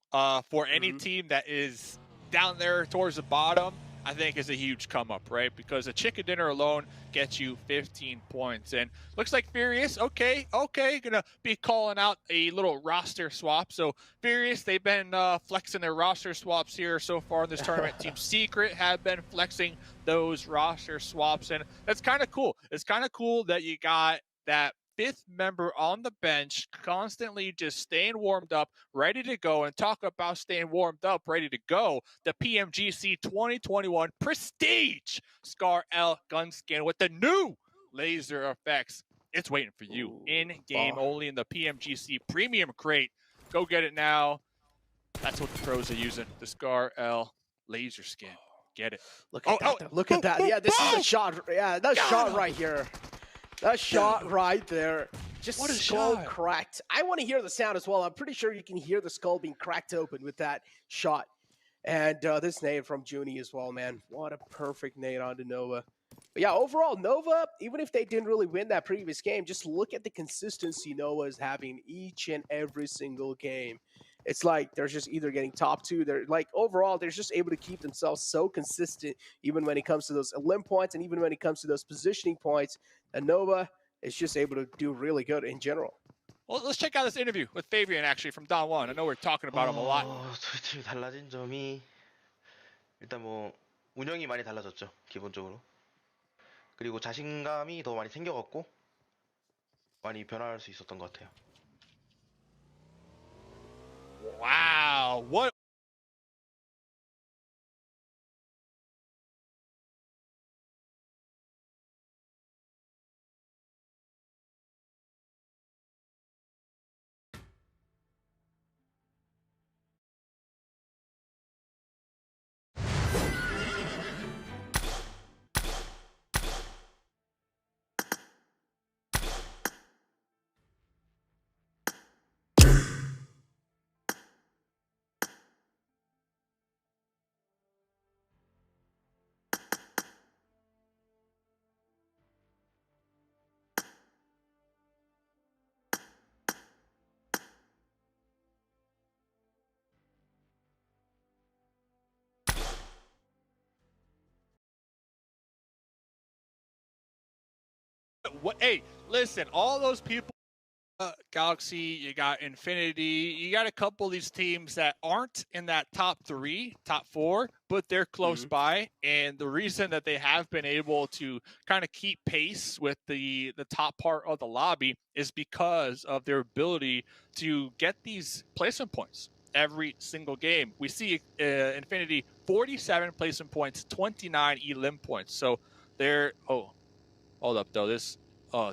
for any team that is down there towards the bottom, I think is a huge come up, right? Because a chicken dinner alone gets you 15 points. And looks like Furious, okay, gonna be calling out a little roster swap. So Furious, they've been flexing their roster swaps here so far in this tournament. Team Secret have been flexing those roster swaps, and that's kind of cool. It's kind of cool that you got that 5th member on the bench constantly just staying warmed up, ready to go. And talk about staying warmed up, ready to go, the PMGC 2021 Prestige Scar L gun skin with the new laser effects. It's waiting for you in-game only in the PMGC Premium Crate. Go get it now. That's what the pros are using, the Scar L laser skin. Get it. Look at that. Look at that. Yeah, this is a shot. Yeah, that shot right here. That shot right there. Just what a skull shot. Cracked. I want to hear the sound as well. I'm pretty sure you can hear the skull being cracked open with that shot. And this nade from Junie as well, man. What a perfect nade onto Nova. But yeah, overall, Nova, even if they didn't really win that previous game, just look at the consistency Nova is having each and every single game. It's like they're just either getting top 2. They're like overall, they're just able to keep themselves so consistent, even when it comes to those elim points and even when it comes to those positioning points. And Nova is just able to do really good in general. Well, let's check out this interview with Fabian actually from Don Juan. I know we're talking about him a lot. 지금 달라진 점이 일단 뭐 운영이 많이 달라졌죠, 기본적으로. 그리고 자신감이 더 많이 생겨갖고 많이 변화할 수 있었던 것 같아요. Wow, what? Hey, listen, all those people, Galaxy, you got Infinity, you got a couple of these teams that aren't in that top 3, top 4, but they're close by. And the reason that they have been able to kind of keep pace with the top part of the lobby is because of their ability to get these placement points every single game. We see Infinity 47 placement points, 29 elim points. So they're, hold up though, this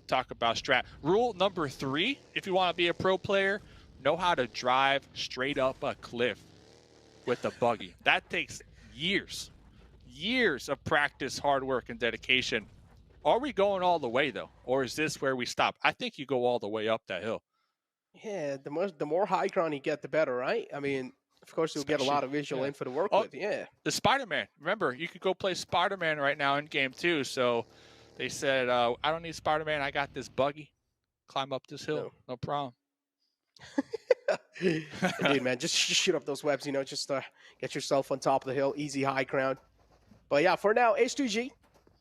talk about strat. Rule number 3, if you want to be a pro player, know how to drive straight up a cliff with a buggy. That takes years of practice, hard work, and dedication. Are we going all the way though? Or is this where we stop? I think you go all the way up that hill. Yeah, the more high ground you get, the better, right? I mean, of course, you'll get a lot of visual info to work with. Yeah. The Spider-Man. Remember, you could go play Spider-Man right now in game 2. So They said, I don't need Spider-Man. I got this buggy. Climb up this hill. No problem. Dude, man, just shoot up those webs, you know, just get yourself on top of the hill. Easy high ground. But yeah, for now, H2G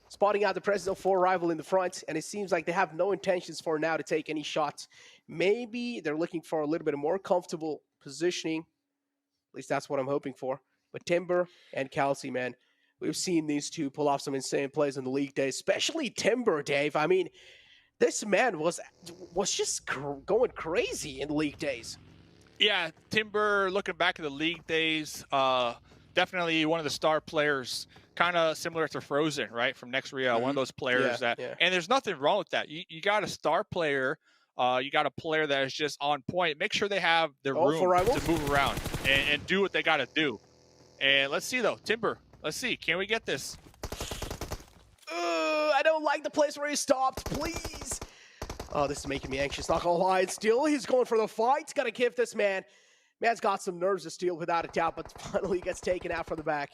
spotting out the presence of 4 rival in the front, and it seems like they have no intentions for now to take any shots. Maybe they're looking for a little bit more comfortable positioning. At least that's what I'm hoping for. But Timber and Kelsey, man, we've seen these two pull off some insane plays in the league days, especially Timber, Dave. I mean, this man was just going crazy in the league days. Yeah, Timber, looking back at the league days, definitely one of the star players, kind of similar to Frozen, right, from Next Ruya, one of those players and there's nothing wrong with that. You got a star player, you got a player that is just on point. Make sure they have the room to move around and do what they got to do. And let's see, though, Timber, let's see, can we get this? I don't like the place where he stopped, please. Oh, this is making me anxious, not gonna lie. Still, he's going for the fight. Gotta give this man. Man's got some nerves to steal without a doubt, but finally gets taken out from the back.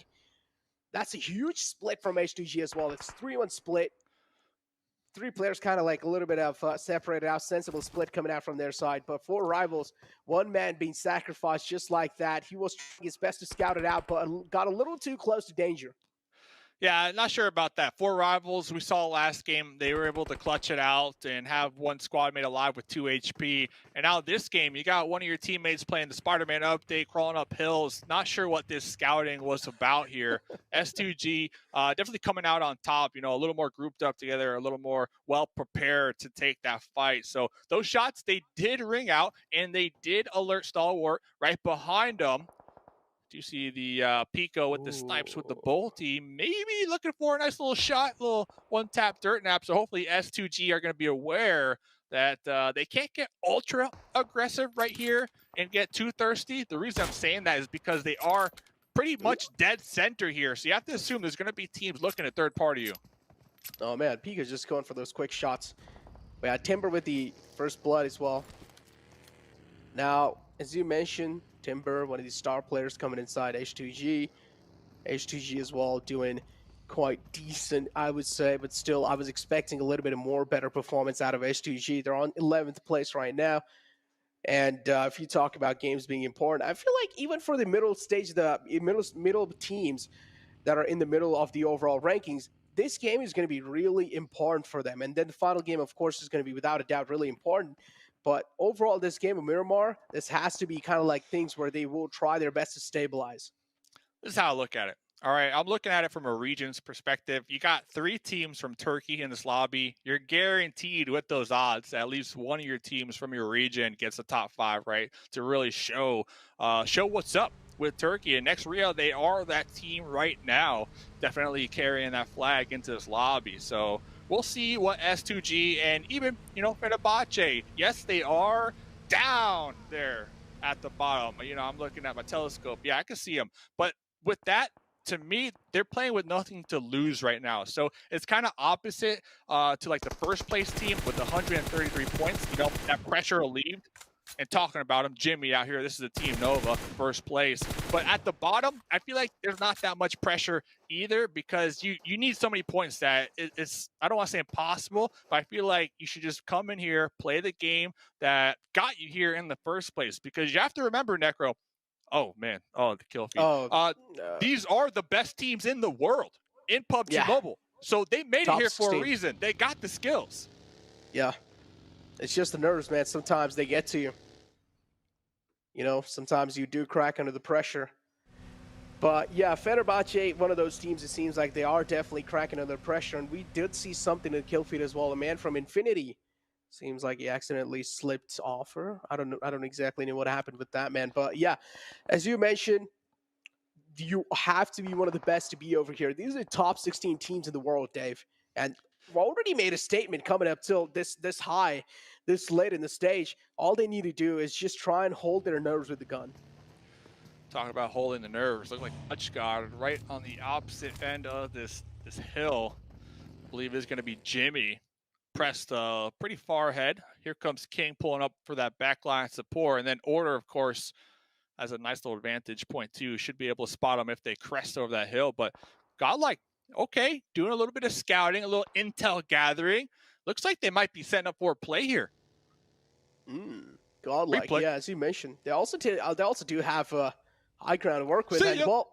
That's a huge split from H2G as well. It's 3-1 split. 3 players kind of like a little bit of separated out, sensible split coming out from their side. But 4 rivals, 1 man being sacrificed just like that. He was trying his best to scout it out, but got a little too close to danger. Yeah, not sure about that. 4 rivals we saw last game, they were able to clutch it out and have 1 squad mate alive with 2 HP. And now this game, you got one of your teammates playing the Spider-Man update, crawling up hills. Not sure what this scouting was about here. S2G definitely coming out on top, you know, a little more grouped up together, a little more well-prepared to take that fight. So those shots, they did ring out, and they did alert Stalwart right behind them. Do you see the Pico with the snipes with the bolty? Maybe looking for a nice little shot, little one-tap dirt nap. So hopefully S2G are going to be aware that they can't get ultra aggressive right here and get too thirsty. The reason I'm saying that is because they are pretty much dead center here. So you have to assume there's going to be teams looking at third party you. Oh, man, Pico's just going for those quick shots. We had Timber with the first blood as well. Now, as you mentioned, Timber, one of these star players coming inside H2G. H2G as well doing quite decent, I would say, but still I was expecting a little bit more better performance out of H2G. They're on 11th place right now. And if you talk about games being important, I feel like even for the middle stage, the middle teams that are in the middle of the overall rankings, this game is going to be really important for them. And then the final game, of course, is going to be without a doubt really important. But overall, this game of Miramar, this has to be kind of like things where they will try their best to stabilize. This is how I look at it. All right, I'm looking at it from a region's perspective. You got 3 teams from Turkey in this lobby. You're guaranteed with those odds at least one of your teams from your region gets the top 5, right? To really show what's up with Turkey. And Next Ruya, they are that team right now, definitely carrying that flag into this lobby. So we'll see what S2G and even, you know, Fenerbahçe, yes, they are down there at the bottom. You know, I'm looking at my telescope. Yeah, I can see them. But with that, to me, they're playing with nothing to lose right now. So it's kind of opposite to like the first place team with 133 points. You know, that pressure relieved. And talking about him, Jimmy out here, this is a Team Nova, first place. But at the bottom, I feel like there's not that much pressure either because you need so many points that it's, I don't want to say impossible, but I feel like you should just come in here, play the game that got you here in the first place. Because you have to remember, Necro, oh, man, oh, the kill feed. These are the best teams in the world in PUBG Mobile. So they made it here for a reason. They got the skills. Yeah. It's just the nerves, man. Sometimes they get to you. You know, sometimes you do crack under the pressure. But, yeah, Fenerbahçe, one of those teams, it seems like they are definitely cracking under pressure. And we did see something in the kill feed as well. A man from Infinity. Seems like he accidentally slipped off her. I don't exactly know what happened with that, man. But, yeah, as you mentioned, you have to be one of the best to be over here. These are the top 16 teams in the world, Dave. And we already made a statement coming up till this high, this late in the stage. All they need to do is just try and hold their nerves with the gun. Talking about holding the nerves, look like Touchguard right on the opposite end of this hill. I believe it's going to be Jimmy. Pressed pretty far ahead. Here comes King pulling up for that backline support. And then Order, of course, has a nice little vantage point too. Should be able to spot them if they crest over that hill. But GodLike, Okay, doing a little bit of scouting, a little intel gathering. Looks like they might be setting up for a play here. Godlike, Replay. yeah, as you mentioned. They also do have high ground to work with. See And ya. well,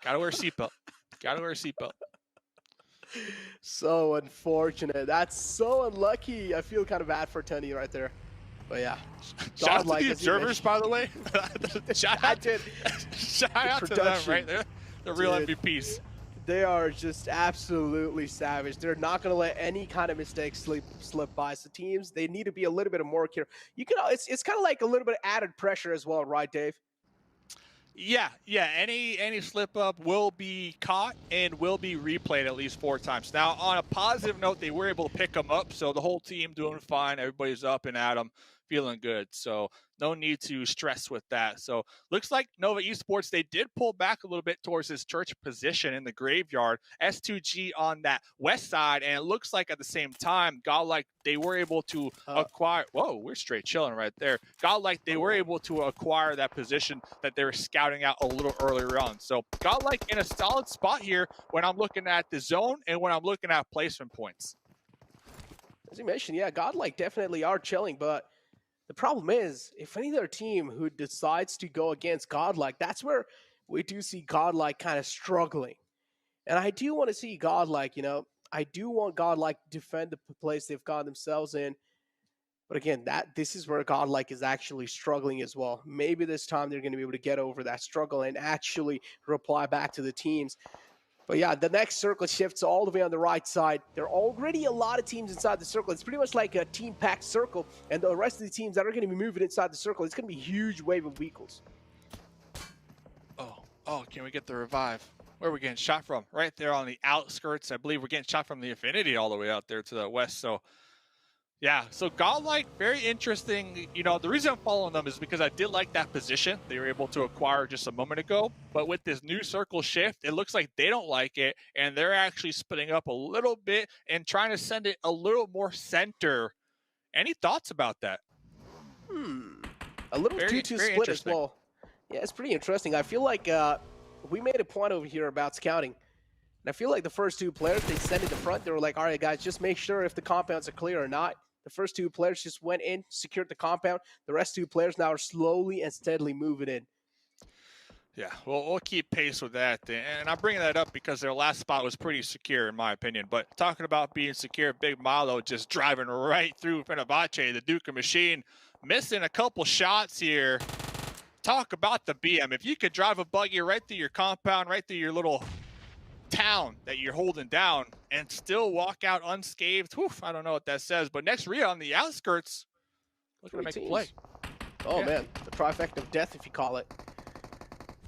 Gotta wear a seatbelt. Gotta wear a seatbelt. so unfortunate. That's so unlucky. I feel kind of bad for Tony right there. But yeah. Shout out to Godlike, the as you observers, by the way. Shout out to them, right? They're the real Dude. MVPs. They are just absolutely savage. They're not going to let any kind of mistake slip by. So teams, they need to be a little bit more careful. You can, it's kind of like a little bit of added pressure as well, right, Dave? Yeah. Any slip up will be caught and will be replayed at least 4 times. Now, on a positive note, they were able to pick them up, so the whole team doing fine. Everybody's up and at them, feeling good. So no need to stress with that. So looks like Nova Esports, they did pull back a little bit towards this church position in the graveyard. S2G on that west side, and it looks like at the same time, GodLike, they were able to acquire. Whoa, we're straight chilling right there. GodLike, they were able to acquire that position that they were scouting out a little earlier on. So GodLike in a solid spot here when I'm looking at the zone and when I'm looking at placement points. As you mentioned, yeah, GodLike definitely are chilling, but the problem is, if any other team who decides to go against GodLike, that's where we do see GodLike kind of struggling. And I do want to see GodLike, I do want GodLike to defend the place they've gotten themselves in. But again, this is where GodLike is actually struggling as well. Maybe this time they're going to be able to get over that struggle and actually reply back to the teams. But yeah, the next circle shifts all the way on the right side. There are already a lot of teams inside the circle. It's pretty much like a team-packed circle. And the rest of the teams that are going to be moving inside the circle, it's going to be a huge wave of vehicles. Oh, can we get the revive? Where are we getting shot from? Right there on the outskirts. I believe we're getting shot from the Affinity all the way out there to the west. So, yeah. So, GodLike, very interesting. The reason I'm following them is because I did like that position they were able to acquire just a moment ago. But with this new circle shift, it looks like they don't like it. And they're actually splitting up a little bit and trying to send it a little more center. Any thoughts about that? A little 2-2 split as well. Yeah, it's pretty interesting. I feel like we made a point over here about scouting. And I feel like the first 2 players, they sent in the front. They were like, all right, guys, just make sure if the compounds are clear or not. The first 2 players just went in, secured the compound. The rest 2 players now are slowly and steadily moving in. Yeah, we'll keep pace with that. And I'm bringing that up because their last spot was pretty secure, in my opinion. But talking about being secure, Big Malo just driving right through Fenerbahçe, the Duke machine, missing a couple shots here. Talk about the BM. If you could drive a buggy right through your compound, right through your little town that you're holding down, and still walk out unscathed, I don't know what that says. But next Ruya on the outskirts, looking to make a play. Oh, man. The trifecta of death, if you call it.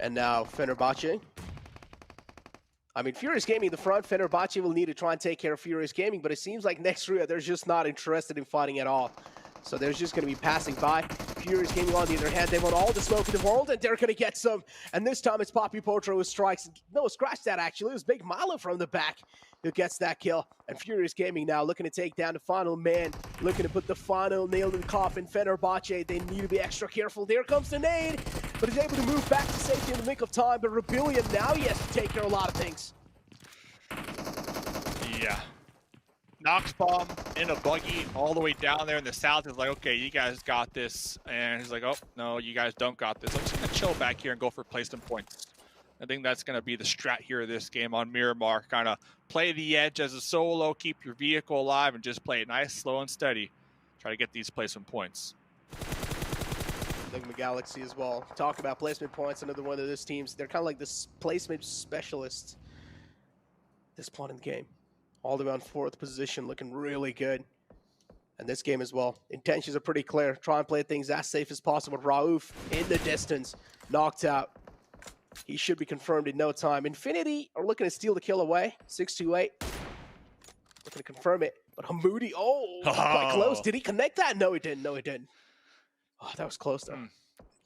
And now Fenerbahçe. I mean, Furious Gaming in the front. Fenerbahçe will need to try and take care of Furious Gaming, but it seems like next Ruya, they're just not interested in fighting at all. So they're just going to be passing by. Furious Gaming, on the other hand, they want all the smoke in the world, and they're going to get some. And this time it's Poppy Potro who strikes. No, scratch that, actually. It was Big Milo from the back who gets that kill. And Furious Gaming now looking to take down the final man, looking to put the final nail in the coffin. Fenerbahçe, they need to be extra careful. There comes the nade, but he's able to move back to safety in the nick of time. But Rebellion, now he has to take care of a lot of things. Yeah. Knox bomb in a buggy all the way down there in the south is like, okay, you guys got this. And he's like, oh, no, you guys don't got this. I'm just going to chill back here and go for placement points. I think that's going to be the strat here of this game on Miramar. Kind of play the edge as a solo, keep your vehicle alive, and just play it nice, slow, and steady. Try to get these placement points. Nigma Galaxy as well. Talk about placement points, another one of those teams. They're kind of like this placement specialists at this point in the game. All the way on 4th position, looking really good. And this game as well. Intentions are pretty clear. Try and play things as safe as possible. Rauf in the distance, knocked out. He should be confirmed in no time. Infinity are looking to steal the kill away. 628. Looking to confirm it. But Hamoudi, quite close. Did he connect that? No, he didn't. No, he didn't. Oh, that was close, though.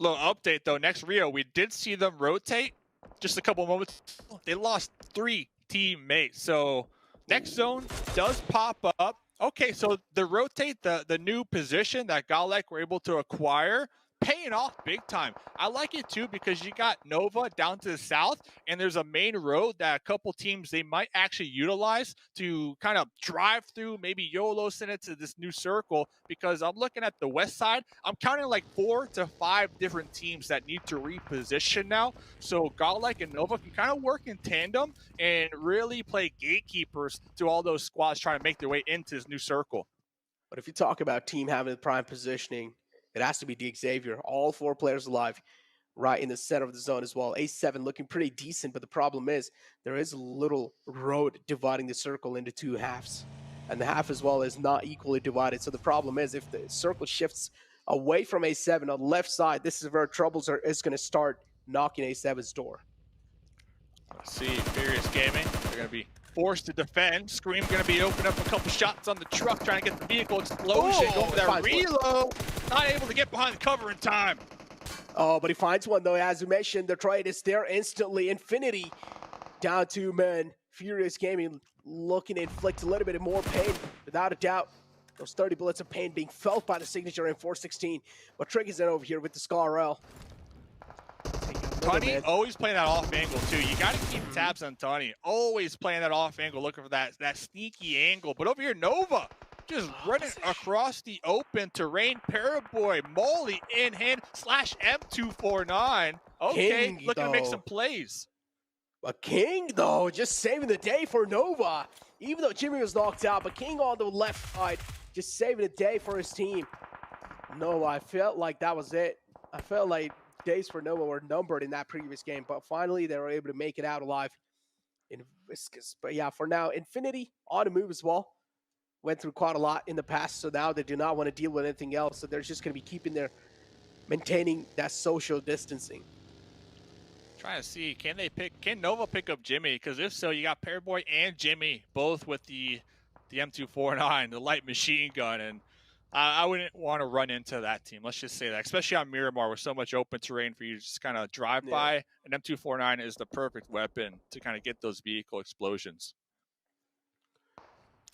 Little update, though. Next Rio, we did see them rotate just a couple moments. They lost 3 teammates. So next zone does pop up. Okay, so the rotate, the new position that GodLike were able to acquire paying off big time. I like it too because you got Nova down to the south, and there's a main road that a couple teams they might actually utilize to kind of drive through, maybe YOLO send it to this new circle. Because I'm looking at the west side, I'm counting like 4 to 5 different teams that need to reposition now. So GodLike and Nova can kind of work in tandem and really play gatekeepers to all those squads trying to make their way into this new circle. But if you talk about team having the prime positioning, it has to be the Xavier. All 4 players alive right in the center of the zone as well. A7 looking pretty decent, but the problem is there is a little road dividing the circle into 2 halves. And the half as well is not equally divided. So the problem is if the circle shifts away from A7 on the left side, this is where troubles is going to start knocking A7's door. Let's see, Furious Gaming, they're going to be forced to defend. Scream going to be opening up a couple shots on the truck, trying to get the vehicle explosion. Going for that reload. Not able to get behind the cover in time. Oh, but he finds one though. As we mentioned, the trade is there instantly. Infinity down 2 men. Furious Gaming looking to inflict a little bit of more pain, without a doubt. Those 30 bullets of pain being felt by the signature in 416. But triggers it over here with the Scar. Tony always playing that off angle too. You got to keep tabs on Tony. Always playing that off angle, looking for that sneaky angle. But over here, Nova just running across the open terrain. Paraboy, Molly in hand, /M249. Okay, King, looking to make some plays. A King, though, just saving the day for Nova. Even though Jimmy was knocked out, but King on the left side, just saving the day for his team. Nova, I felt like that was it. I felt like days for Nova were numbered in that previous game, but finally they were able to make it out alive in Viscous. But yeah, for now, Infinity on the move as well. Went through quite a lot in the past, so now they do not want to deal with anything else. So they're just going to be maintaining that social distancing. Trying to see, can Nova pick up Jimmy? Because if so, you got Paraboy and Jimmy both with the M249, the light machine gun, and I wouldn't want to run into that team. Let's just say that, especially on Miramar with so much open terrain for you to just kind of drive by. An M249 is the perfect weapon to kind of get those vehicle explosions.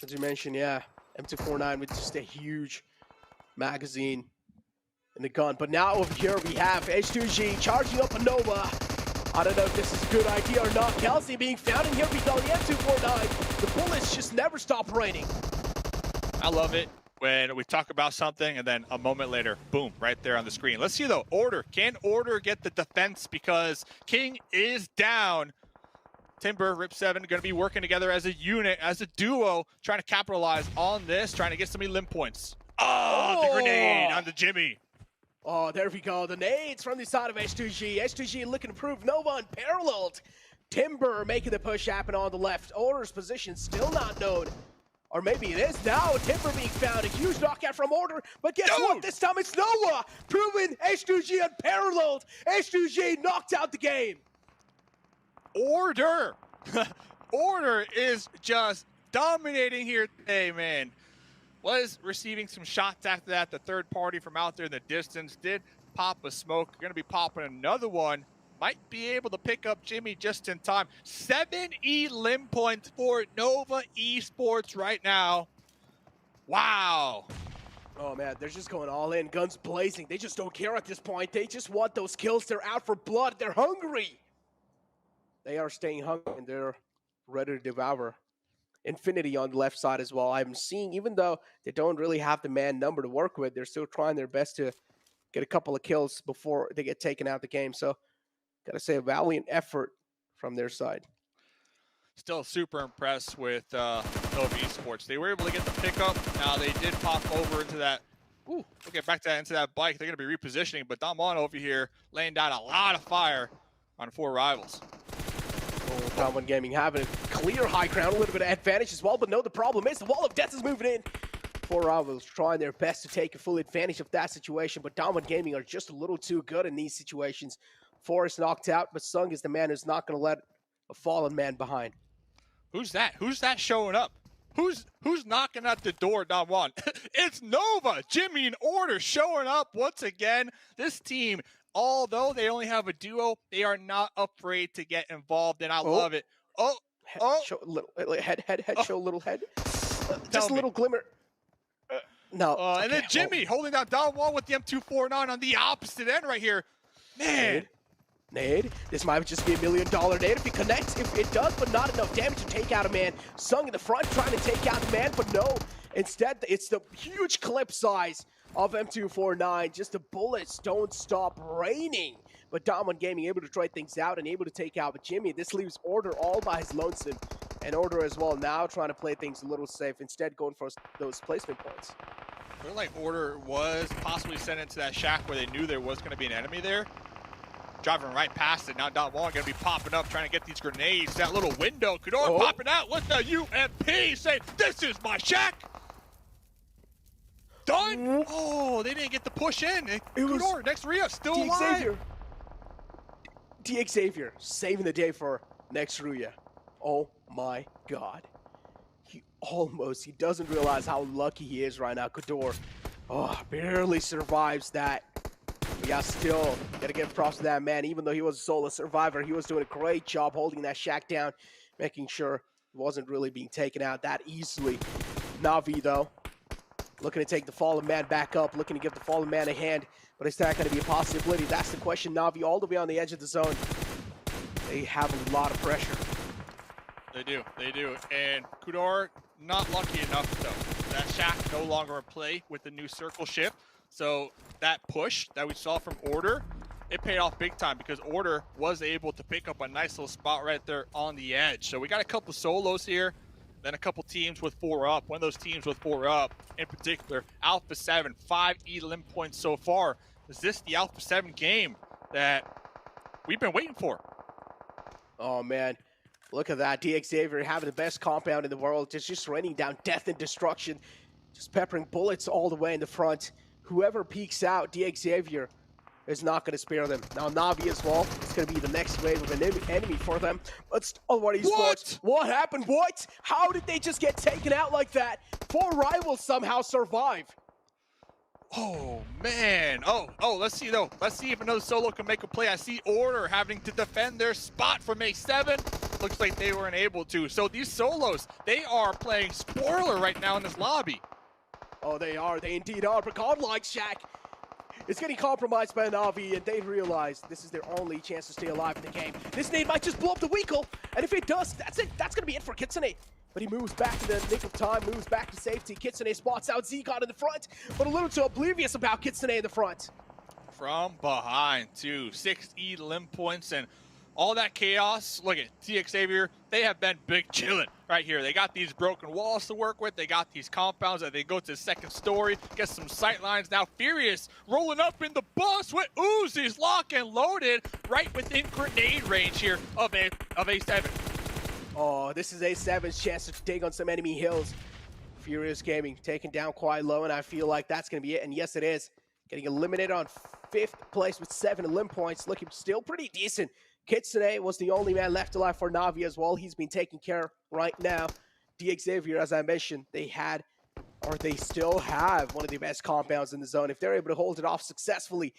As you mentioned, yeah, M249 with just a huge magazine in the gun. But now over here we have H2G charging up a Nova. I don't know if this is a good idea or not. Kelsey being found in here because the M249, the bullets just never stop raining. I love it when we talk about something and then a moment later, boom, right there on the screen. Let's see though, Order. Can Order get the defense because King is down? Timber, Rip7 going to be working together as a unit, as a duo, trying to capitalize on this, trying to get some limb points. Oh, the grenade on the Jimmy. Oh, there we go. The nades from the side of H2G. H2G looking to prove Nova unparalleled. Timber making the push happen on the left. Order's position still not known. Or maybe it is now. Timber being found. A huge knockout from Order. But guess what? This time it's Nova. Proving H2G unparalleled. H2G knocked out the game. Order. Order is just dominating here today, man. Was receiving some shots after that. The third party from out there in the distance did pop a smoke. Going to be popping another one. Might be able to pick up Jimmy just in time. 7 limb points for Nova Esports right now. Wow. Oh, man, they're just going all in. Guns blazing. They just don't care at this point. They just want those kills. They're out for blood. They're hungry. They are staying hungry, and they're ready to devour. Infinity on the left side as well. I'm seeing, even though they don't really have the man number to work with, they're still trying their best to get a couple of kills before they get taken out of the game. So, gotta say, a valiant effort from their side. Still super impressed with Nova Esports. They were able to get the pickup. Now they did pop over into that. Ooh, we'll get back to that, into that bike. They're going to be repositioning, but Damon over here laying down a lot of fire on 4 rivals. Damon Gaming having a clear high ground, a little bit of advantage as well, but no, the problem is the Wall of Death is moving in. 4 rivals trying their best to take a full advantage of that situation, but Damon Gaming are just a little too good in these situations. 4 is knocked out, but Sung is the man who's not going to let a fallen man behind. Who's that? Who's that showing up? Who's knocking at the door, Damon? It's Nova, Jimmy and Order showing up once again. This team, although they only have a duo, they are not afraid to get involved, and I love it. Show a little head, show a little head. Just a little glimmer. No. And then Jimmy holding down down one with the M249 on the opposite end right here. Man. Nade. This might just be $1 million nade if he connects. If it does, but not enough damage to take out a man. Sung in the front trying to take out the man, but no. Instead, it's the huge clip size of M249. Just the bullets don't stop raining. But Diamond Gaming able to try things out and able to take out Jimmy. This leaves Order all by his lonesome. And Order as well now trying to play things a little safe. Instead, going for those placement points. I feel like Order was possibly sent into that shack where they knew there was going to be an enemy there. Driving right past it. Now Don Juan going to be popping up, trying to get these grenades. That little window. Kudor popping out with the UMP, saying, "This is my shack." Done. Oh, they didn't get the push in. Kudor, next Ruya, still alive. Xavier saving the day for next Ruya. Oh my God. He doesn't realize how lucky he is right now. Kudor, barely survives that. Yeah, still gotta give props to that man. Even though he was a solo survivor, he was doing a great job holding that shack down, making sure he wasn't really being taken out that easily. Na'Vi, though, looking to take the fallen man back up, looking to give the fallen man a hand, but is that going to be a possibility? That's the question. Na'Vi all the way on the edge of the zone. They have a lot of pressure. They do. And Kudor, not lucky enough, though. That shack no longer in play with the new circle ship. So that push that we saw from Order, it paid off big time because Order was able to pick up a nice little spot right there on the edge. So we got a couple solos here, then a couple teams with 4 up. One of those teams with 4 up, in particular, Alpha 7, 5 elim points so far. Is this the Alpha 7 game that we've been waiting for? Oh, man. Look at that. Xavier having the best compound in the world, just raining down death and destruction, just peppering bullets all the way in the front. Whoever peeks out, Xavier is not going to spare them. Now Na'Vi as well. It's going to be the next wave of an enemy for them. But Stalwart Esports. What happened? What? How did they just get taken out like that? 4 rivals somehow survive. Oh, man. Oh, let's see, though. Let's see if another solo can make a play. I see Order having to defend their spot from A7. Looks like they weren't able to. So these solos, they are playing spoiler right now in this lobby. Oh, they are. They indeed are. But GodLike shack is getting compromised by Na'Vi, and they realize this is their only chance to stay alive in the game. This nade might just blow up the Weekle, and if it does, that's it. That's going to be it for Kitsune. But he moves back to the nick of time, moves back to safety. Kitsune spots out Zcon in the front, but a little too oblivious about Kitsune in the front. From behind, too. 6 elim points, and all that chaos. Look at Xavier. They have been big chilling right here. They got these broken walls to work with. They got these compounds that they go to the second story, get some sight lines. Now Furious rolling up in the bus with Uzis locked and loaded right within grenade range here of A7. Oh, this is A7's chance to take on some enemy hills. Furious Gaming taken down quite low, and I feel like that's going to be it. And yes, it is. Getting eliminated on 5th place with 7 elim points. Looking still pretty decent. Kitsune was the only man left alive for Na'Vi as well. He's been taken care of right now. Xavier, as I mentioned, they still have one of the best compounds in the zone. If they're able to hold it off successfully,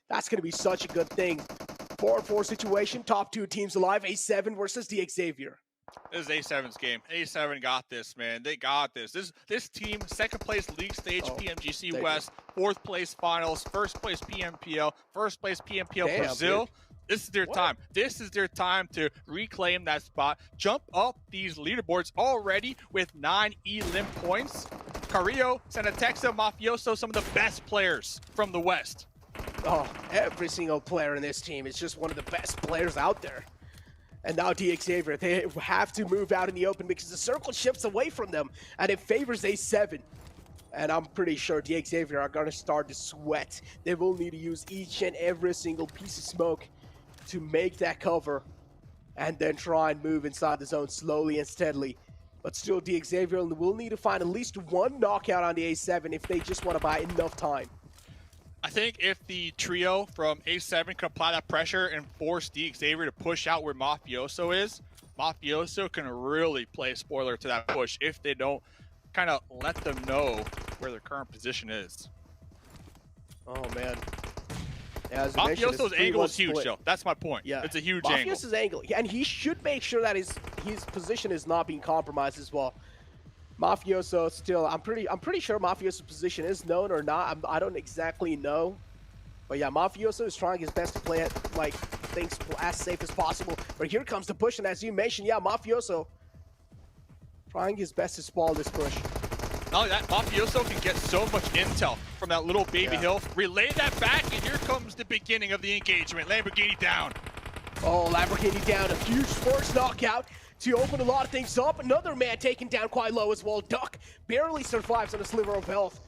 that's going to be such a good thing. 4-4 situation, top 2 teams alive, A7 versus Xavier. This is A7's game. A7 got this, man. They got this. This team, 2nd place league stage, PMGC West, 4th place finals, 1st place PMPL, 1st place PMPL Brazil. Dude. This is their time. This is their time to reclaim that spot. Jump up these leaderboards already with 9 elim points. Carrillo, Senatexa, Mafioso, some of the best players from the West. Oh, every single player in this team is just one of the best players out there. And now Xavier, they have to move out in the open because the circle shifts away from them and it favors A7. And I'm pretty sure Xavier are going to start to sweat. They will need to use each and every single piece of smoke to make that cover and then try and move inside the zone slowly and steadily. But still, Xavier will need to find at least 1 knockout on the A7 if they just want to buy enough time. I think if the trio from A7 can apply that pressure and force Xavier to push out where Mafioso is, Mafioso can really play spoiler to that push if they don't kind of let them know where their current position is. Oh, man. Yeah, Mafioso's angle is huge, though. That's my point. Yeah, it's a huge angle. Mafioso's angle, and he should make sure that his position is not being compromised as well. Mafioso still, I'm pretty sure Mafioso's position is known or not. I don't exactly know. But yeah, Mafioso is trying his best to play it, like, things as safe as possible. But here comes the push, and as you mentioned, yeah, Mafioso trying his best to spoil this push. Not only that, Mafioso can get so much intel from that little baby hill. Relay that back, and here comes the beginning of the engagement. Lamborghini down. Oh, Lamborghini down, a huge force knockout to open a lot of things up. Another man taken down quite low as well. Duck barely survives on a sliver of health.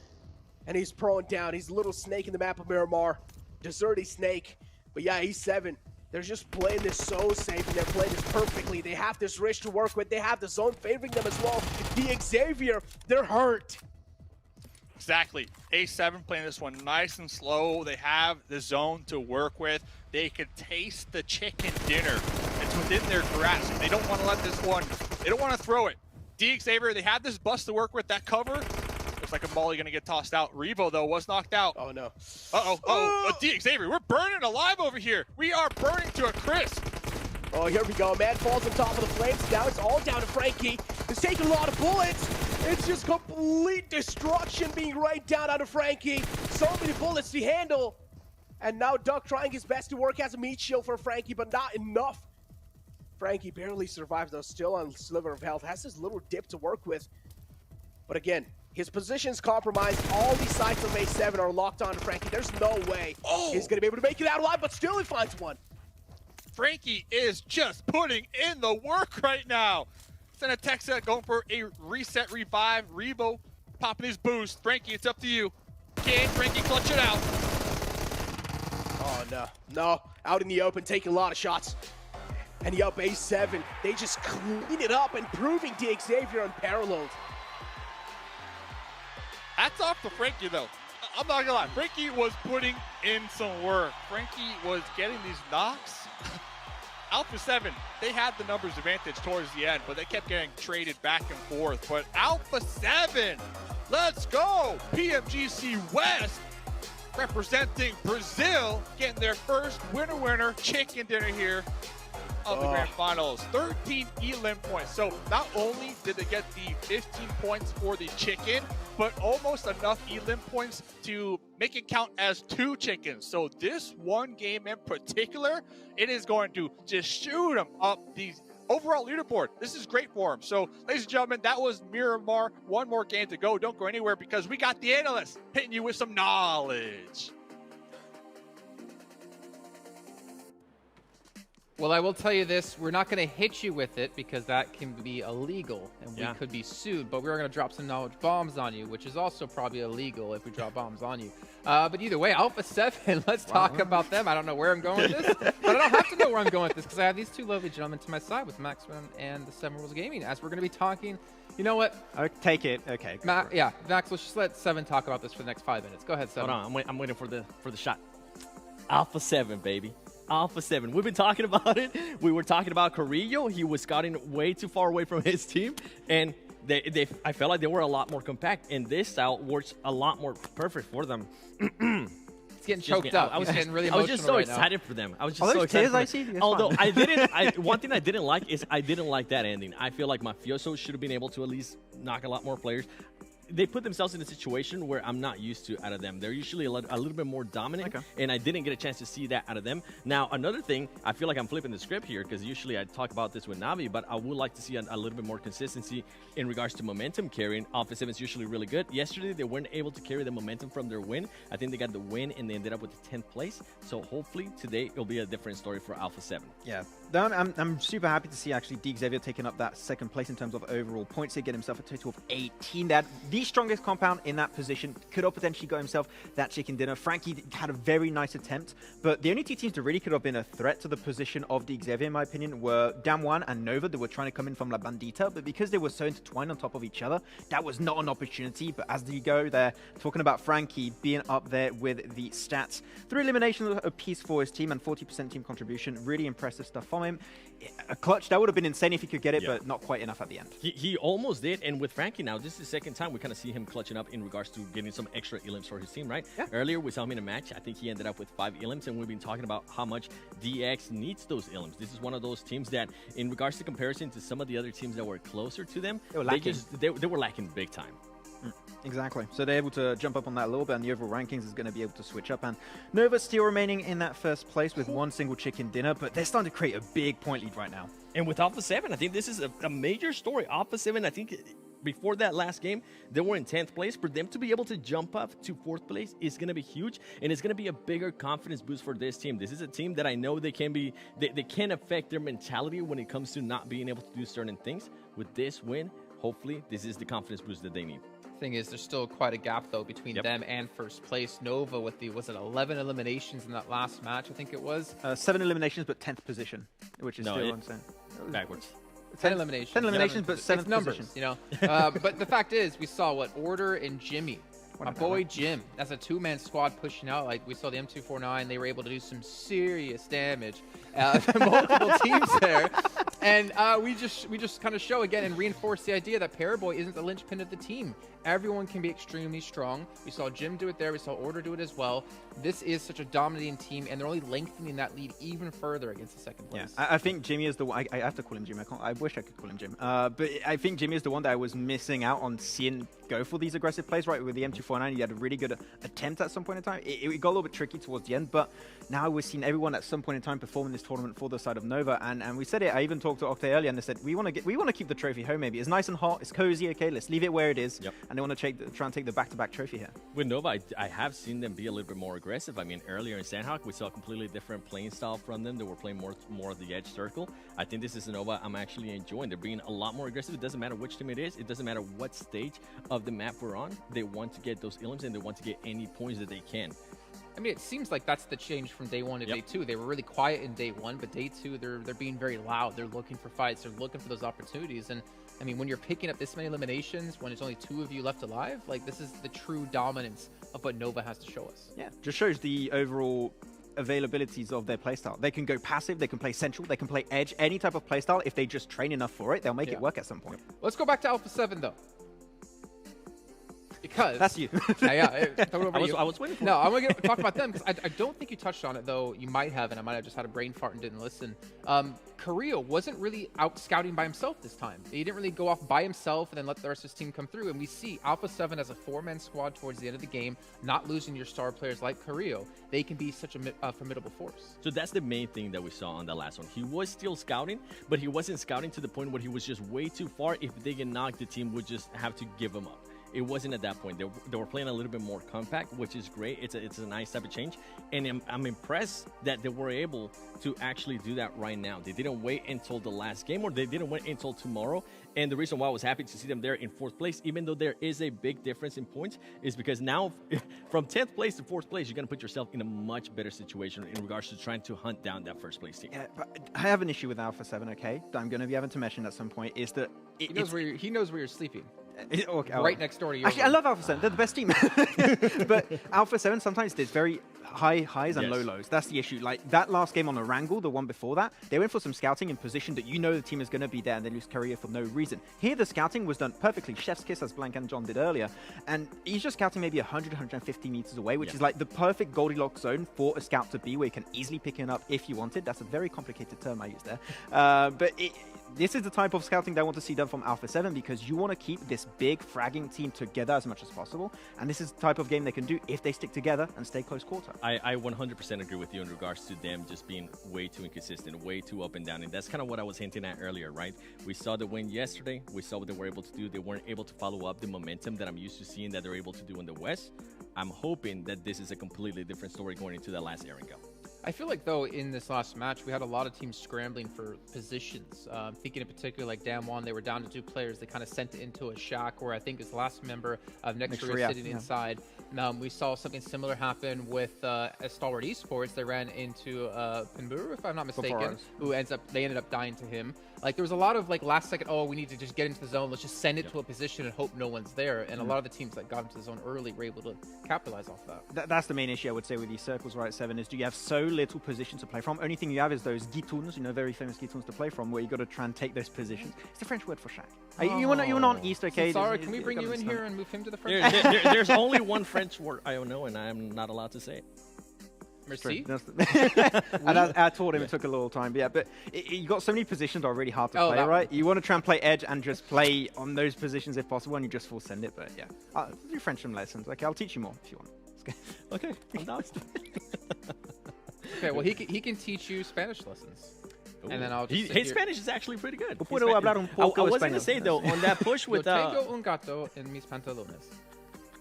And he's prone down. He's a little snake in the map of Miramar. Deserty snake. But yeah, he's 7. They're just playing this so safe, and they're playing this perfectly. They have this Rich to work with. They have the zone favoring them as well. The Xavier, they're hurt. Exactly. A7 playing this one nice and slow. They have the zone to work with. They can taste the chicken dinner. It's within their grasp. They don't want to let this one, they don't want to throw it. D Xavier, they have this bus to work with. That cover, looks like a Molly going to get tossed out. Revo, though, was knocked out. Oh, no. D Xavier, we're burning alive over here. We are burning to a crisp. Oh, here we go. Man falls on top of the flames. Now it's all down to Frankie. He's taking a lot of bullets. It's just complete destruction being rained down onto Frankie. So many bullets to handle. And now Duck trying his best to work as a meat shield for Frankie, but not enough. Frankie barely survives, though, still on a sliver of health. Has this little dip to work with. But again, his position's compromised. All these sides of A7 are locked onto Frankie. There's no way he's going to be able to make it out alive, but still he finds one. Frankie is just putting in the work right now. Senatexa going for a reset revive. Rebo popping his boost. Frankie, it's up to you. Can Frankie clutch it out? Oh, no. No. Out in the open, taking a lot of shots. And he up A7. They just clean it up and proving D Xavier unparalleled. Hats off to Frankie, though. I'm not gonna lie. Frankie was putting in some work. Frankie was getting these knocks. Alpha 7, they had the numbers advantage towards the end, but they kept getting traded back and forth. But Alpha 7, let's go! PMGC West representing Brazil, getting their first winner chicken dinner here of the Grand Finals. 13 elim points. So not only did they get the 15 points for the chicken, but almost enough elim points to make it count as 2 chickens. So this one game in particular, it is going to just shoot them up the overall leaderboard. This is great for them. So ladies and gentlemen, that was Miramar. One more game to go. Don't go anywhere because we got the analysts hitting you with some knowledge. Well, I will tell you this, we're not going to hit you with it because that can be illegal and we could be sued, but we're going to drop some knowledge bombs on you, which is also probably illegal if we drop bombs on you. But either way, Alpha 7, let's talk about them. I don't know where I'm going with this, but I don't have to know where I'm going with this because I have these 2 lovely gentlemen to my side with Maxwell and the 7 Rules Gaming, as we're going to be talking. You know what? I'll take it. Okay. Yeah, Max, let's just let 7 talk about this for the next 5 minutes. Go ahead, 7. Hold on, I'm waiting for the shot. Alpha 7, baby. Alpha 7. We've been talking about it. We were talking about Carrillo. He was scouting way too far away from his team, and I felt like they were a lot more compact, and this style works a lot more perfect for them. It's getting choked up. I was getting really emotional. I was just so excited for them. I was just so excited. I see? Although one thing I didn't like is I didn't like that ending. I feel like Mafioso should have been able to at least knock a lot more players. They put themselves in a situation where I'm not used to out of them. They're usually a little bit more dominant, and I didn't get a chance to see that out of them. Now, another thing, I feel like I'm flipping the script here because usually I talk about this with Navi, but I would like to see a little bit more consistency in regards to momentum carrying. Alpha 7 is usually really good. Yesterday, they weren't able to carry the momentum from their win. I think they got the win, and they ended up with the 10th place. So hopefully today it'll be a different story for Alpha 7. Yeah. I'm super happy to see actually D Xavier taking up that 2nd place in terms of overall points. He get himself a total of 18. They had the strongest compound in that position. Could have potentially got himself that chicken dinner. Frankie had a very nice attempt, but the only 2 teams that really could have been a threat to the position of D Xavier, in my opinion, were Damwon and Nova. They were trying to come in from La Bandita, but because they were so intertwined on top of each other, that was not an opportunity. But as you go there, talking about Frankie being up there with the stats, 3 eliminations apiece for his team and 40% team contribution. Really impressive stuff from him. A clutch, that would have been insane if he could get it, but not quite enough at the end. He almost did, and with Frankie now, this is the 2nd time we kind of kind of see him clutching up in regards to getting some extra elims for his team, right? Yeah. Earlier, we saw him in a match. I think he ended up with 5 elims, and we've been talking about how much DX needs those elims. This is one of those teams that, in regards to comparison to some of the other teams that were closer to them, they were lacking. They were lacking big time. Exactly. So they're able to jump up on that a little bit, and the overall rankings is going to be able to switch up. And Nova still remaining in that first place with 1 single chicken dinner, but they're starting to create a big point lead right now. And with Alpha 7, I think this is a major story. Alpha 7, I think before that last game, they were in 10th place. For them to be able to jump up to 4th place is going to be huge, and it's going to be a bigger confidence boost for this team. This is a team that I know they can affect their mentality when it comes to not being able to do certain things. With this win, hopefully, this is the confidence boost that they need. Thing is, there's still quite a gap though between them and first place. Nova with the 11 eliminations in that last match, I think it was. 7 eliminations, but 10th position, which is still insane. Backwards. 10 eliminations. 10 eliminations, but 7th numbers, position. you know. But the fact is, we saw Order and Jimmy. My boy Jim, that's a 2-man squad pushing out. Like we saw the M249, they were able to do some serious damage to multiple teams there. And we just kind of show again and reinforce the idea that Paraboy isn't the linchpin of the team. Everyone can be extremely strong. We saw Jim do it there. We saw Order do it as well. This is such a dominating team, and they're only lengthening that lead even further against the second place. Yeah, I think Jimmy is the one. I have to call him Jim. I wish I could call him Jim. But I think Jimmy is the one that I was missing out on seeing go for these aggressive plays, right? With the M249, he had a really good attempt at some point in time. It got a little bit tricky towards the end, but now we're seeing everyone at some point in time performing this tournament for the side of Nova. And we said it. I even talked to Octay earlier, and they said we want to keep the trophy home. Maybe it's nice and hot, it's cozy. Okay, let's leave it where it is. Yep. And they want to try and take the back-to-back trophy here. With Nova, I have seen them be a little bit more aggressive. I mean, earlier in Sanhok, we saw a completely different playing style from them. They were playing more of the edge circle. I think this is a Nova I'm actually enjoying. They're being a lot more aggressive. It doesn't matter which team it is. It doesn't matter what stage of the map we're on. They want to get those elims, and they want to get any points that they can. I mean, it seems like that's the change from day 1 to day 2. They were really quiet in day 1, but day 2, they're being very loud. They're looking for fights. They're looking for those opportunities. And I mean, when you're picking up this many eliminations, when there's only 2 of you left alive, like this is the true dominance of what Nova has to show us. Yeah, just shows the overall availabilities of their playstyle. They can go passive, they can play central, they can play edge, any type of playstyle. If they just train enough for it, they'll make it work at some point. Let's go back to Alpha 7 though. Because that's you. I was waiting for No, I'm going to talk about them because I don't think you touched on it, though. You might have, and I might have just had a brain fart and didn't listen. Korea wasn't really out scouting by himself this time. He didn't really go off by himself and then let the rest of his team come through. And we see Alpha 7 as a 4-man squad towards the end of the game, not losing your star players like Korea. They can be such a formidable force. So that's the main thing that we saw on the last one. He was still scouting, but he wasn't scouting to the point where he was just way too far. If they get knocked, the team would just have to give him up. It wasn't at that point. They were playing a little bit more compact, which is great. It's a nice type of change. And I'm impressed that they were able to actually do that right now. They didn't wait until the last game, or they didn't wait until tomorrow. And the reason why I was happy to see them there in 4th place, even though there is a big difference in points, is because now from 10th place to 4th place, you're going to put yourself in a much better situation in regards to trying to hunt down that first place team. Yeah, but I have an issue with Alpha 7, okay, that I'm going to be having to mention at some point, is that he knows where you're sleeping. Okay, right next door to you. Actually, I love Alpha 7. They're the best team. But Alpha 7, sometimes there's very high highs and low lows. That's the issue. Like that last game on Erangel, the one before that, they went for some scouting in position that you know the team is going to be there, and they lose Korea for no reason. Here, the scouting was done perfectly. Chef's kiss, as Blank and John did earlier. And he's just scouting maybe 100, 150 meters away, which is like the perfect Goldilocks zone for a scout to be, where you can easily pick it up if you wanted. That's a very complicated term I used there. But this is the type of scouting that I want to see done from Alpha 7, because you want to keep this big fragging team together as much as possible. And this is the type of game they can do if they stick together and stay close quarter. I 100% agree with you in regards to them just being way too inconsistent, way too up and down. And that's kind of what I was hinting at earlier, right? We saw the win yesterday. We saw what they were able to do. They weren't able to follow up the momentum that I'm used to seeing that they're able to do in the West. I'm hoping that this is a completely different story going into that last Erangel. I feel like, though, in this last match, we had a lot of teams scrambling for positions. Thinking in particular, like Damwon, they were down to 2 players. They kind of sent it into a shack where I think his last member of Next Korea sitting inside. We saw something similar happen with Stalwart Esports. They ran into Pinburu, if I'm not mistaken, who ended up dying to him. Like, there was a lot of like last second, oh, we need to just get into the zone. Let's just send it to a position and hope no one's there. And a lot of the teams that got into the zone early were able to capitalize off that. That's the main issue, I would say, with these circles, right, Seven, is do you have so little position to play from? Only thing you have is those gitoons, you know, very famous gitoons to play from, where you got to try and take those positions. It's the French word for shack. You were not on East, okay? Sorry, can we bring you in here and move him to the French? There's only one French word I don't know, and I'm not allowed to say it. Merci. I told him it took a little time, but you got so many positions that are really hard to play, right? You want to try and play edge and just play on those positions if possible, and you just full send it. But yeah, I'll do French lessons. Okay, I'll teach you more if you want. Okay, I'm down. Okay, well he can teach you Spanish lessons. Ooh. And then I'll just his Spanish is actually pretty good. I was going to say though, on that push with tengo un gato en mis pantalones.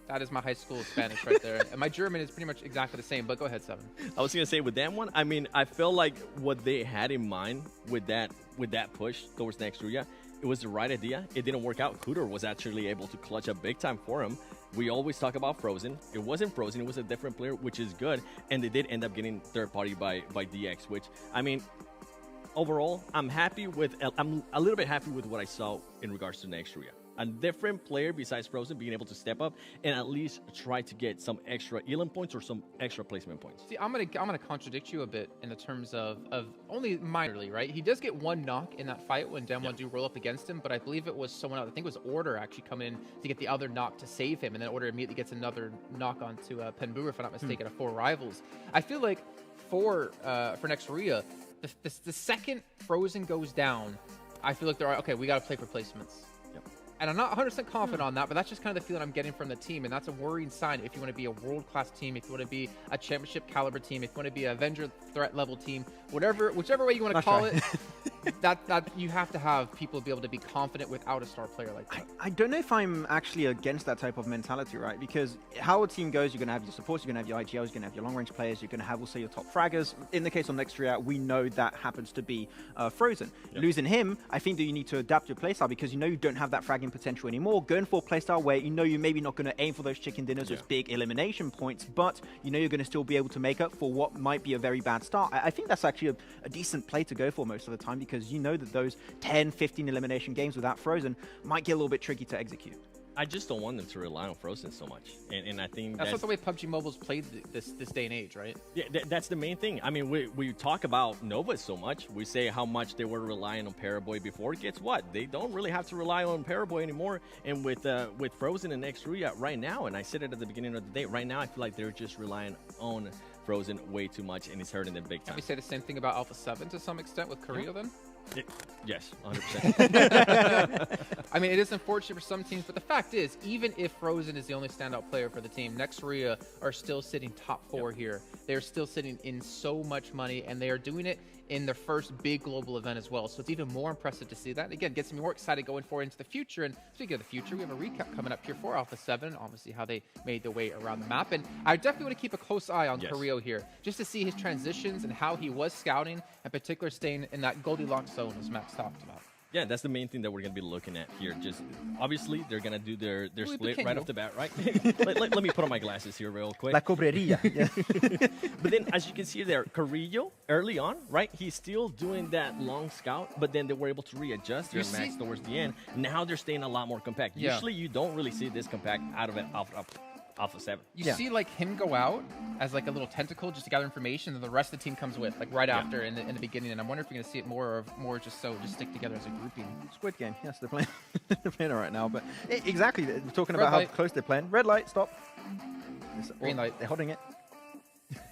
That is my high school Spanish right there. And my German is pretty much exactly the same, but go ahead, Seven. I was going to say with that one, I mean, I feel like what they had in mind with that push towards next Ruya, it was the right idea. It didn't work out. Cooter was actually able to clutch up big time for him. We always talk about Frozen. It wasn't Frozen. It was a different player, which is good. And they did end up getting third party by DX, which, I mean, overall, I'm a little bit happy with what I saw in regards to next Ruya. A different player besides Frozen being able to step up and at least try to get some extra Elam points or some extra placement points. See, I'm gonna contradict you a bit in the terms of only minorly, right? He does get one knock in that fight when Demwa do roll up against him, but I believe it was someone else. I think it was Order actually come in to get the other knock to save him, and then Order immediately gets another knock onto Penburu, if I'm not mistaken, of 4 rivals. I feel like for next Ruya, the second Frozen goes down, I feel like they're okay. We got to play for placements. And I'm not 100% confident on that, but that's just kind of the feeling I'm getting from the team. And that's a worrying sign if you want to be a world-class team, if you want to be a championship caliber team, if you want to be an Avenger threat level team, whichever way you want to call it, that you have to have people be able to be confident without a star player like that. I don't know if I'm actually against that type of mentality, right? Because how a team goes, you're going to have your supports, you're going to have your IGLs, you're going to have your long-range players, you're going to have also your top fraggers. In the case of next Ruya, we know that happens to be Frozen. Losing him, I think that you need to adapt your playstyle because you know you don't have that fragging potential anymore. Going for a playstyle where you know you're maybe not going to aim for those chicken dinners, those big elimination points, but you know you're going to still be able to make up for what might be a very bad start. I think that's actually a decent play to go for most of the time because you know that those 10, 15 elimination games without Frozen might get a little bit tricky to execute. I just don't want them to rely on Frozen so much, and I think that's not the way PUBG Mobile's played this day and age, right? Yeah, that's the main thing. I mean, we talk about Nova so much. We say how much they were relying on Paraboy before. Guess what? They don't really have to rely on Paraboy anymore. And with Frozen and next Ruya right now, and I said it at the beginning of the day, right now I feel like they're just relying on Frozen way too much, and it's hurting them big time. Can we say the same thing about Alpha 7 to some extent with Korea then? Yes, 100%. I mean, it is unfortunate for some teams, but the fact is, even if Frozen is the only standout player for the team, next Ruya are still sitting top 4 here. They're still sitting in so much money, and they are doing it in their first big global event as well. So it's even more impressive to see that. Again, gets me more excited going forward into the future. And speaking of the future, we have a recap coming up here for Alpha 7, obviously how they made their way around the map. And I definitely want to keep a close eye on Carrillo here, just to see his transitions and how he was scouting, in particular staying in that Goldilocks zone, as Max talked about. Yeah, that's the main thing that we're going to be looking at here. Just obviously, they're going to do their split right off the bat, right? let me put on my glasses here real quick. La Cobreria. But then, as you can see there, Carrillo, early on, right? He's still doing that long scout, but then they were able to readjust their max towards the end. Now they're staying a lot more compact. Usually, you don't really see this compact out of it Alpha 7. You see like him go out as like a little tentacle just to gather information, and the rest of the team comes with like right after in the beginning. And I'm wondering if you're gonna see it more just stick together as a grouping. Squid Game, yes, they're playing it right now. But exactly, we're talking about how close they're playing. Red light, stop. Green light, they're holding it.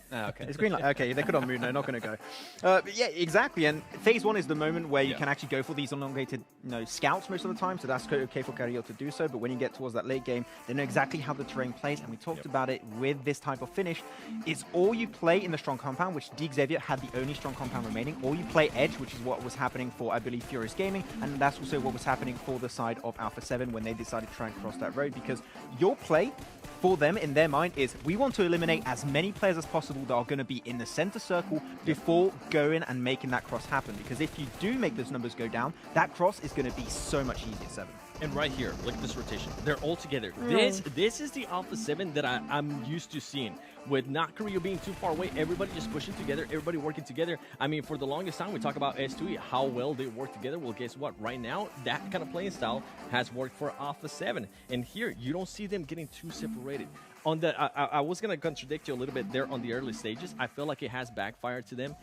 Okay. It's green light. Okay, they could on moon. They're not going to go. But yeah, exactly. And phase 1 is the moment where you can actually go for these elongated, scouts most of the time. So that's okay for Carrillo to do so. But when you get towards that late game, they know exactly how the terrain plays. And we talked about it with this type of finish. It's all you play in the strong compound, which Xavier had the only strong compound remaining. Or you play edge, which is what was happening for, I believe, Furious Gaming. And that's also what was happening for the side of Alpha 7 when they decided to try and cross that road. Because your play for them, in their mind, is we want to eliminate as many players as possible that are going to be in the center circle before going and making that cross happen. Because if you do make those numbers go down, that cross is going to be so much easier, 7. And right here, look at this rotation. They're all together. This is the Alpha 7 that I'm used to seeing. With not Korea being too far away, everybody just pushing together, everybody working together. I mean, for the longest time, we talk about S2E, how well they work together. Well, guess what? Right now, that kind of playing style has worked for Alpha 7. And here, you don't see them getting too separated. On the, I was going to contradict you a little bit there on the early stages. I feel like it has backfired to them.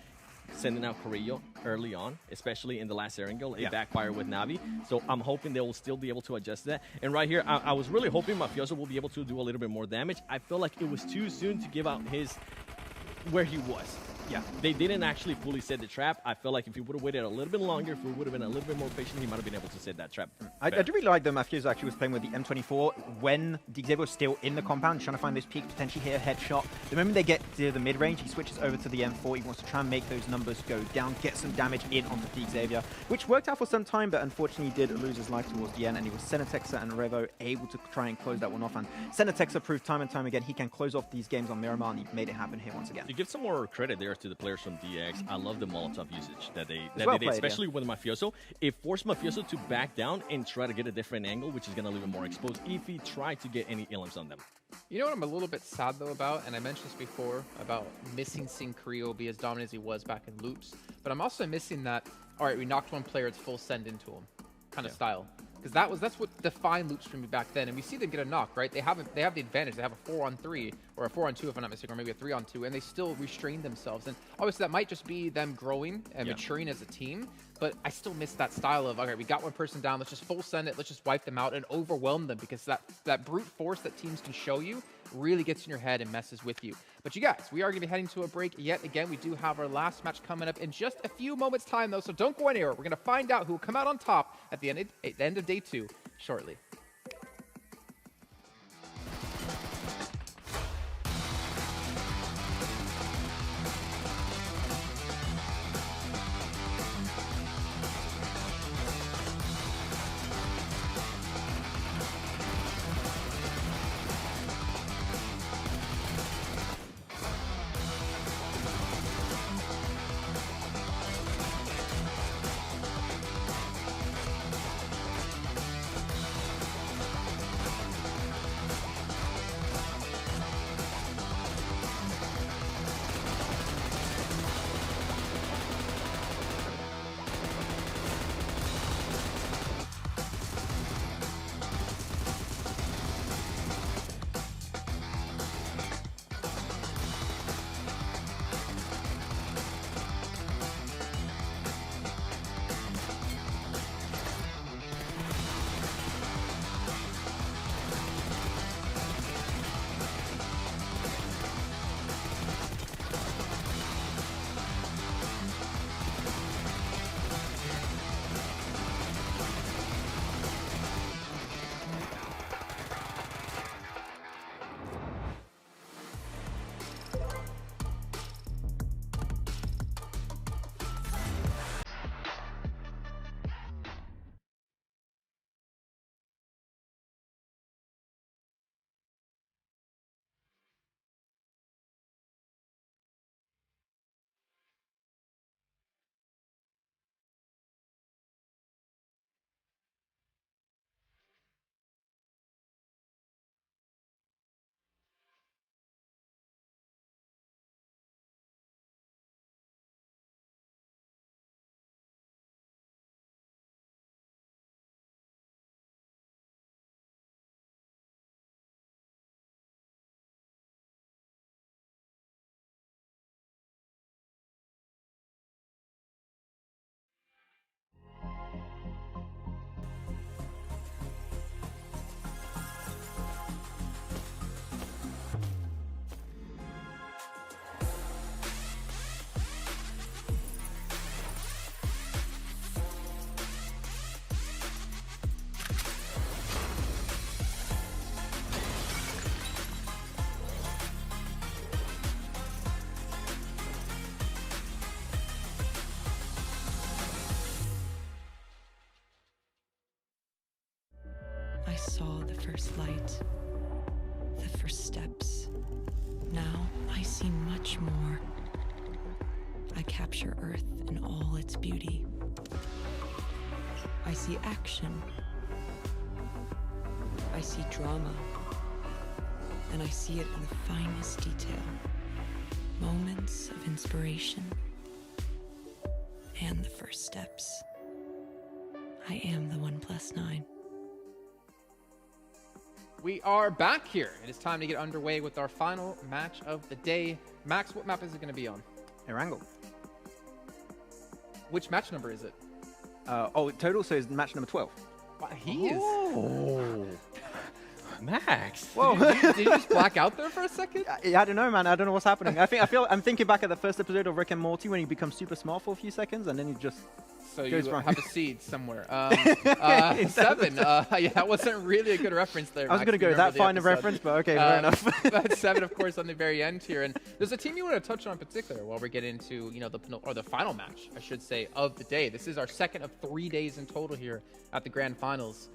Sending out Carrillo early on, especially in the last Erangel, it backfired with Navi. So I'm hoping they will still be able to adjust that. And right here, I was really hoping Mafioso will be able to do a little bit more damage. I feel like it was too soon to give out his where he was. Yeah, they didn't actually fully set the trap. I feel like if he would have waited a little bit longer, if he would have been a little bit more patient, he might have been able to set that trap. I do really like that Mafioso actually was playing with the M24 when Xavier was still in the compound, trying to find those peaks, potentially hit a headshot. The moment they get to the mid-range, he switches over to the M4. He wants to try and make those numbers go down, get some damage in onto Xavier, which worked out for some time, but unfortunately he did lose his life towards the end, and he was Senatexa and Revo able to try and close that one off. And Senatexa proved time and time again he can close off these games on Miramar, and he made it happen here once again. To give some more credit there to the players from DX, I love the Molotov usage that they did, especially with Mafioso. It forced Mafioso to back down and try to get a different angle, which is going to leave him more exposed if he tried to get any illims on them. You know what I'm a little bit sad, though, about, and I mentioned this before, about missing seeing Carrillo be as dominant as he was back in loops, but I'm also missing that, all right, we knocked one player, it's full send into him kind of style. Because that's what defined loops for me back then, and we see them get a knock, right? They have the advantage. They have a 4-on-3 or a 4-on-2 if I'm not mistaken, or maybe a 3-on-2, and they still restrain themselves. And obviously that might just be them growing and maturing as a team, but I still miss that style of, okay, we got one person down, let's just full send it, let's just wipe them out and overwhelm them, because that brute force that teams can show you really gets in your head and messes with you. But you guys, we are going to be heading to a break yet again. We do have our last match coming up in just a few moments' time, though, so don't go anywhere. We're going to find out who will come out on top at the end of day 2 shortly. I saw the first light, the first steps. Now I see much more. I capture Earth in all its beauty. I see action, I see drama, and I see it in the finest detail. Moments of inspiration, and the first steps. I am the 1+9. We are back here. It is time to get underway with our final match of the day. Max, what map is it going to be on? Erangel. Which match number is it? Total, so is match number 12. He is. Oh. Max. Whoa. Did you just black out there for a second? I don't know, man. I don't know what's happening. I'm thinking back at the first episode of Rick and Morty when he becomes super smart for a few seconds and then he just So goes you wrong. have a seed somewhere. 7. Yeah, that wasn't really a good reference there. I was going to go with that fine of reference, but okay, fair enough. That's 7, of course, on the very end here. And there's a team you want to touch on in particular while we get into, the final match, I should say, of the day. This is our second of 3 days in total here at the GrandFinals.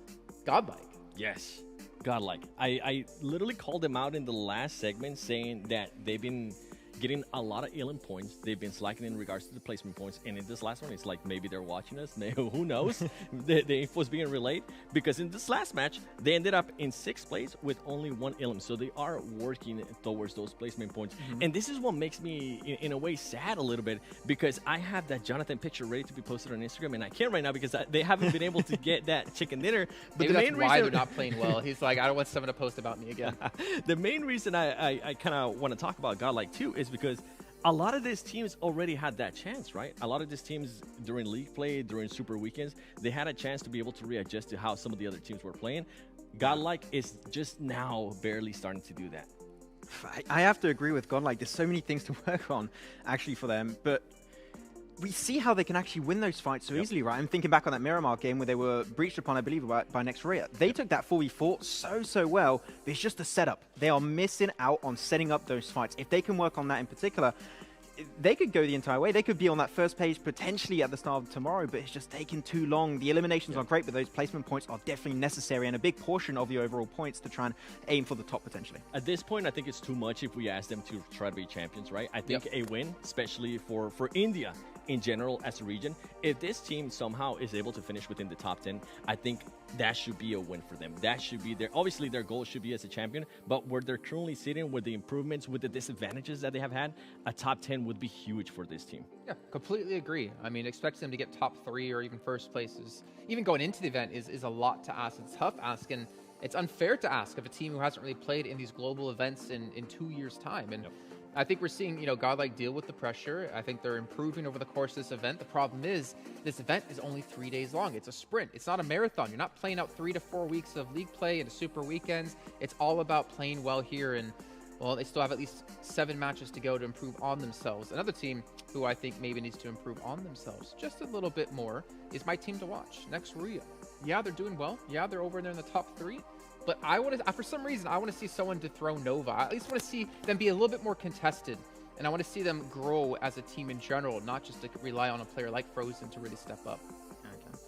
GodLike. Yes. GodLike. I literally called them out in the last segment saying that they've been getting a lot of Elim points. They've been slacking in regards to the placement points. And in this last one, it's like maybe they're watching us. Who knows? the info is being relayed. Because in this last match, they ended up in 6th place with only 1 Elim. So they are working towards those placement points. And this is what makes me, in a way, sad a little bit. Because I have that Jonathan picture ready to be posted on Instagram. And I can't right now because they haven't been able to get that chicken dinner. But Maybe the that's main why reason they're not playing well. He's like, I don't want someone to post about me again. The main reason I kind of want to talk about GodLike too is because a lot of these teams already had that chance, right? A lot of these teams during league play, during super weekends, they had a chance to be able to readjust to how some of the other teams were playing. GodLike is just now barely starting to do that. I have to agree with GodLike. There's so many things to work on actually for them, but we see how they can actually win those fights so easily, right? I'm thinking back on that Miramar game where they were breached upon, I believe, by next Ruya. They took that 4v4 so well, but it's just the setup. They are missing out on setting up those fights. If they can work on that in particular, they could go the entire way. They could be on that first page potentially at the start of tomorrow, but it's just taking too long. The eliminations are great, but those placement points are definitely necessary and a big portion of the overall points to try and aim for the top potentially. At this point, I think it's too much if we ask them to try to be champions, right? I think a win, especially for India in general as a region, if this team somehow is able to finish within the top 10, I think that should be a win for them. That should be obviously their goal should be as a champion, but where they're currently sitting with the improvements, with the disadvantages that they have had, a top 10 would be huge for this team. Yeah, completely agree. I mean, expecting them to get top 3 or even first places, even going into the event is a lot to ask. It's tough asking. It's unfair to ask of a team who hasn't really played in these global events in 2 years' time. And I think we're seeing, GodLike deal with the pressure. I think they're improving over the course of this event. The problem is this event is only 3 days long. It's a sprint. It's not a marathon. You're not playing out 3 to 4 weeks of league play into super weekends. It's all about playing well here. And, well, they still have at least 7 matches to go to improve on themselves. Another team who I think maybe needs to improve on themselves just a little bit more is my team to watch. Next, Ruya. Yeah, they're doing well. Yeah, they're over there in the top 3. But I want to, for some reason, I want to see someone dethrone Nova. I at least want to see them be a little bit more contested. And I want to see them grow as a team in general, not just to rely on a player like Frozen to really step up.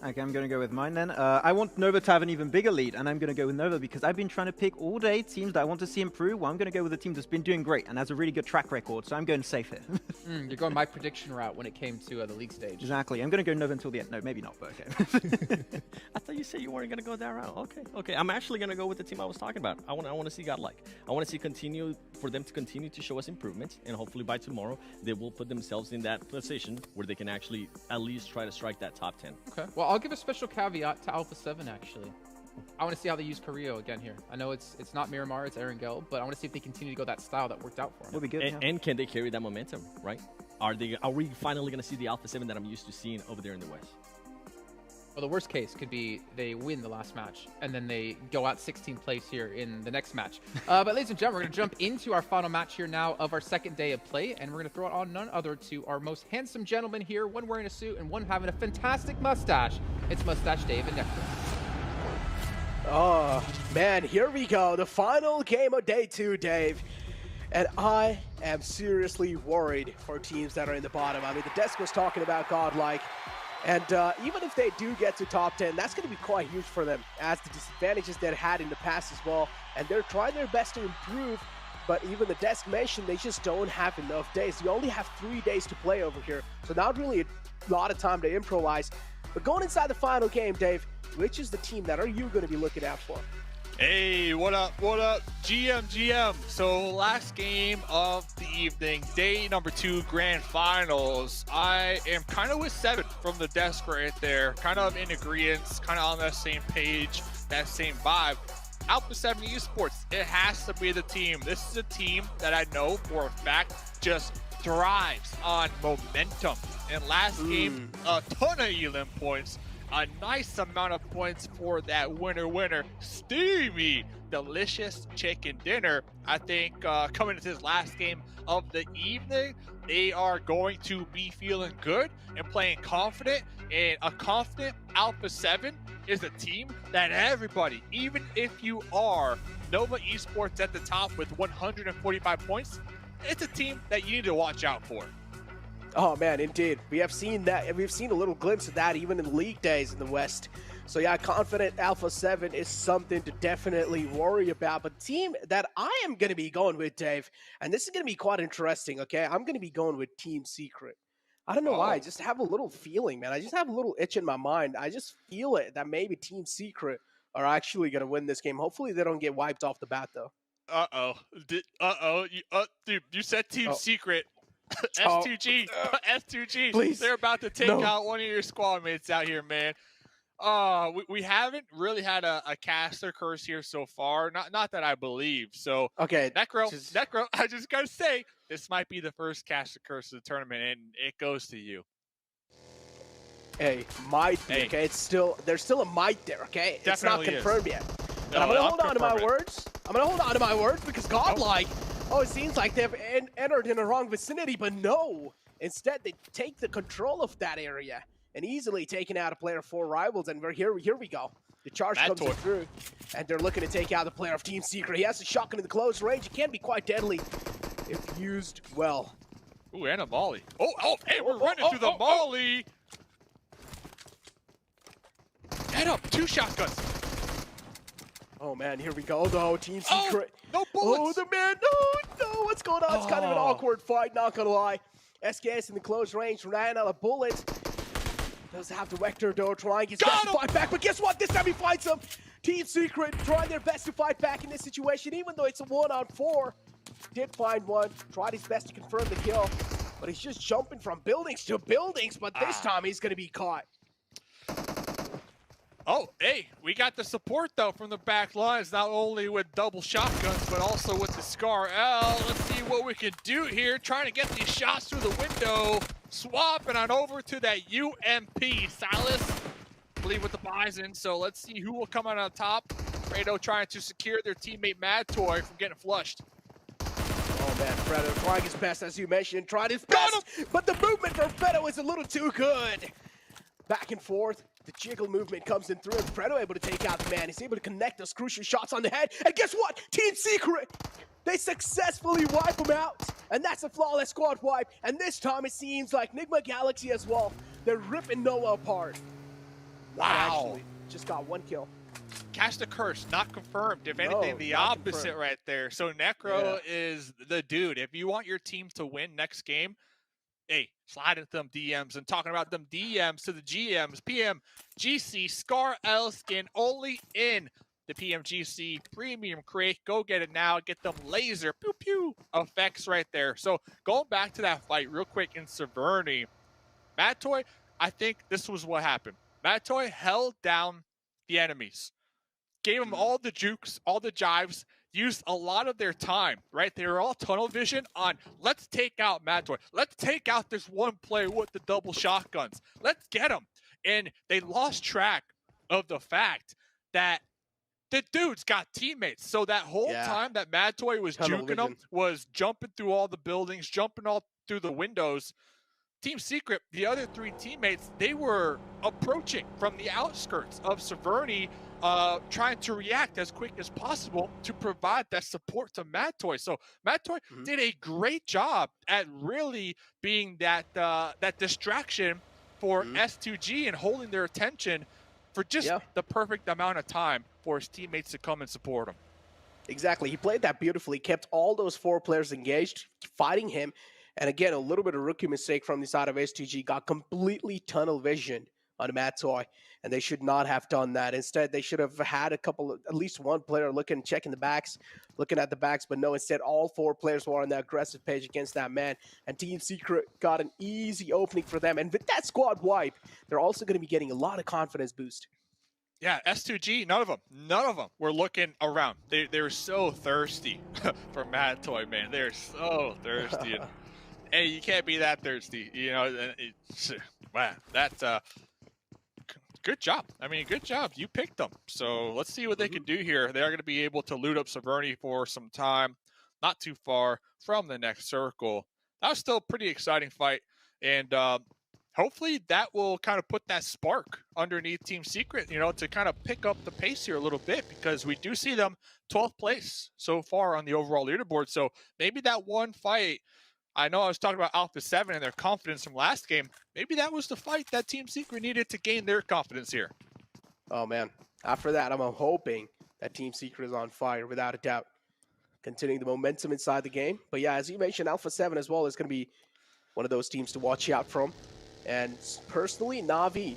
Okay, I'm going to go with mine then. I want Nova to have an even bigger lead, and I'm going to go with Nova because I've been trying to pick all day teams that I want to see improve. Well, I'm going to go with a team that's been doing great and has a really good track record, so I'm going safe here. You're going my prediction route when it came to the league stage. Exactly. I'm going to go Nova until the end. No, maybe not, but okay. I thought you said you weren't going to go that route. Okay. I'm actually going to go with the team I was talking about. I want to see GodLike. I want to see for them to continue to show us improvements, and hopefully by tomorrow they will put themselves in that position where they can actually at least try to strike that top 10. Okay. Well, I'll give a special caveat to Alpha 7 actually. I want to see how they use Carrillo again here. I know it's not Miramar, it's Erangel, but I want to see if they continue to go that style that worked out for them. It'll be good. And can they carry that momentum, right? Are we finally going to see the Alpha 7 that I'm used to seeing over there in the West? Well, the worst case could be they win the last match, and then they go out 16th place here in the next match. But ladies and gentlemen, we're going to jump into our final match here now of our second day of play, and we're going to throw it on none other to our most handsome gentleman here, one wearing a suit and one having a fantastic mustache. It's Mustache Dave and Nectar. Oh, man, here we go. The final game of day 2, Dave. And I am seriously worried for teams that are in the bottom. I mean, the desk was talking about GodLike. And even if they do get to top 10, that's going to be quite huge for them as the disadvantages they had in the past as well. And they're trying their best to improve, but even the desk mentioned they just don't have enough days. You only have 3 days to play over here, so not really a lot of time to improvise. But going inside the final game, Dave, which is the team that are you going to be looking out for? Hey, what up, GM. So last game of the evening, day number 2, grand finals. I am kind of with 7 from the desk right there, kind of in agreement, kind of on that same page, that same vibe. Alpha 7 Esports, it has to be the team. This is a team that I know for a fact just thrives on momentum. And last game, a ton of elim points. A nice amount of points for that winner, steamy, delicious chicken dinner. I think coming into this last game of the evening, they are going to be feeling good and playing confident. And a confident Alpha 7 is a team that everybody, even if you are Nova Esports at the top with 145 points, it's a team that you need to watch out for. Oh man, indeed. We have seen that. We've seen a little glimpse of that even in league days in the West. So yeah, confident Alpha 7 is something to definitely worry about. But team that I am going to be going with, Dave, and this is going to be quite interesting, okay? I'm going to be going with Team Secret. I don't know why. I just have a little feeling, man. I just have a little itch in my mind. I just feel it that maybe Team Secret are actually going to win this game. Hopefully they don't get wiped off the bat, though. Dude, you said Team Secret. S2G, S2G. Please. They're about to take out one of your squad mates out here, man. We haven't really had a caster curse here so far. Not that I believe. So okay, Necro, I just gotta say, this might be the first caster curse of the tournament, and it goes to you. Hey, might be, okay? There's still a might there, okay? Definitely it's not confirmed yet. No, I'm gonna hold on to my words. I'm gonna hold on to my words because GodLike. It seems like they've entered in the wrong vicinity, but no. Instead, they take the control of that area and easily taking out a player for rivals. And here we go. The charge comes through, and they're looking to take out the player of Team Secret. He has a shotgun in the close range. It can be quite deadly if used well. Ooh, and a molly. Hey, we're running through the molly. Head up, 2 shotguns. Oh man, here we go though. Team Secret. No bullets. Oh, the man. No, what's going on? It's kind of an awkward fight, not gonna lie. SKS in the close range ran out of bullets. Does have the Vector though, trying his best to fight back, but guess what? This time he fights him. Team Secret trying their best to fight back in this situation, even though it's a 1-on-4. Did find one, tried his best to confirm the kill, but he's just jumping from buildings to buildings, but this time he's gonna be caught. Oh, hey, we got the support, though, from the back lines, not only with double shotguns, but also with the Scar L. Let's see what we can do here, trying to get these shots through the window, swapping on over to that UMP. Silas, I believe, with the Bison, so let's see who will come out on top. Fredo trying to secure their teammate Mad Toy from getting flushed. Oh man, Fredo trying his best, as you mentioned, tried his best, but the movement for Fredo is a little too good. Back and forth. The jiggle movement comes in through, and Fredo able to take out the man. He's able to connect those crucial shots on the head. And guess what? Team Secret, they successfully wipe him out. And that's a flawless squad wipe. And this time it seems like Nigma Galaxy as well. They're ripping Noah apart. Wow. Actually, just got 1 kill. Cast a curse, not confirmed. If anything, the opposite right there. So Necro is the dude. If you want your team to win next game, hey, slide into them DMs and talking about them DMs to the GMs. PMGC Scar L skin only in the PMGC premium crate. Go get it now. Get them laser pew pew effects right there. So going back to that fight real quick in Severny, Matoy, I think this was what happened. Matoy held down the enemies, gave them all the jukes, all the jives, used a lot of their time, right? They were all tunnel vision on, let's take out Matoy. Let's take out this one player with the double shotguns. Let's get him. And they lost track of the fact that the dude's got teammates. So that whole time that Matoy was juking them, was jumping through all the buildings, jumping all through the windows. Team Secret, the other 3 teammates, they were approaching from the outskirts of Severny, trying to react as quick as possible to provide that support to Matoy. So Matoy did a great job at really being that that distraction for S2G and holding their attention for just the perfect amount of time for his teammates to come and support him. Exactly. He played that beautifully, kept all those 4 players engaged, fighting him. And again, a little bit of rookie mistake from the side of S2G, got completely tunnel vision on Matt Toy, and they should not have done that. Instead, they should have had at least one player checking the backs, looking at the backs, but no, instead all 4 players were on the aggressive page against that man, and Team Secret got an easy opening for them. And with that squad wipe, they're also going to be getting a lot of confidence boost. Yeah, S2G, none of them were looking around. They were so thirsty for Mad Toy, man. They're so thirsty. And, hey, you can't be that thirsty, you know. Wow, that's good job. I mean, good job. You picked them. So let's see what they can do here. They are going to be able to loot up Severny for some time, not too far from the next circle. That was still a pretty exciting fight, and hopefully that will kind of put that spark underneath Team Secret, you know, to kind of pick up the pace here a little bit, because we do see them 12th place so far on the overall leaderboard. So maybe that one fight, I know I was talking about Alpha 7 and their confidence from last game. Maybe that was the fight that Team Secret needed to gain their confidence here. Oh, man. After that, I'm hoping that Team Secret is on fire, without a doubt. Continuing the momentum inside the game. But yeah, as you mentioned, Alpha 7 as well is going to be one of those teams to watch out from. And personally, Na'Vi.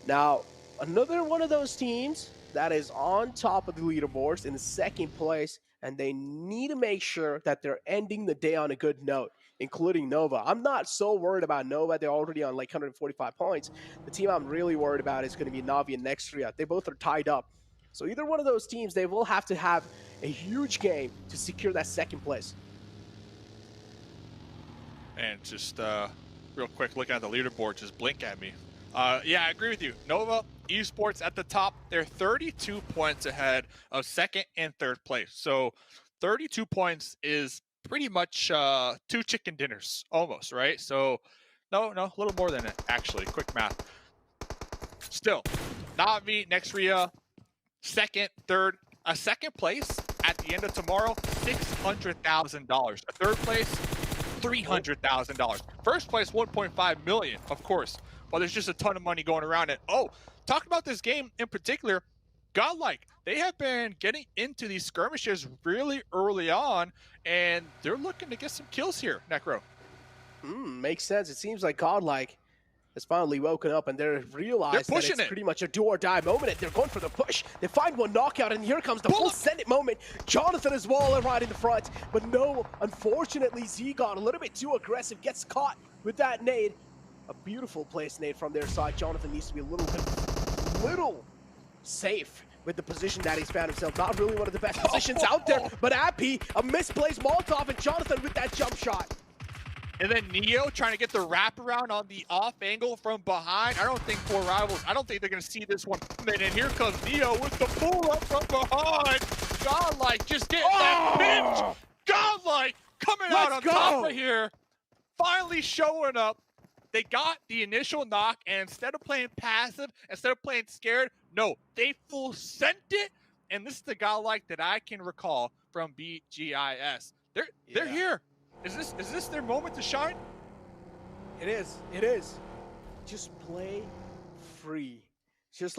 Now, another one of those teams that is on top of the leaderboards in the 2nd place, and they need to make sure that they're ending the day on a good note, including Nova. I'm not so worried about Nova. They're already on like 145 points. The team I'm really worried about is going to be Na'Vi and Nextria. They both are tied up. So either one of those teams, they will have to have a huge game to secure that 2nd place. And just real quick, looking at the leaderboard, just blink at me. Yeah, I agree with you. Nova, Esports at the top. They're 32 points ahead of 2nd and 3rd place. So 32 points is pretty much 2 chicken dinners, almost, right? So, no, a little more than it, actually. Quick math. Still, Na'Vi, Nextria, 2nd, 3rd. A 2nd place at the end of tomorrow, $600,000. A 3rd place, $300,000. 1st place, $1.5 million, of course. But there's just a ton of money going around it. Oh, talking about this game in particular, GodLike, they have been getting into these skirmishes really early on, and they're looking to get some kills here, Necro. Makes sense. It seems like GodLike has finally woken up, and they're realized that it's pretty much a do or die moment, and they're going for the push. They find one knockout, and here comes the full send it moment. Jonathan as well right in the front, but no, unfortunately, Z got a little bit too aggressive, gets caught with that nade. A beautiful place nade from their side. Jonathan needs to be a little safe with the position that he's found himself. Not really one of the best positions out there, but Appy, a misplaced Molotov, and Jonathan with that jump shot. And then Neo trying to get the wraparound on the off angle from behind. I don't think Four Rivals, I don't think they're going to see this one coming. And here comes Neo with the pull up from behind. GodLike just getting that pinch. GodLike coming out on top of here. Finally showing up. They got the initial knock, and instead of playing passive, instead of playing scared, no, they full sent it. And this is the GodLike that I can recall from BGIS. They're here. Is this their moment to shine? It is. Just play free. Just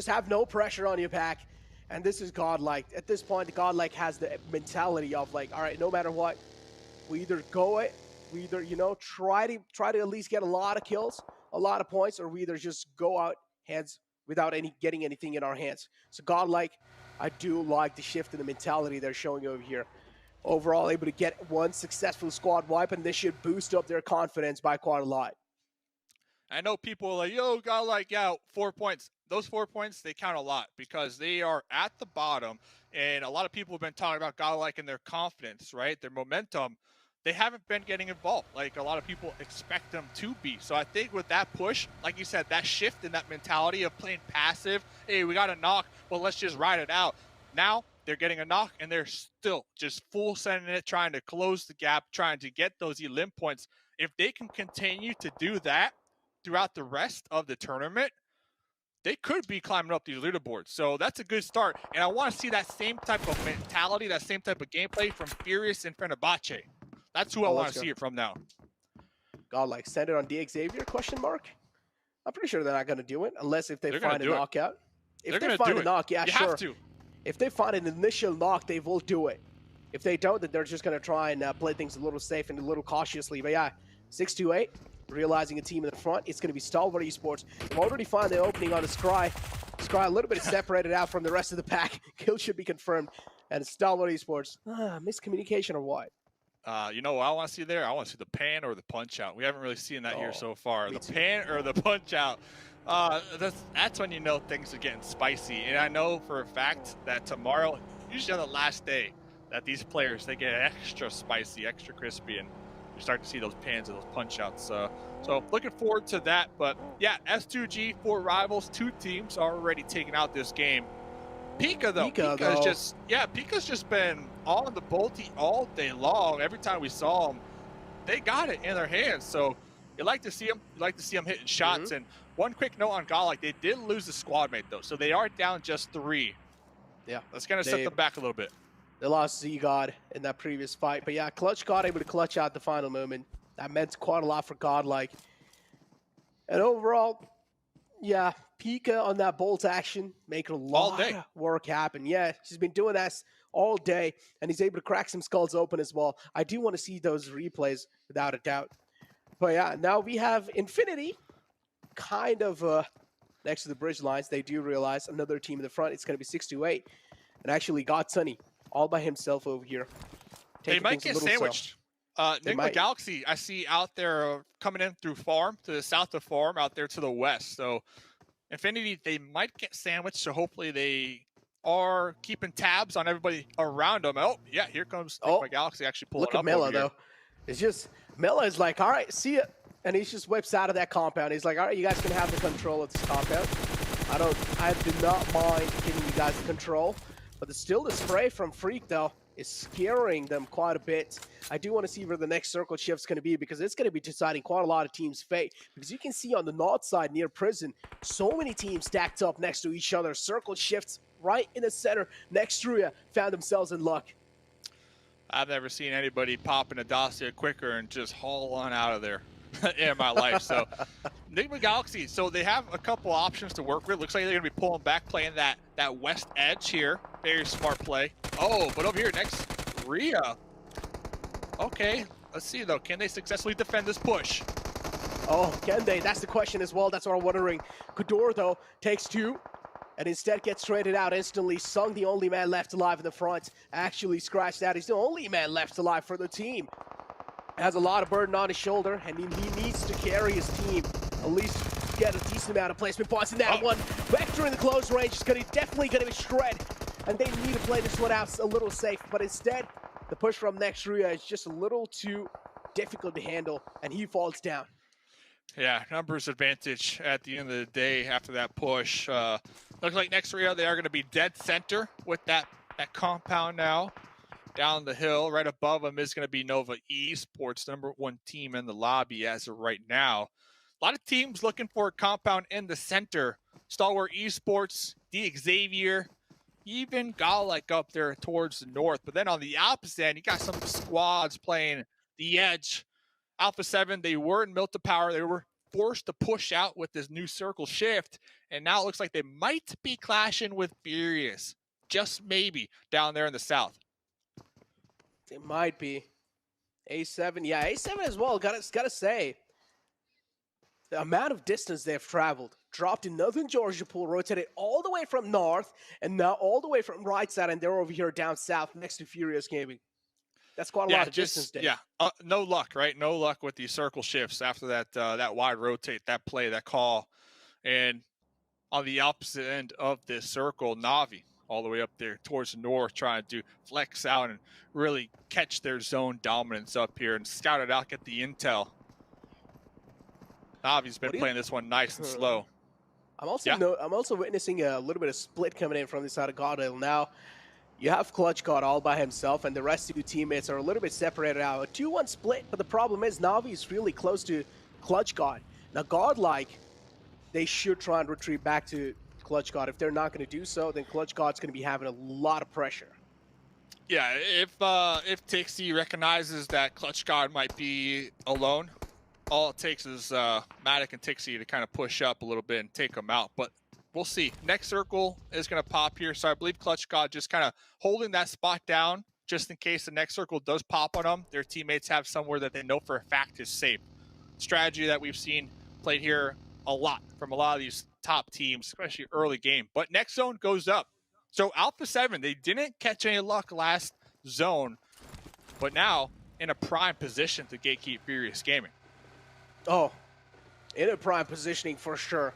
have no pressure on your pack. And this is GodLike. At this point, GodLike has the mentality of like, all right, no matter what, we either go it, we either, you know, try to at least get a lot of kills, a lot of points, or we either just go out hands without getting anything in our hands. So GodLike, I do like the shift in the mentality they're showing over here. Overall, able to get one successful squad wipe, and this should boost up their confidence by quite a lot. I know people are like, yo, GodLike, yeah, 4 points. Those 4 points, they count a lot because they are at the bottom, and a lot of people have been talking about GodLike and their confidence, right? Their momentum. They haven't been getting involved like a lot of people expect them to be. So I think with that push, like you said, that shift in that mentality of playing passive, hey, we got a knock, well, let's just ride it out. Now they're getting a knock, and they're still just full sending it, trying to close the gap, trying to get those elim points. If they can continue to do that throughout the rest of the tournament, they could be climbing up these leaderboards. So that's a good start. And I want to see that same type of mentality, that same type of gameplay from Furious and Fenerbahçe. That's who I want to see it from now. GodLike, send it on DXavier, question mark? I'm pretty sure they're not going to do it, unless if they find a knockout. If they find a knock, yeah, sure. Have to. If they find an initial knock, they will do it. If they don't, then they're just going to try and play things a little safe and a little cautiously. But yeah, 628, realizing a team in the front. It's going to be Stalwart Esports. They've already found the opening on the Scry. Scry a little bit separated out from the rest of the pack. Kill should be confirmed. And it's Stalwart Esports. Miscommunication or what? You know what I want to see there? I want to see the pan or the punch out. We haven't really seen that here so far. The pan or the punch out. That's when you know things are getting spicy. And I know for a fact that tomorrow, usually on the last day, that these players, they get extra spicy, extra crispy, and you start to see those pans and those punch outs. So looking forward to that. But yeah, S2G, 4 rivals, 2 teams already taking out this game. Pika though, Pika's just been on the bolty all day long. Every time we saw him, they got it in their hands. So you like to see him. You like to see him hitting shots. And one quick note on GodLike, they did lose the squad mate though, so they are down just 3. Yeah, that's gonna set them back a little bit. They lost Z-God in that previous fight, but yeah, Clutch God able to clutch out the final moment. That meant quite a lot for GodLike. And overall, yeah, Pika on that bolt action, making a lot of work happen. Yeah, she's been doing that all day, and he's able to crack some skulls open as well. I do want to see those replays, without a doubt. But yeah, now we have Infinity kind of next to the bridge lines. They do realize another team in the front. It's going to be 628. And actually got Sunny all by himself over here. They might get sandwiched. Nigma Galaxy, I see out there coming in through farm, to the south of farm, out there to the west. So Infinity, they might get sandwiched, so hopefully they are keeping tabs on everybody around them. Oh, yeah, here comes Nigma Galaxy actually pulling up. Look at Mela, though. It's just, Mela is like, all right, see ya. And he just whips out of that compound. He's like, all right, you guys can have the control of this compound. I do not mind giving you guys the control. But still, the spray from Freak, though, is scaring them quite a bit. I do want to see where the next circle shift's going to be, because it's going to be deciding quite a lot of teams' fate. Because you can see on the north side near prison, so many teams stacked up next to each other. Circle shifts right in the center next to Ruya found themselves in luck. I've never seen anybody pop in a dossier quicker and just haul on out of there in my life. So Nigma Galaxy, so they have a couple options to work with. Looks like they're going to be pulling back, playing that west edge here. Very smart play. Oh, but over here next, Ruya. Okay, let's see though. Can they successfully defend this push? Oh, can they? That's the question as well. That's what I'm wondering. Kador, though, takes 2 and instead gets traded out instantly. Sung, the only man left alive in the front, actually scratched out. He's the only man left alive for the team. Has a lot of burden on his shoulder, and he needs to carry his team. At least get a decent amount of placement points in that one. Vector in the close range is definitely going to be shred. And they need to play this one out a little safe. But instead, the push from next Ruya is just a little too difficult to handle, and he falls down. Yeah, numbers advantage at the end of the day after that push. Looks like next Ruya, they are going to be dead center with that compound now. Down the hill, right above them is going to be Nova Esports, #1 team in the lobby as of right now. A lot of teams looking for a compound in the center. Stalwart Esports, Xavier, even GodLike up there towards the north. But then on the opposite end, you got some squads playing the edge. Alpha 7, they were in Milta Power. They were forced to push out with this new circle shift. And now it looks like they might be clashing with Furious. Just maybe down there in the south. It might be. A7, yeah, A7 as well. Gotta say, the amount of distance they've traveled, dropped in Northern Georgia Pool, rotated all the way from north, and now all the way from right side, and they're over here down south next to Furious Gaming. That's quite a lot of distance there. Yeah, no luck, right? No luck with these circle shifts after that wide rotate, that play, that call. And on the opposite end of this circle, Na'Vi, all the way up there towards the north, trying to flex out and really catch their zone dominance up here and scout it out, get the intel. Navi's been playing this one nice and slow. I'm also witnessing a little bit of split coming in from the side of GodLike now. You have Clutch God all by himself, and the rest of your teammates are a little bit separated out. A 2-1 split, but the problem is Na'Vi is really close to Clutch God. Now GodLike, they should try and retreat back to Clutch God. If they're not going to do so, then Clutch God's going to be having a lot of pressure. Yeah, if Tixie recognizes that Clutch God might be alone, all it takes is Matic and Tixie to kind of push up a little bit and take them out. But we'll see. Next circle is going to pop here, so I believe Clutch God just kind of holding that spot down just in case the next circle does pop on them. Their teammates have somewhere that they know for a fact is safe. strategy that we've seen played here a lot from a lot of these top teams, especially early game. But next zone goes up. So Alpha 7, they didn't catch any luck last zone, but now in a prime position to gatekeep Furious Gaming. Oh, in a prime positioning for sure.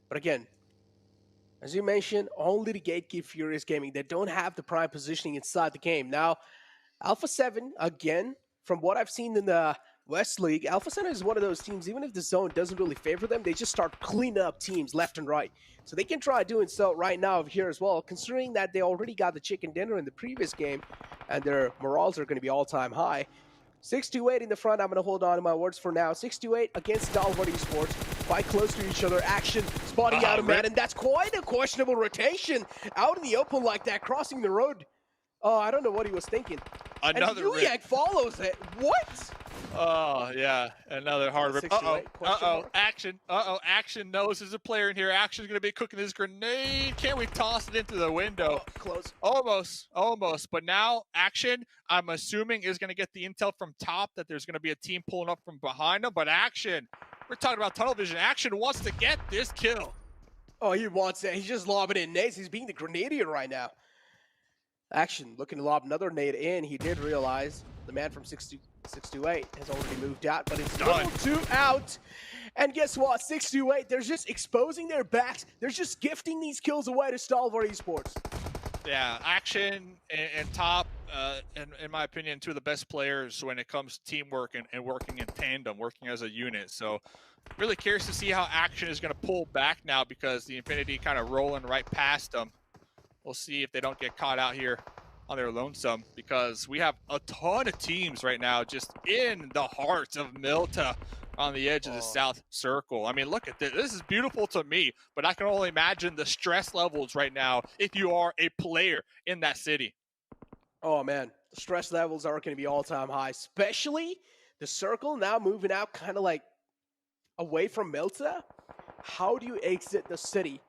But again, as you mentioned, only the gatekeep Furious Gaming. They don't have the prime positioning inside the game. Now, Alpha 7, again, from what I've seen in the West League, Alpha 7 is one of those teams, even if the zone doesn't really favor them, they just start cleaning up teams left and right. So they can try doing so right now here as well, considering that they already got the chicken dinner in the previous game, and their morals are going to be all-time high. 628 in the front. I'm going to hold on to my words for now. 628 against Stalwart Esports. Quite close to each other. Action spotting out of man, and that's quite a questionable rotation out in the open like that, crossing the road. Oh, I don't know what he was thinking. Another and Ruya follows it. What? Oh, yeah. Another hard rip. Uh-oh. Action. Action knows there's a player in here. Action's going to be cooking this grenade. Can we toss it into the window? Oh, close. Almost. But now Action, I'm assuming, is going to get the intel from top that there's going to be a team pulling up from behind them. But Action, we're talking about tunnel vision. Action wants to get this kill. Oh, he wants it. He's just lobbing in nades. He's being the grenadier right now. Action looking to lob another nade in. He did realize the man from 628 has already moved out, but it's done. 2 out. And guess what? 628, they're just exposing their backs. They're just gifting these kills away to Stalwart Esports. Yeah, Action and Top, in my opinion, two of the best players when it comes to teamwork and working in tandem, working as a unit. So really curious to see how Action is going to pull back now because the Infinity kind of rolling right past them. We'll see if they don't get caught out here on their lonesome because we have a ton of teams right now just in the heart of Milta on the edge of the South Circle. I mean, look at this. This is beautiful to me, but I can only imagine the stress levels right now if you are a player in that city. Oh, man. The stress levels are going to be all-time high, especially the Circle now moving out kind of like away from Milta. How do you exit the city?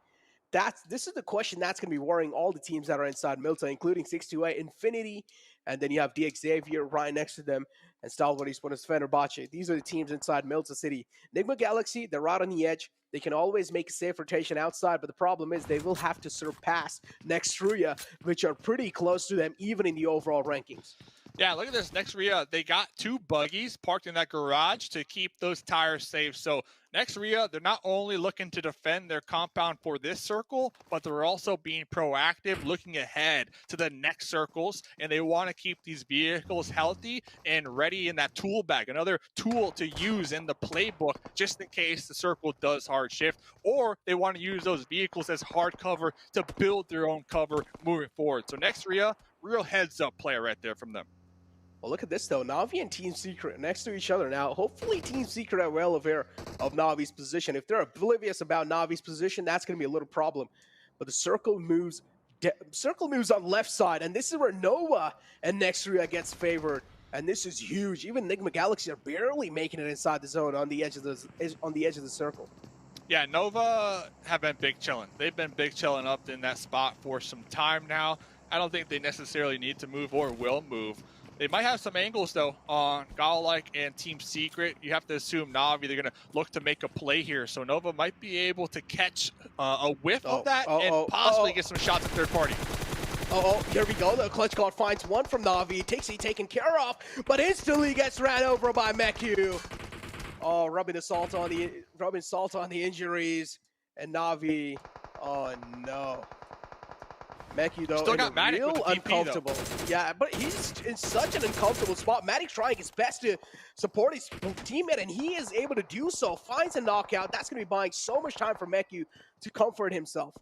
This is the question that's going to be worrying all the teams that are inside Milta, including 628, Infinity, and then you have Xavier right next to them, and Stalwart Esports, Fenerbahçe. These are the teams inside Milta City. Nigma Galaxy, they're right on the edge. They can always make a safe rotation outside, but the problem is they will have to surpass next Ruya, which are pretty close to them, even in the overall rankings. Yeah, look at this. Next Ruya, they got 2 buggies parked in that garage to keep those tires safe. So next Ruya, they're not only looking to defend their compound for this circle, but they're also being proactive, looking ahead to the next circles, and they want to keep these vehicles healthy and ready in that tool bag, another tool to use in the playbook just in case the circle does hard shift, or they want to use those vehicles as hard cover to build their own cover moving forward. So next Ruya, real heads-up player right there from them. Well, look at this, though. Na'Vi and Team Secret next to each other now. Hopefully, Team Secret are well aware of Na'Vi's position. If they're oblivious about Na'Vi's position, that's going to be a little problem. But the Circle moves on left side, and this is where Nova and next Ruya gets favored. And this is huge. Even Nigma Galaxy are barely making it inside the zone on the edge of the Circle. Yeah, Nova have been big chilling. They've been big chilling up in that spot for some time now. I don't think they necessarily need to move or will move. They might have some angles, though, on GodLike and Team Secret. You have to assume Na'Vi, they're going to look to make a play here. So Nova might be able to catch a whiff of that and possibly get some shots at third party. Here we go. The clutch card finds one from Na'Vi. Takes it taken care of, but instantly gets ran over by Meku. Oh, rubbing salt on the injuries. And Na'Vi, oh no. Meku, though, still got Matic real with the DP, uncomfortable. Yeah, but he's in such an uncomfortable spot. Matic trying his best to support his teammate, and he is able to do so. Finds a knockout. That's going to be buying so much time for Meku to comfort himself.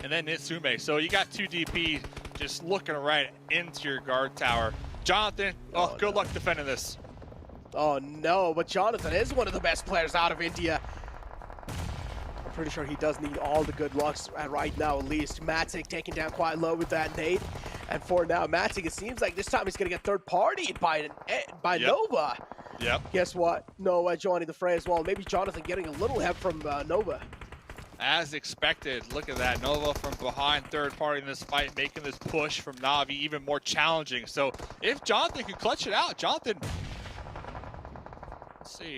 And then Nitsume. So you got 2 DP just looking right into your guard tower. Jonathan, good luck defending this. Oh, no, but Jonathan is one of the best players out of India. Pretty sure he does need all the good lucks right now, at least. Matic taken down quite low with that nade. And for now, Matic, it seems like this time he's going to get third-partied by Nova. Yep. Guess what? Nova joining the fray as well. Maybe Jonathan getting a little help from Nova. As expected, look at that. Nova from behind, third party in this fight, making this push from Na'Vi even more challenging. So if Jonathan can clutch it out, Jonathan... Let's see,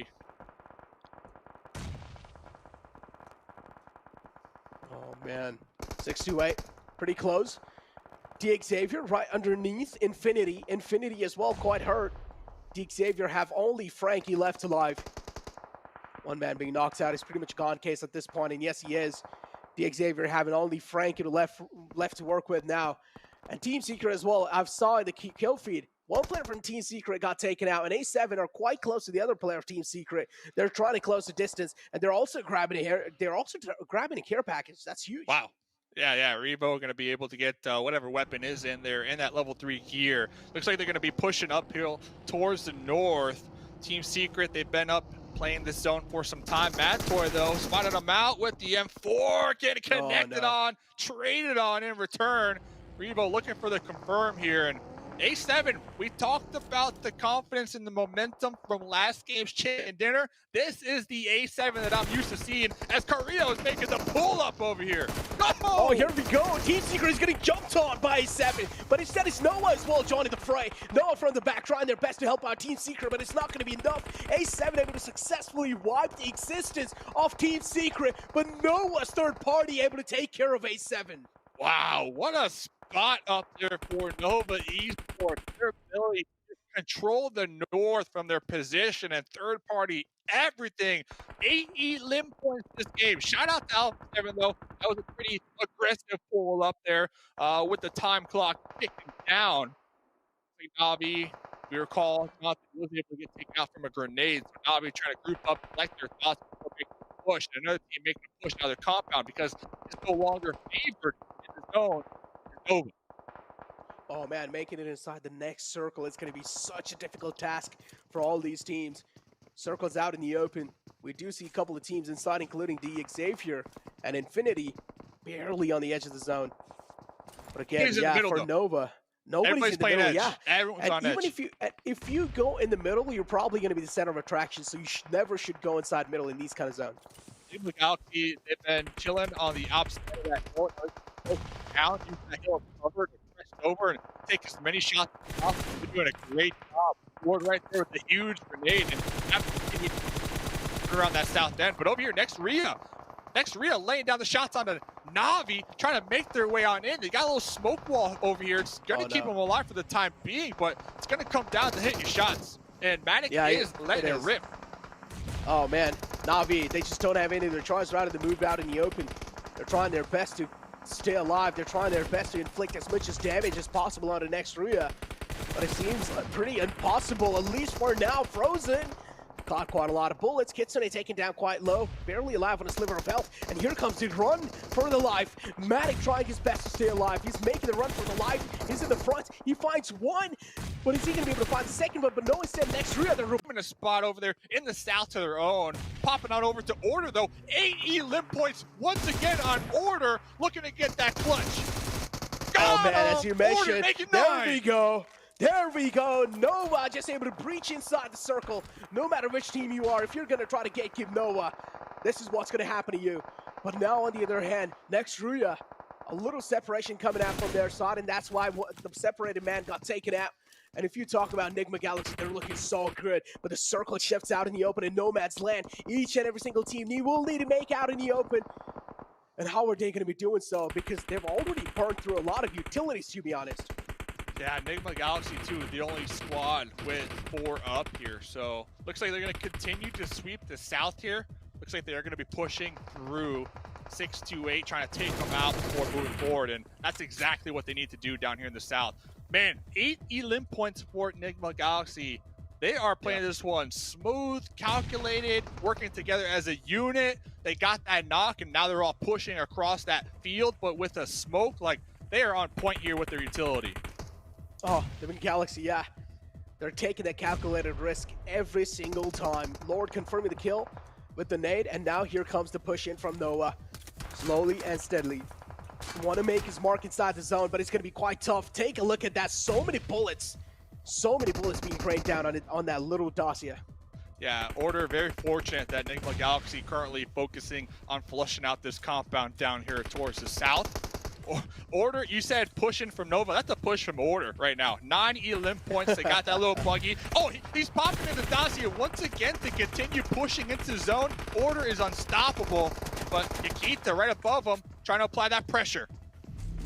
Oh, man. 628. Pretty close. Xavier right underneath Infinity. Infinity as well, quite hurt. Xavier have only Frankie left alive. One man being knocked out is pretty much gone case at this point, and yes, he is. Xavier having only Frankie left to work with now. And Team Secret as well, I've saw in the kill feed, one player from Team Secret got taken out, and A7 are quite close to the other player of Team Secret. They're trying to close the distance, and they're also grabbing a care package. That's huge. Wow. Yeah, Revo going to be able to get whatever weapon is in there in that level 3 gear. Looks like they're going to be pushing uphill towards the north. Team Secret, they've been up playing this zone for some time. Madtoy, though, spotted him out with the M4, getting connected on, traded on in return. Revo looking for the confirm here, and A7, we talked about the confidence and the momentum from last game's chicken dinner. This is the A7 that I'm used to seeing as Carrillo is making the pull-up over here. Oh, here we go. Team Secret is getting jumped on by A7, but instead it's Noah as well joining the fray. Noah from the back trying their best to help out Team Secret, but it's not going to be enough. A7 able to successfully wipe the existence of Team Secret, but Noah's third party able to take care of A7. Wow, what a spot up there for Nova Esports. Their ability to control the north from their position and third party everything. 8 limb points this game. Shout out to Alpha 7 though. That was a pretty aggressive pull up there with the time clock ticking down. Navi, we recall, not was able to get taken out from a grenade. So Navi trying to group up, collect their thoughts before making a push. Another team making a push out of their compound because it's no longer favored in the zone. Nova. Oh man, making it inside the next circle is going to be such a difficult task for all these teams. Circle's out in the open. We do see a couple of teams inside, including the Xavier and Infinity, barely on the edge of the zone. But again, yeah, middle, for though. Nova, nobody's in the middle. Edge. Yeah, everyone's and on even edge. if you go in the middle, you're probably going to be the center of attraction. So you never should go inside middle in these kind of zones. Nigma Galaxy, they've been chilling on the opposite side of that north down, using that hill cover to press over and take as many shots as possible. They're doing a great job. Ward right there with the huge grenade and absolutely around that south end. But over here, next Ruya laying down the shots onto Navi, trying to make their way on in. They got a little smoke wall over here. It's going to keep them alive for the time being, but it's going to come down to hitting your shots. And Matic is letting it rip. Oh man, Navi, they just don't have any of their choice rather than move out in the open. They're trying their best to stay alive. They're trying their best to inflict as much damage as possible on the next Ruya. But it seems pretty impossible, at least for now. Frozen caught quite a lot of bullets. Kitsune taken down quite low, barely alive on a sliver of health. And here comes the run for the life. Matic trying his best to stay alive. He's making the run for the life. He's in the front. He finds one, but is he going to be able to find the second one? But no, instead next Ruya, they're in a spot over there in the south to their own. Popping on over to Order though. 8 limb points once again on Order, looking to get that clutch. Oh man, as you mentioned, there we go. There we go. Nova just able to breach inside the circle. No matter which team you are, if you're going to try to gatekeep Nova, this is what's going to happen to you. But now, on the other hand, next Ruya, a little separation coming out from their side, and that's why the separated man got taken out. And if you talk about Nigma Galaxy, they're looking so good. But the circle shifts out in the open in Nomad's land. Each and every single team will need to make out in the open. And how are they going to be doing so? Because they've already burned through a lot of utilities, to be honest. Yeah, Nigma Galaxy 2, the only squad with 4 up here. So looks like they're going to continue to sweep the south here. Looks like they're going to be pushing through 628, trying to take them out before moving forward. And that's exactly what they need to do down here in the south. Man, 8 limb points for Nigma Galaxy. They are playing this one smooth, calculated, working together as a unit. They got that knock, and now they're all pushing across that field, but with a smoke, like, they are on point here with their utility. Oh, Nigma Galaxy, yeah. They're taking that calculated risk every single time. Lord confirming the kill with the nade, and now here comes the push in from Noah. Slowly and steadily. Want to make his mark inside the zone, but it's going to be quite tough. Take a look at that. So many bullets. So many bullets being rained down on that little dossier. Yeah, Order very fortunate that Nigma Galaxy currently focusing on flushing out this compound down here towards the south. Order, you said pushing from Nova. That's a push from Order right now. 9 limb points. They got that little buggy. Oh, he's popping in the dossier once again to continue pushing into zone. Order is unstoppable, but Nikita right above him, trying to apply that pressure.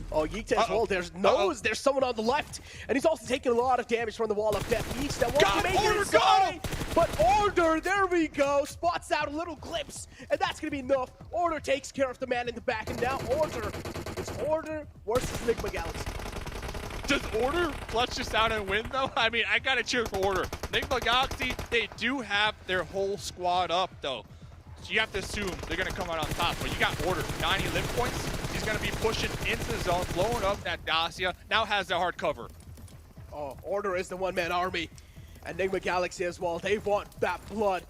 Oh, Yeekta as well. There's someone on the left, and he's also taking a lot of damage from the wall of death. Yeekta wants to make it inside, but Order, there we go, spots out a little glimpse, and that's gonna be enough. Order takes care of the man in the back, and now it's Order versus Nigma Galaxy. Does Order clutch this out and win, though? I mean, I gotta cheer for Order. Nigma Galaxy, they do have their whole squad up, though. So you have to assume they're gonna come out on top. But you got Order, 90 lift points. He's gonna be pushing into the zone, blowing up that Dacia. Now has the hard cover. Oh, Order is the one-man army. And Nigma Galaxy as well. They want that blood.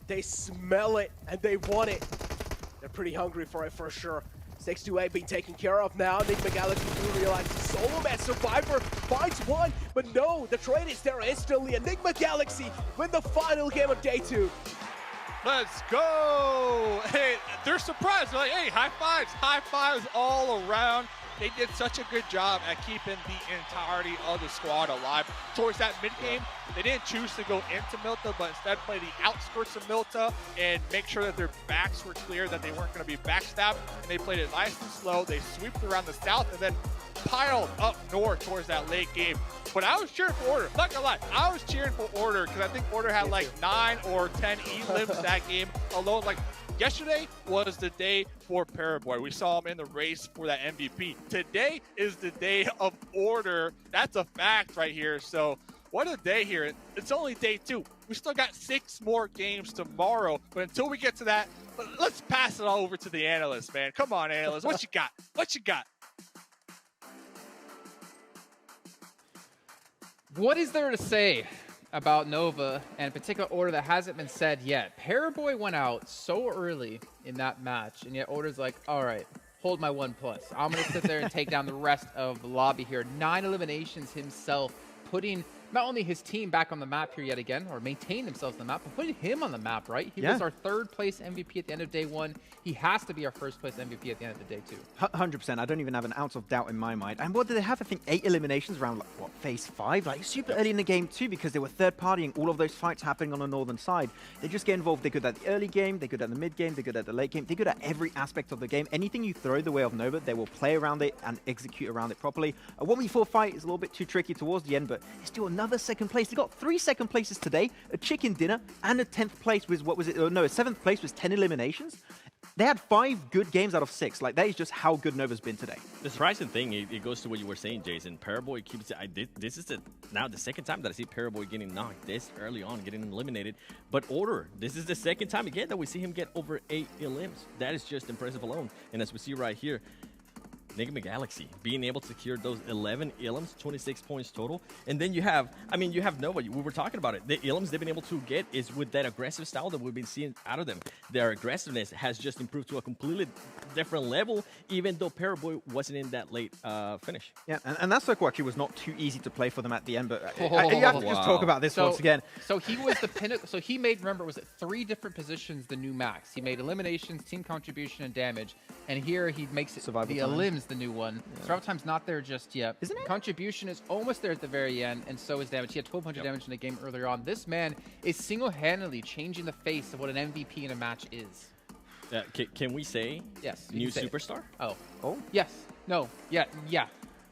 They smell it, and they want it. They're pretty hungry for it, for sure. 628 being taken care of now. Nigma Galaxy do realize the solo man survivor finds one, but no, the trade is there instantly. And Nigma Galaxy win the final game of day 2. Let's go! Hey, they're surprised. They're like, hey, high fives all around. They did such a good job at keeping the entirety of the squad alive. Towards that mid-game, they didn't choose to go into Milta, but instead play the outskirts of Milta and make sure that their backs were clear, that they weren't going to be backstabbed. And they played it nice and slow. They swept around the south and then piled up north towards that late game. But I was cheering for Order. Not gonna lie, I was cheering for Order because I think Order had like 9 or 10 E-limbs that game alone. Like, yesterday was the day for Paraboy. We saw him in the race for that MVP. Today is the day of Order. That's a fact right here. So what a day here. It's only day 2. We still got 6 more games tomorrow. But until we get to that, let's pass it all over to the analysts, man. Come on, analysts. What you got? What you got? What is there to say about Nova, and in particular Order, that hasn't been said yet? Paraboy went out so early in that match, and yet Order's like, all right, hold my 1+. I'm going to sit there and take down the rest of the lobby here. 9 eliminations himself, putting not only his team back on the map here yet again, or maintain themselves on the map, but putting him on the map, right? He was our 3rd place MVP at the end of day 1. He has to be our 1st place MVP at the end of the day 2. 100%. I don't even have an ounce of doubt in my mind. And what did they have? I think 8 eliminations around, like, what, phase 5? Like, super early in the game, too, because they were third-partying all of those fights happening on the northern side. They just get involved. They're good at the early game. They're good at the mid game. They're good at the late game. They're good at every aspect of the game. Anything you throw the way of Nova, they will play around it and execute around it properly. A 1v4 fight is a little bit too tricky towards the end, but it's still another 2nd place. They got 3 2nd places today, a chicken dinner, and a 10th place with, what was it? Oh, no, a 7th place was 10 eliminations. They had 5 good games out of 6. Like, that is just how good Nova's been today. The surprising thing, it goes to what you were saying, Jason. Paraboy keeps it. This is now the 2nd time that I see Paraboy getting knocked this early on, getting eliminated. But Order, this is the 2nd time again that we see him get over 8 elims. That is just impressive alone. And as we see right here, Nigma Galaxy being able to secure those 11 elims, 26 points total. And then you have Nova. We were talking about it. The elims they've been able to get is with that aggressive style that we've been seeing out of them. Their aggressiveness has just improved to a completely different level, even though Paraboy wasn't in that late finish. Yeah, and that circle actually was not too easy to play for them at the end, but you have to just talk about this once again. So he was the pinnacle. So he made, remember, was it 3 different positions, the new max? He made eliminations, team contribution, and damage. And here he makes it survival the elims, the new one. Yeah. Survival time's not there just yet. Isn't it? Contribution is almost there at the very end, and so is damage. He had 1,200 damage in the game earlier on. This man is single-handedly changing the face of what an MVP in a match is. Can we say yes? New superstar? Oh. Yes. No. Yeah.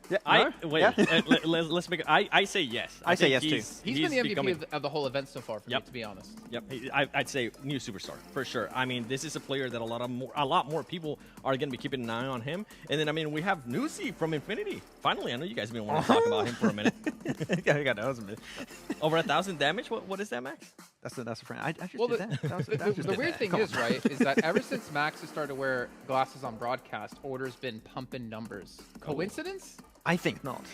Let's make it. I say yes. I say yes too. He's been the MVP of the whole event so far, for me, to be honest. Yep. I'd say new superstar for sure. I mean, this is a player that a lot more people are going to be keeping an eye on him. And then, I mean, we have Nusi from Infinity. Finally, I know you guys have been wanting to talk about him for a minute. Over 1,000 damage. What is that, Max? That's a friend. I just well, did that. The weird thing is, right, is that ever since Max has started to wear glasses on broadcast, Order's been pumping numbers. Coincidence? I think not.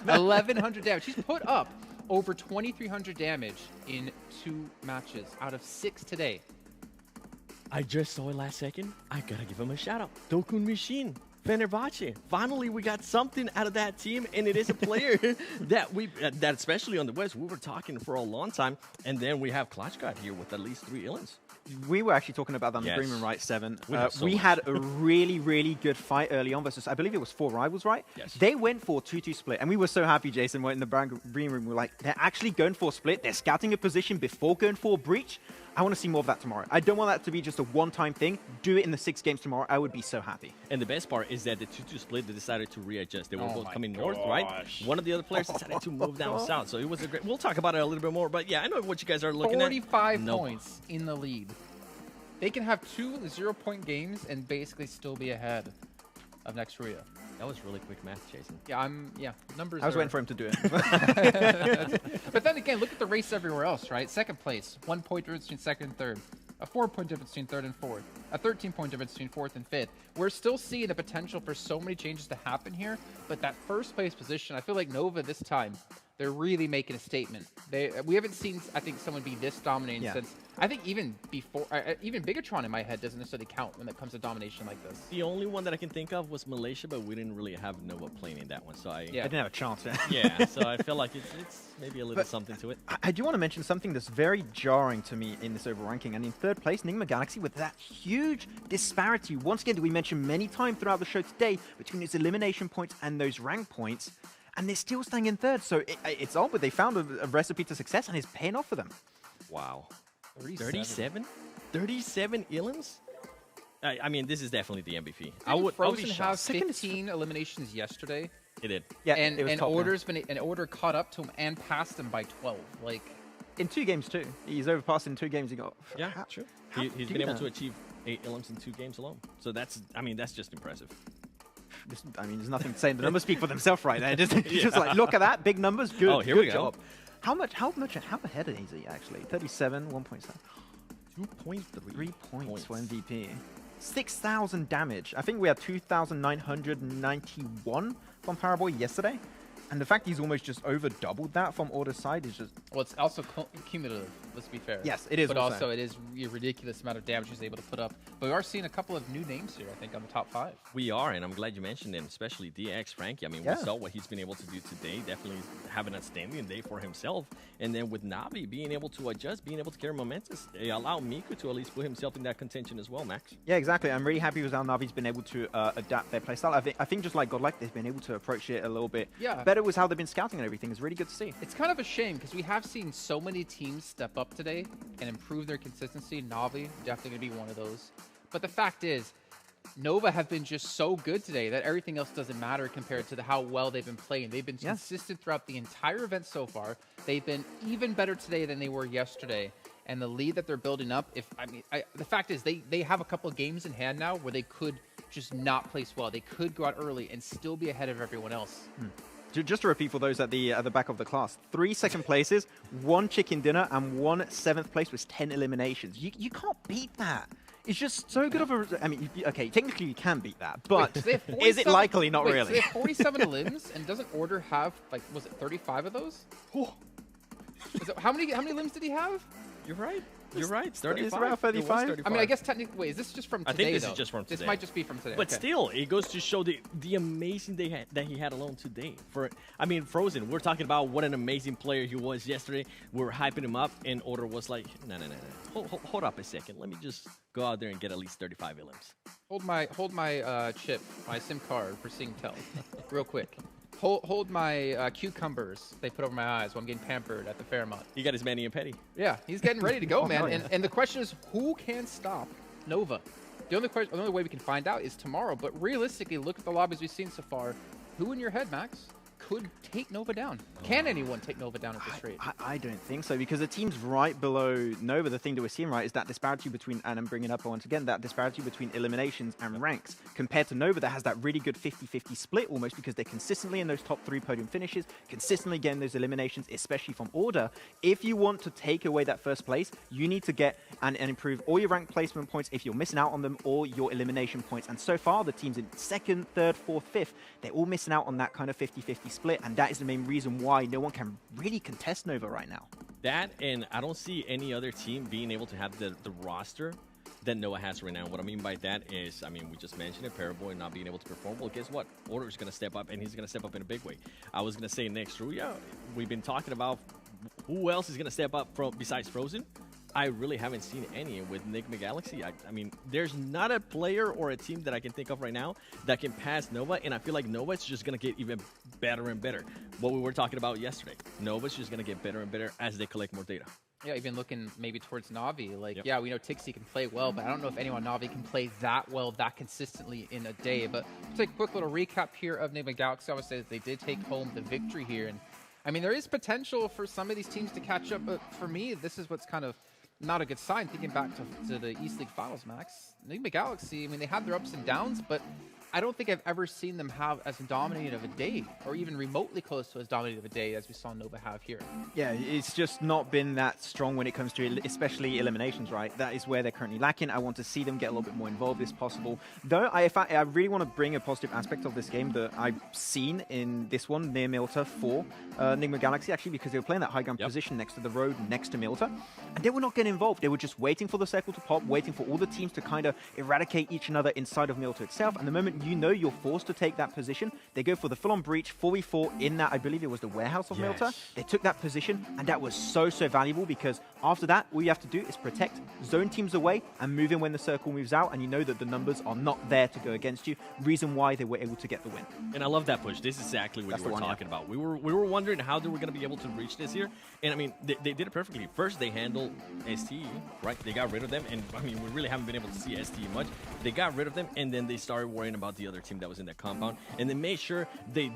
1,100 damage. He's put up over 2,300 damage in 2 matches out of 6 today. I just saw it last second. I gotta give him a shout out. Dokun Machine. Fenerbahçe. Finally, we got something out of that team, and it is a player that especially on the West, we were talking for a long time, and then we have Klashgod here with at least 3 illins. We were actually talking about that on the Green Room, right, 7. We had a really, really good fight early on versus, I believe it was 4 rivals, right? Yes. They went for a 2-2 split, and we were so happy, Jason, we're in the Green Room. We were like, they're actually going for a split. They're scouting a position before going for a breach. I want to see more of that tomorrow. I don't want that to be just a one-time thing. Do it in the 6 games tomorrow. I would be so happy. And the best part is that the 2-2 split, they decided to readjust. They were both coming north, gosh. right? One of the other players decided to move down south. So it was a great... We'll talk about it a little bit more. But yeah, I know what you guys are looking 45 at. points in the lead. They can have 2 0-point games and basically still be ahead of next Ruya. That was really quick math, Jason. Yeah, numbers. I was waiting for him to do it. But then again, look at the race everywhere else, right? Second place, 1 point difference between second and third. A 4-point difference between third and fourth. A 13-point difference between fourth and fifth. We're still seeing the potential for so many changes to happen here, but that first place position, I feel like Nova this time, they're really making a statement. We haven't seen, I think, someone be this dominating since. I think even before, even Bigatron in my head doesn't necessarily count when it comes to domination like this. The only one that I can think of was Malaysia, but we didn't really have Nova playing in that one, so I didn't have a chance. Yeah, so I feel like it's maybe a little something to it. I do want to mention something that's very jarring to me in this overall ranking. And in third place, Nigma Galaxy with that huge disparity. Once again, we mentioned many times throughout the show today between its elimination points and those rank points. And they're still staying in third. So it's odd, but they found a recipe to success and it's paying off for them. Wow. 37? 37 elims? I mean, this is definitely the MVP. Frozen have 15 eliminations yesterday. It did. Yeah, and it was Order caught up to him and passed him by 12. Like in 2 games too. He's overpassed in 2 games. He got true. He's been able to achieve 8 elims in 2 games alone. So that's just impressive. There's nothing to say. The numbers speak for themselves right there. Just like, look at that. Big numbers. Good, oh, here we go. Job. How ahead is he actually? 37, 1.7. 2.3 3 points for MVP. 6,000 damage. I think we had 2,991 from Paraboy yesterday. And the fact he's almost just over doubled that from Order's side is just... Well, it's also cumulative, let's be fair. Yes, it is. But also it is a ridiculous amount of damage he's able to put up. But we are seeing a couple of new names here, I think, on the top 5. We are, and I'm glad you mentioned him, especially DX Frankie. I mean, we saw what he's been able to do today. Definitely have an outstanding day for himself. And then with Navi being able to adjust, being able to carry momentum, it allowed Miku to at least put himself in that contention as well, Max. Yeah, exactly. I'm really happy with how Navi's been able to adapt their playstyle. I think just like GodLike, they've been able to approach it a little bit better with how they've been scouting and everything. Is really good to see. It's kind of a shame because we have seen so many teams step up today and improve their consistency. Navi definitely going to be one of those. But the fact is, Nova have been just so good today that everything else doesn't matter compared to how well they've been playing. They've been consistent throughout the entire event so far. They've been even better today than they were yesterday. And the lead that they're building up, the fact is they have a couple of games in hand now where they could just not place well. They could go out early and still be ahead of everyone else. Just to repeat for those at the back of the class, 3 second places, 1 chicken dinner, and 1 7th place with 10 eliminations. You can't beat that. It's just so good of a... I mean, okay, technically you can beat that, but is it likely? Not really. So they have 47 elims, and doesn't Order have, like, was it 35 of those? How many elims did he have? You're right. You're right. 35. It's around 35. I mean, I guess technically, wait, is this just from today? I think this is just from today. This might just be from today. But still, it goes to show the amazing day that he had alone today. Frozen, we're talking about what an amazing player he was yesterday. We were hyping him up, and Order was like, no. Hold up a second. Let me just go out there and get at least 35 elims. Hold my chip, my SIM card for seeing tell, real quick. Hold my cucumbers they put over my eyes while I'm getting pampered at the Fairmont. He got his mani and petty. Yeah, he's getting ready to go, man. And the question is, who can stop Nova? The only way we can find out is tomorrow. But realistically, look at the lobbies we've seen so far. Who in your head, Max, could take Nova down? Can anyone take Nova down at this rate? I don't think so, because the teams right below Nova, the thing that we're seeing, right, is that disparity between, and I'm bringing up once again, that disparity between eliminations and ranks, compared to Nova that has that really good 50-50 split almost, because they're consistently in those top 3 podium finishes, consistently getting those eliminations, especially from Order. If you want to take away that first place, you need to get and improve all your rank placement points if you're missing out on them, or your elimination points. And so far, the teams in 2nd, 3rd, 4th, 5th, they're all missing out on that kind of 50-50 split, and that is the main reason why no one can really contest Nova right now. That, and I don't see any other team being able to have the roster that Noah has right now. What I mean by that is, I mean, we just mentioned it, Paraboy not being able to perform. Well, guess what? Order is going to step up, and he's going to step up in a big way. I was going to say next, Ruya, we've been talking about who else is going to step up besides Frozen. I really haven't seen any with Nigma Galaxy. I mean, there's not a player or a team that I can think of right now that can pass Nova, and I feel like Nova is just going to get even better and better. What we were talking about yesterday. Nova's just going to get better and better as they collect more data. Yeah, even looking maybe towards Na'Vi, like, yeah, we know Tixie can play well, but I don't know if anyone Na'Vi can play that well, that consistently in a day. But let's take a quick little recap here of Nigma Galaxy. Obviously, they did take home the victory here. And, I mean, there is potential for some of these teams to catch up, but for me, this is what's kind of not a good sign. Thinking back to the East League Finals, Max, Nigma Galaxy, I mean, they had their ups and downs, but I don't think I've ever seen them have as dominated of a day, or even remotely close to as dominated of a day as we saw Nova have here. Yeah, it's just not been that strong when it comes to especially eliminations, right? That is where they're currently lacking. I want to see them get a little bit more involved as possible. Though, I really want to bring a positive aspect of this game that I've seen in this one near Milta for Nigma Galaxy, actually, because they were playing that high ground position next to the road, next to Milta, and they were not getting involved. They were just waiting for the circle to pop, waiting for all the teams to kind of eradicate each another inside of Milta itself, and the moment you know you're forced to take that position, they go for the full-on breach, 4v4 in that, I believe it was the warehouse of Milta. They took that position, and that was so valuable, because after that, all you have to do is protect, zone teams away, and move in when the circle moves out, and you know that the numbers are not there to go against you. Reason why they were able to get the win. And I love that push. This is exactly what you were talking about. We were wondering how they were going to be able to reach this here, and I mean, they did it perfectly. First, they handled STE, right? They got rid of them, and I mean, we really haven't been able to see STE much. They got rid of them, and then they started worrying about the other team that was in that compound, and they made sure they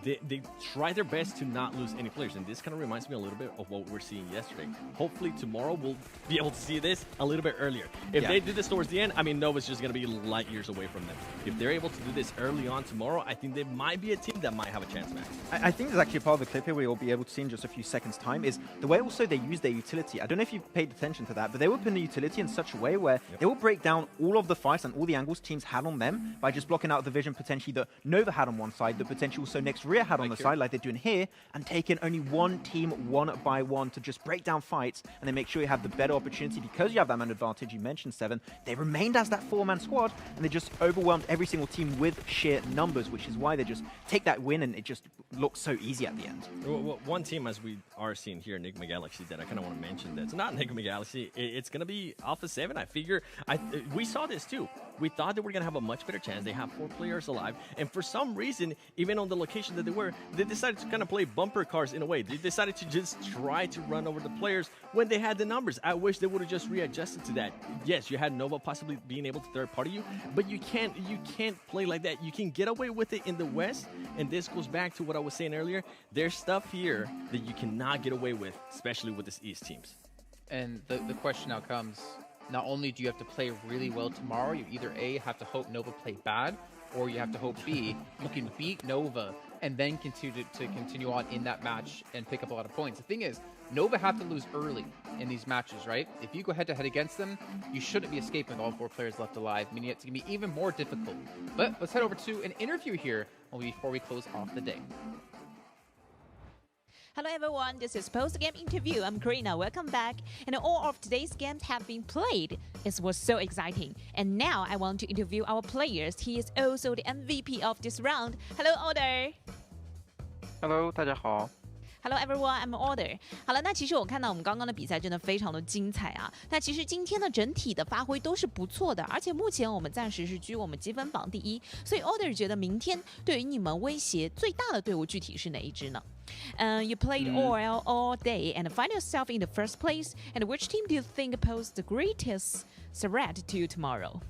tried their best to not lose any players. And this kind of reminds me a little bit of what we were seeing yesterday. Hopefully tomorrow we'll be able to see this a little bit earlier. If they did this towards the end, I mean, Nova's just going to be light years away from them. If they're able to do this early on tomorrow, I think they might be a team that might have a chance, Max. I think there's actually a part of the clip here we'll be able to see in just a few seconds time is the way also they use their utility. I don't know if you've paid attention to that, but they will pin the utility in such a way where they will break down all of the fights and all the angles teams had on them by just blocking out the vision potentially that Nova had on one side, the potential also next Ruya had on the side, like they're doing here, and taking only one team one by one to just break down fights, and then make sure you have the better opportunity because you have that man advantage. You mentioned 7. They remained as that 4-man squad, and they just overwhelmed every single team with sheer numbers, which is why they just take that win, and it just looks so easy at the end. Well, one team, as we are seeing here, Nigma Galaxy, that I kind of want to mention, that's not Nigma Galaxy, it's going to be Alpha 7. I figure, we saw this too. We thought that we're going to have a much better chance. They have 4 players alive, and for some reason, even on the location that they were, they decided to kind of play bumper cars in a way. They decided to just try to run over the players when they had the numbers. I wish they would have just readjusted to that. Yes, you had Nova possibly being able to third party you, but you can't play like that. You can get away with it in the West, and this goes back to what I was saying earlier. There's stuff here that you cannot get away with, especially with this East teams. And the question now comes, not only do you have to play really well tomorrow, you either A, have to hope Nova play bad, or you have to hope B, you can beat Nova and then continue on in that match and pick up a lot of points. The thing is, Nova have to lose early in these matches, right? If you go head-to-head against them, you shouldn't be escaping with all 4 players left alive, meaning it's going to be even more difficult. But let's head over to an interview here before we close off the day. Hello everyone, this is post-game interview. I'm Karina, welcome back. And all of today's games have been played. It was so exciting. And now I want to interview our players. He is also the MVP of this round. Hello, Order. Hello, 大家好。Hello everyone, I'm Order. 好了，那其实我看到我们刚刚的比赛真的非常的精彩啊。那其实今天的整体的发挥都是不错的，而且目前我们暂时是居我们积分榜第1。所以 Order 觉得明天对于你们威胁最大的队伍具体是哪一支呢？You played all day and find yourself in the first place. And which team do you think poses the greatest threat to you tomorrow?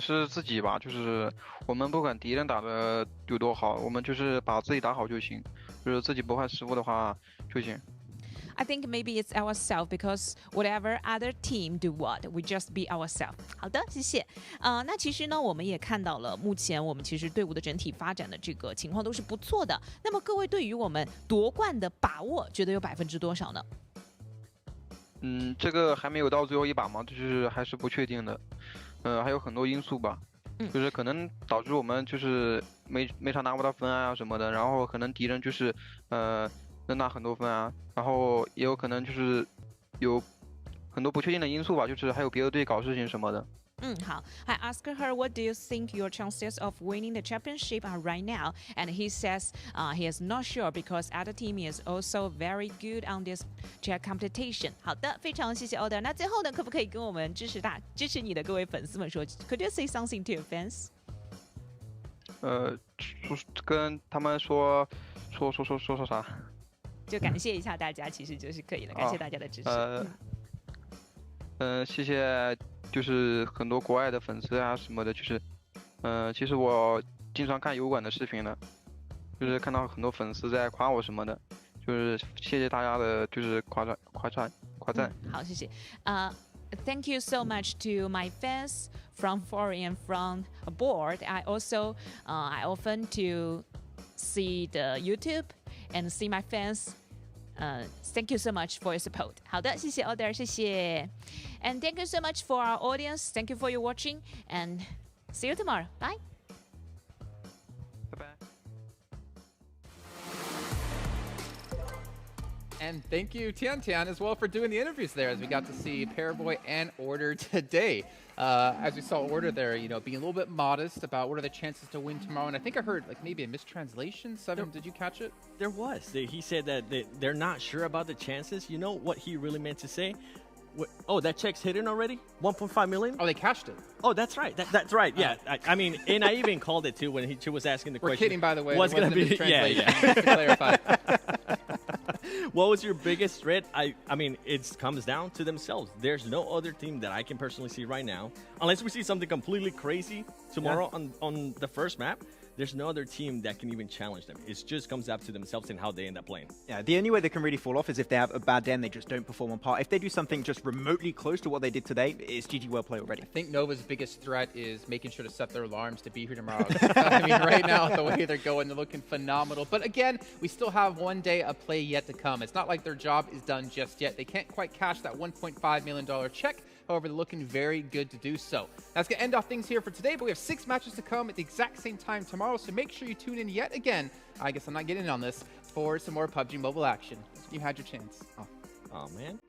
是自己吧，就是我们不管敌人打的有多好，我们就是把自己打好就行，就是自己不犯失误的话就行。I think maybe it's ourselves because whatever other team do what, we just be ourselves. 好的，谢谢。那其实呢，我们也看到了，目前我们其实队伍的整体发展的这个情况都是不错的。那么各位对于我们夺冠的把握，觉得有%多少呢？这个还没有到最后一把嘛，就是还是不确定的。还有很多因素吧，就是可能导致我们就是每场拿不到分啊什么的，然后可能敌人就是能拿很多分啊，然后也有可能就是有很多不确定的因素吧，就是还有别的队搞事情什么的。好。I asked her, what do you think your chances of winning the championship are right now? And he says he is not sure because other team is also very good on this competition. 好的，非常谢谢 Order。那最后呢，可不可以跟我们支持你的各位粉丝们说 ？Could you say something to your fans? 跟他们说啥？就感谢一下大家，其实就是可以了。感谢大家的支持。谢谢，就是很多国外的粉丝啊什么的，就是，其实我经常看油管的视频的，就是看到很多粉丝在夸我什么的，就是谢谢大家的，就是夸赞。好，谢谢。Thank you so much to my fans from foreign and from abroad. I also I often to see the YouTube and see my fans. Thank you so much for your support. 好的，谢谢 Oder， 谢谢。And thank you so much for our audience. Thank you for your watching and see you tomorrow. Bye. And thank you, Tian Tian, as well for doing the interviews there, as we got to see Paraboy and Order today. As we saw Order there, you know, being a little bit modest about what are the chances to win tomorrow. And I think I heard like maybe a mistranslation. Seven, did you catch it? There was. He said that they're not sure about the chances. You know what he really meant to say? Oh, that check's hidden already? 1.5 million? Oh, they cashed it. Oh, that's right. That's right. Yeah. I mean, and I even called it too when he was asking the question. We're kidding, by the way. What's going to be? Yeah. To clarify. What was your biggest threat? I mean, it comes down to themselves. There's no other team that I can personally see right now, unless we see something completely crazy tomorrow on the first map. There's no other team that can even challenge them. It just comes up to themselves and how they end up playing. Yeah, the only way they can really fall off is if they have a bad day and they just don't perform on par. If they do something just remotely close to what they did today, it's GG well play already. I think Nova's biggest threat is making sure to set their alarms to be here tomorrow. I mean, right now, the way they're going, they're looking phenomenal. But again, we still have one day of play yet to come. It's not like their job is done just yet. They can't quite cash that $1.5 million check. However, they're looking very good to do so. That's going to end off things here for today, but we have 6 matches to come at the exact same time tomorrow, so make sure you tune in yet again. I guess I'm not getting in on this, for some more PUBG Mobile action. You had your chance. Oh man.